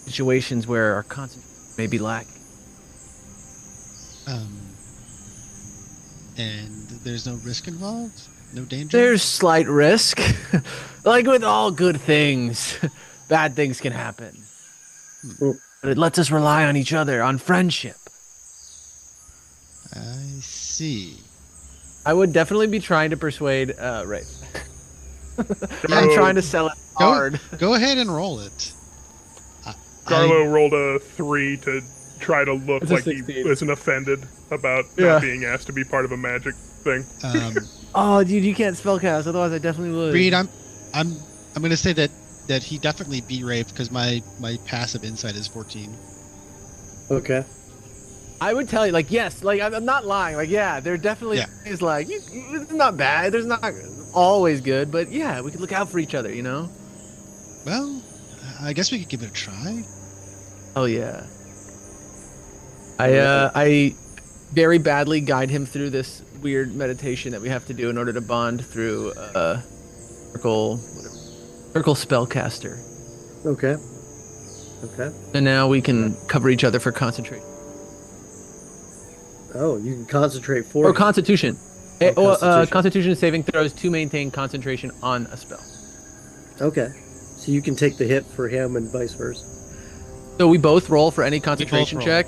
Situations where our concentration may be lacking. And there's no risk involved? No danger? There's slight risk. Like with all good things, bad things can happen. But it lets us rely on each other, on friendship. I see. I would definitely be trying to persuade Rafe. I'm Garlo- trying to sell it hard. Go ahead and roll it. Garlo rolled a 3 to try to look It's a like he 16. isn't offended about Yeah. not being asked to be part of a magic thing. Oh, dude, you can't spellcast. Otherwise, I definitely would. Reed, I'm gonna say that he definitely beat Rafe because my passive insight is 14. Okay. I would tell you, like, yes, like I'm not lying. Like, yeah, there definitely Yeah. is like it's not bad. There's not always good, but yeah, we could look out for each other. You know? Well, I guess we could give it a try. Oh yeah. I very badly guide him through this weird meditation that we have to do in order to bond through circle spellcaster. Okay. Okay. And now we can cover each other for concentration. Oh, you can concentrate for Or constitution. Constitution. Constitution saving throws to maintain concentration on a spell. Okay. So you can take the hit for him and vice versa. So we both roll for any concentration roll. check,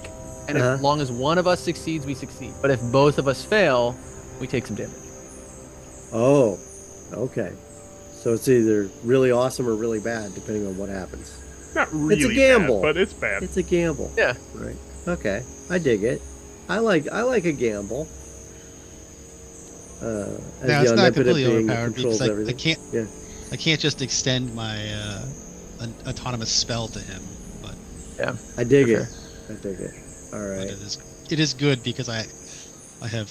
and Uh-huh. as long as one of us succeeds, we succeed. But if both of us fail, we take some damage. Oh. Okay. So it's either really awesome or really bad, depending on what happens. Not really gamble. bad, but it's bad. It's a gamble. Yeah. Right. Okay. I dig it. I like a gamble. As Now the it's not omnipotent completely being that overpowered controls because everything. Yeah. I can't just extend my an autonomous spell to him, but I dig For it. I dig it. All but right. it is good because I have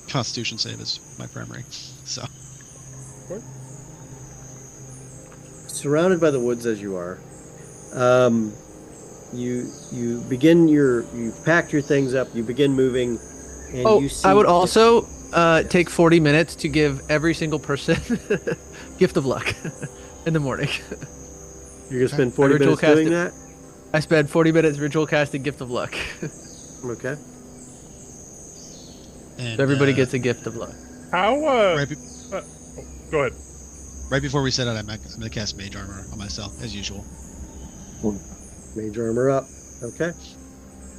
Constitution save as my primary. So Surrounded by the woods as you are, you begin you've packed your things up. You begin moving, and you see. I would also take 40 minutes to give every single person gift of luck in the morning. You're gonna spend 40 ritual minutes doing cast that. I spend 40 minutes ritual casting gift of luck. Okay. and Everybody gets a gift of luck. How, right, go ahead. right before we set out, I'm gonna cast Mage Armor on myself as usual. Mage armor up. Okay.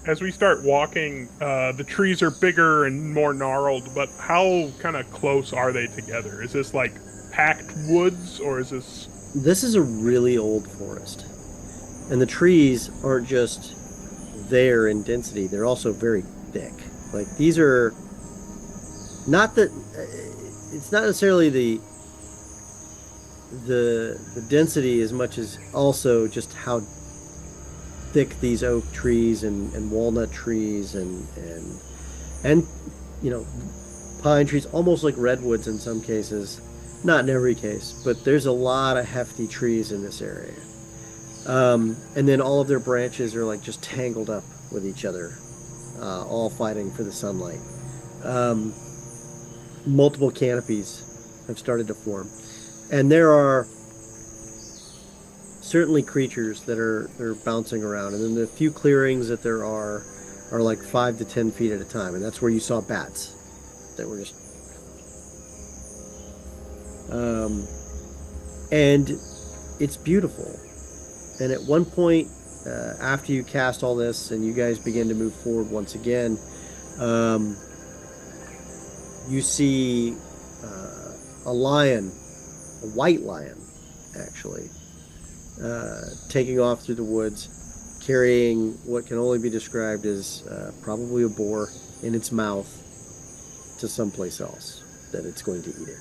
As we start walking, the trees are bigger and more gnarled, but how kind of close are they together? Is this like packed woods, or is this... This is a really old forest, and the trees aren't just there in density; they're also very thick. Like these are not that it's not necessarily the density as much as also just how thick these oak trees and walnut trees and you know, pine trees, almost like redwoods in some cases, not in every case, but there's a lot of hefty trees in this area. And then all of their branches are like just tangled up with each other, all fighting for the sunlight. Multiple canopies have started to form, and there are certainly creatures that are bouncing around, and then the few clearings that there are like 5 to 10 feet at a time, and that's where you saw bats that were just and it's beautiful. And at one point, after you cast all this and you guys begin to move forward once again, you see a lion, a white lion actually, taking off through the woods, carrying what can only be described as probably a boar in its mouth to someplace else that it's going to eat it.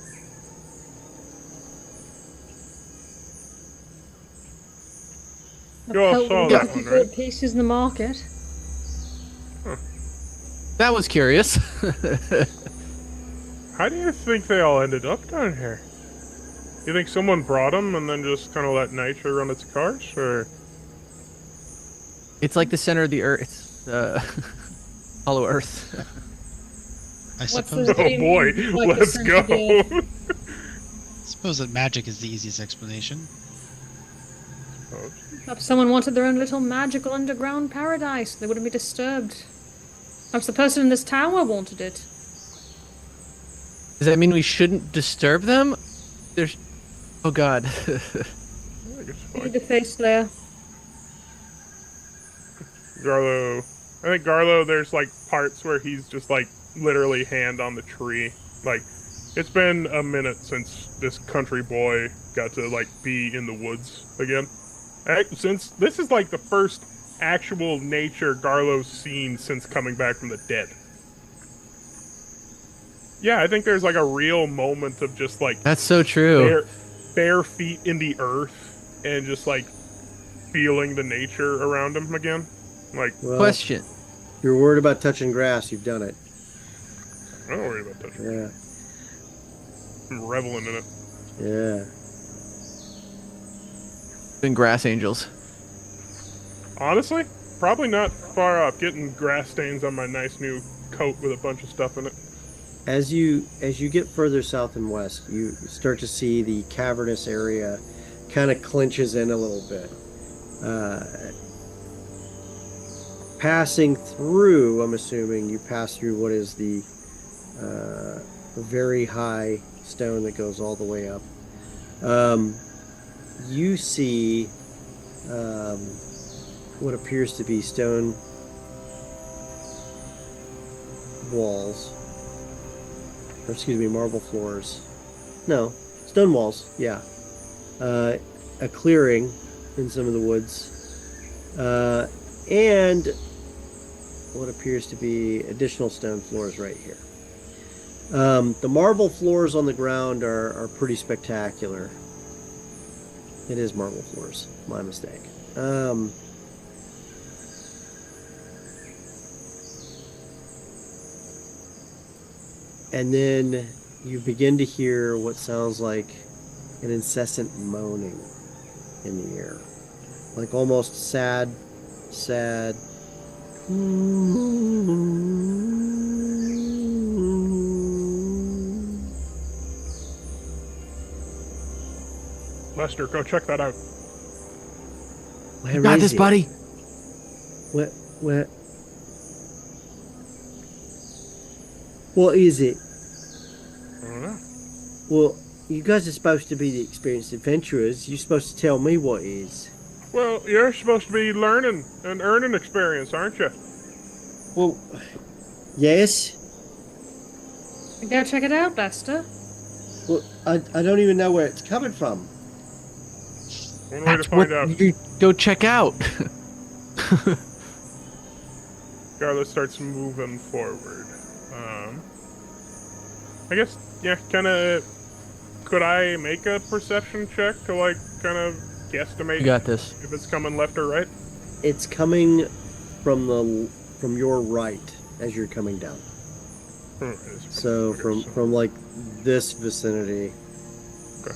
You all saw that one, right? Pieces in the market. That was curious. How do you think they all ended up down here? You think someone brought them and then just kind of let nature run its course, or? It's like the center of the earth. It's hollow earth. I What's suppose. the- Oh boy, Like let's the go. center Suppose that magic is the easiest explanation. Perhaps someone wanted their own little magical underground paradise. They wouldn't be disturbed. Perhaps the person in this tower wanted it. Does that mean we shouldn't disturb them? There's... Oh god. I think it's Maybe fine. the face layer. Garlo, I think Garlo, there's like parts where he's just like literally hand on the tree. Like, it's been a minute since this country boy got to like be in the woods again. Since this is like the first actual nature Garlo's seen since coming back from the dead. Yeah, I think there's like a real moment of just like That's so true. bare feet in the earth and just like feeling the nature around him again. Like, Well, Question. you're worried about touching grass, you've done it. I don't worry about touching. Yeah. I'm reveling in it. Yeah. Been grass angels. Honestly, probably not far off getting grass stains on my nice new coat with a bunch of stuff in it. As you get further south and west, you start to see the cavernous area kind of clinches in a little bit. Passing through, I'm assuming you pass through what is the very high stone that goes all the way up. You see what appears to be stone walls. Or excuse me, marble floors. No, stone walls, yeah. A clearing in some of the woods. And what appears to be additional stone floors right here. The marble floors on the ground are pretty spectacular. It is marble floors, my mistake. And then you begin to hear what sounds like an incessant moaning in the air. Like almost sad. Lester, go check that out. Where Got is this, it? buddy. What is it? I don't know. Well, you guys are supposed to be the experienced adventurers. You're supposed to tell me what is. Well, you're supposed to be learning and earning experience, aren't you? Well, yes. Go check it out, Lester. Well, I don't even know where it's coming from. One way to That's find what out. you go check out. Garlo starts moving forward. I guess, yeah, kind of could I make a perception check to like kind of guesstimate You got this. if it's coming left or right? It's coming from your right as you're coming down. So from like this vicinity, Okay.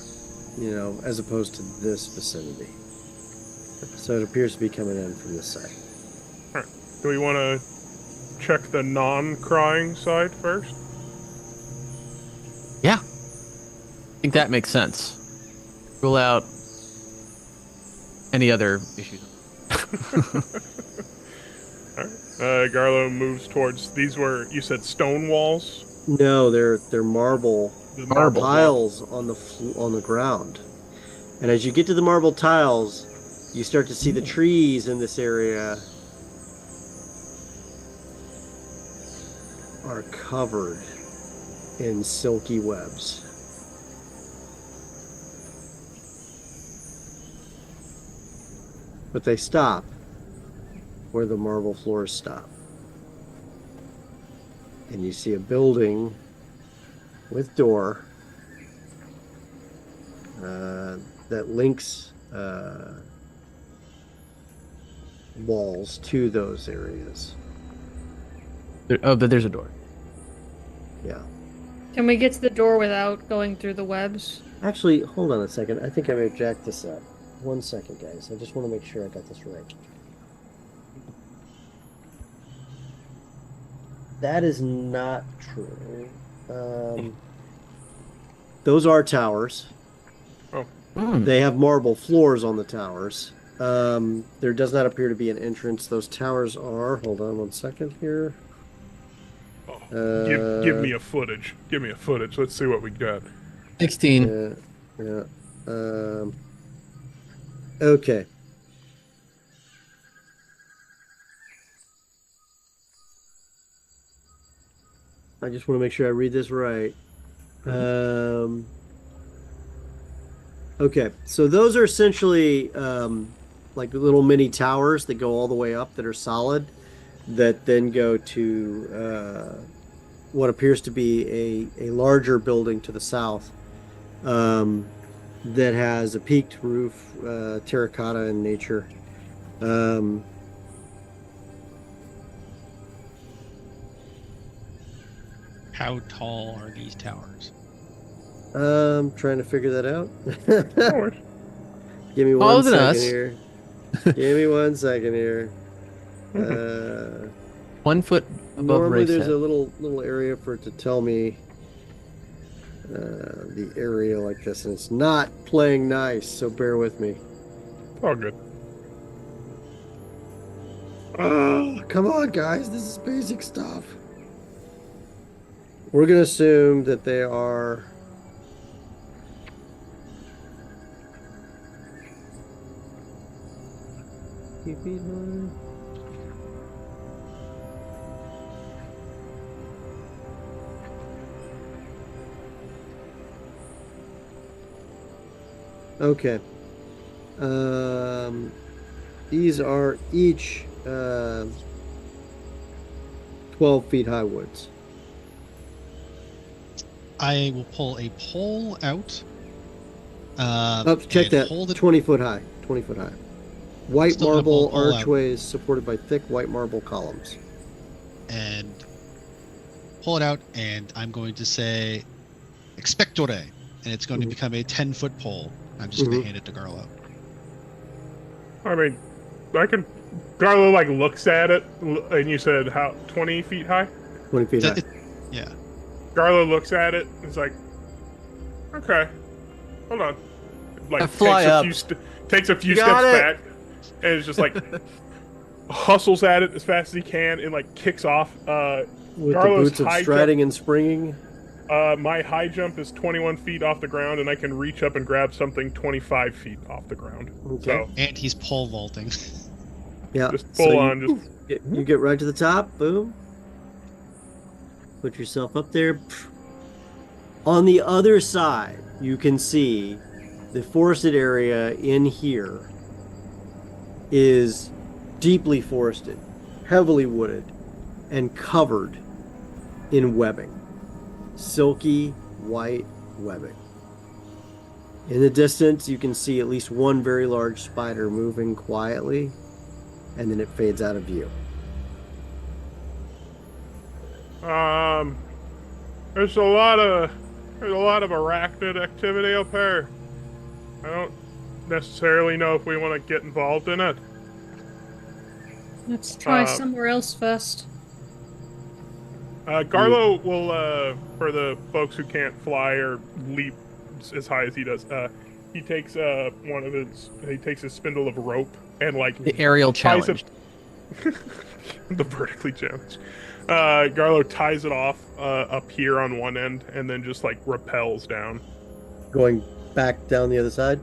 you know, as opposed to this vicinity. So it appears to be coming in from this side. Alright. Do we want to check the non-crying side first? Yeah. I think that makes sense. Rule out any other issues. Garlo moves towards. These were, you said, stone walls. No, they're marble The tiles on the ground. And as you get to the marble tiles, you start to see the trees in this area are covered in silky webs. But they stop where the marble floors stop. And you see a building with door that links walls to those areas. Oh, but there's a door. Yeah. Can we get to the door without going through the webs? Actually, hold on a second. I think I may jack this up. 1 second, guys. I just want to make sure I got this right. That is not true. Those are towers. Oh. They have marble floors on the towers. There does not appear to be an entrance. Those towers are... Hold on 1 second here. Give me a footage. Give me a footage. Let's see what we got. 16. Yeah. Okay. I just want to make sure I read this right. Okay, so those are essentially like little mini towers that go all the way up that are solid, that then go to what appears to be a larger building to the south that has a peaked roof, terracotta in nature. How tall are these towers? Trying to figure that out. Give me Taller 1 than second us. here. Give me 1 second here. 1 foot above Normally race there's head. a little area for it to tell me the area like this, and it's not playing nice, so bear with me. All good. Oh, come on, guys. This is basic stuff. We're going to assume that they are... feet high. Okay. These are each 12 feet high woods. I will pull a pole out. Check and that. hold it. 20 foot high. 20 foot high. White Still gonna marble pull out. archways supported by thick white marble columns. And pull it out, and I'm going to say expectore, and it's going to become a 10-foot pole. I'm just going to hand it to Garlo. I mean, I can. Garlo like looks at it, and you said how 20 feet high. 20 feet high. Yeah. Garlo looks at it. And it's like, okay, hold on. Like I fly up. Takes a few You got steps it. back, and it's just like hustles at it as fast as he can, and like kicks off. With Garlo's the boots of high striding and springing. My high jump is 21 feet off the ground, and I can reach up and grab something 25 feet off the ground. Okay. So And he's pole vaulting. Yeah. just full on, You get right to the top. Boom. Put yourself up there. On the other side, you can see the forested area in here is deeply forested, heavily wooded, and covered in webbing. Silky white webbing. In the distance, you can see at least one very large spider moving quietly, and then it fades out of view. There's a lot of arachnid activity up here. I don't necessarily know if we want to get involved in it. Let's try somewhere else first. Garlo will, for the folks who can't fly or leap as high as he does, he takes his spindle of rope and like The aerial ties challenge. the vertically challenged. Garlo ties it off up here on one end and then just like rappels down. Going back down the other side?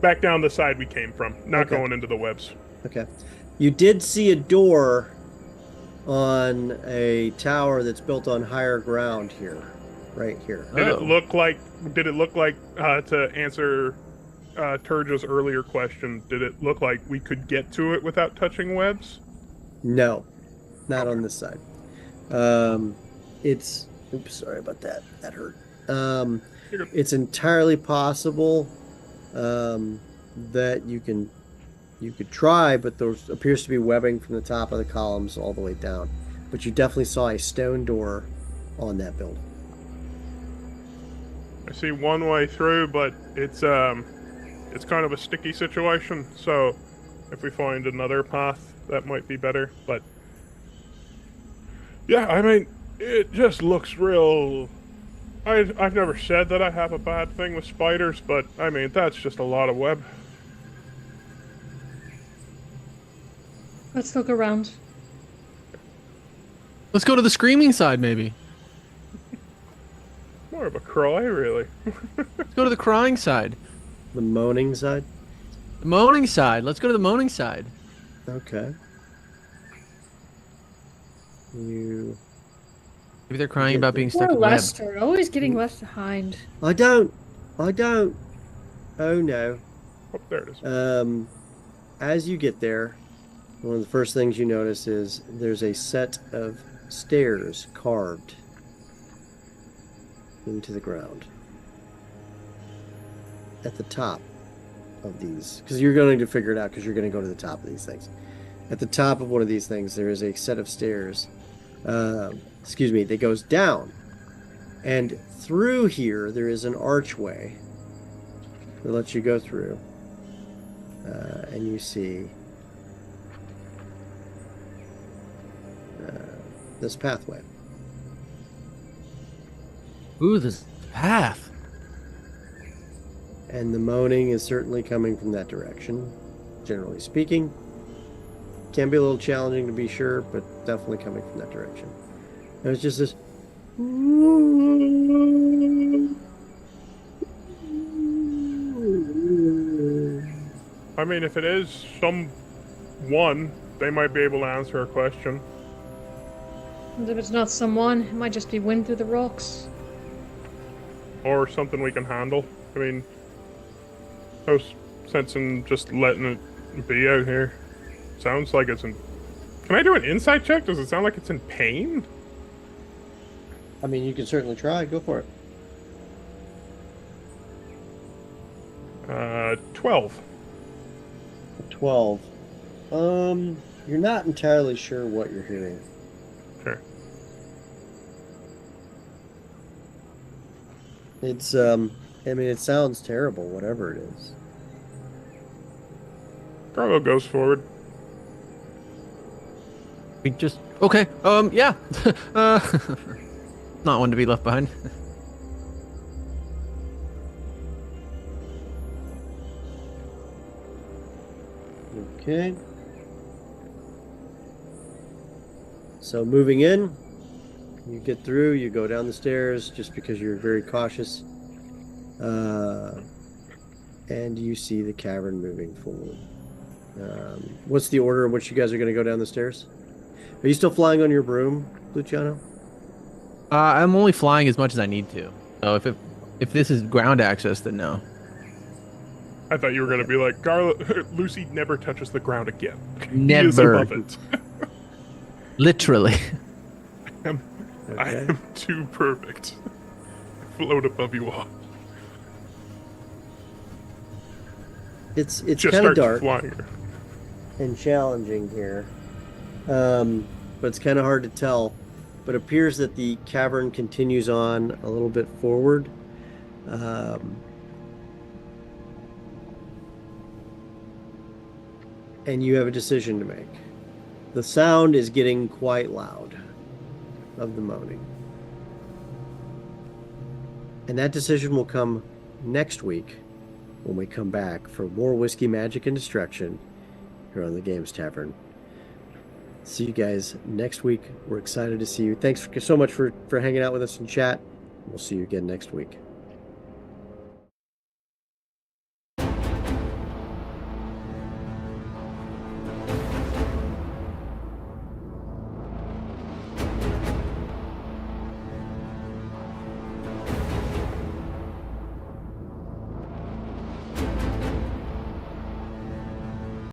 Back down the side we came from, not Okay. going into the webs. Okay. You did see a door on a tower that's built on higher ground here. Right here. Did Oh. it look like to answer Turja's earlier question, did it look like we could get to it without touching webs? No. Not on this side. It's oops, sorry about that. That hurt. You're good. It's entirely possible that you could try, but there appears to be webbing from the top of the columns all the way down. But you definitely saw a stone door on that building. I see one way through, but it's kind of a sticky situation, so if we find another path, that might be better. But yeah, I mean, it just looks real. I've never said that I have a bad thing with spiders, but I mean, that's just a lot of web. Let's look around. Let's go to the screaming side, maybe. More of a cry, really. Let's go to the crying side. The moaning side? The moaning side. Let's go to the moaning side. Okay. You Maybe they're crying Yeah, about being stuck Poor in web. Lester, always getting left behind. I don't. Oh no. Oh, there it is. As you get there, one of the first things you notice is there's a set of stairs carved into the ground at the top of these, because you're going to figure it out because you're going to go to the top of these things. At the top of one of these things, there is a set of stairs, that goes down, and through here there is an archway that lets you go through, and you see this pathway. Ooh, this path. And the moaning is certainly coming from that direction, generally speaking. Can be a little challenging to be sure, but definitely coming from that direction. And it's just this. I mean, if it is someone, they might be able to answer a question. And if it's not someone, it might just be wind through the rocks. Or something we can handle. I mean, no sense in just letting it be out here. Sounds like it's in... Can I do an insight check? Does it sound like it's in pain? I mean, you can certainly try. Go for it. 12. 12. You're not entirely sure what you're hearing. Sure. It's, I mean, it sounds terrible, whatever it is. Garlo goes forward. We just okay. Yeah. Not one to be left behind. Okay. So moving in, you get through, you go down the stairs just because you're very cautious. And you see the cavern moving forward. What's the order in which you guys are going to go down the stairs? Are you still flying on your broom, Luciano? I'm only flying as much as I need to. So if this is ground access, then no. I thought you were going to be like, Lucy never touches the ground again. Never. He is above it. Literally. I am too perfect. I float above you all. It's just kind of starts dark flying. and challenging here, but it's kind of hard to tell. But it appears that the cavern continues on a little bit forward. And you have a decision to make. The sound is getting quite loud of the moaning. And that decision will come next week when we come back for more Whiskey, Magic, and Destruction here on the Games Tavern. See you guys next week. We're excited to see you. Thanks so much for hanging out with us in chat. We'll see you again next week.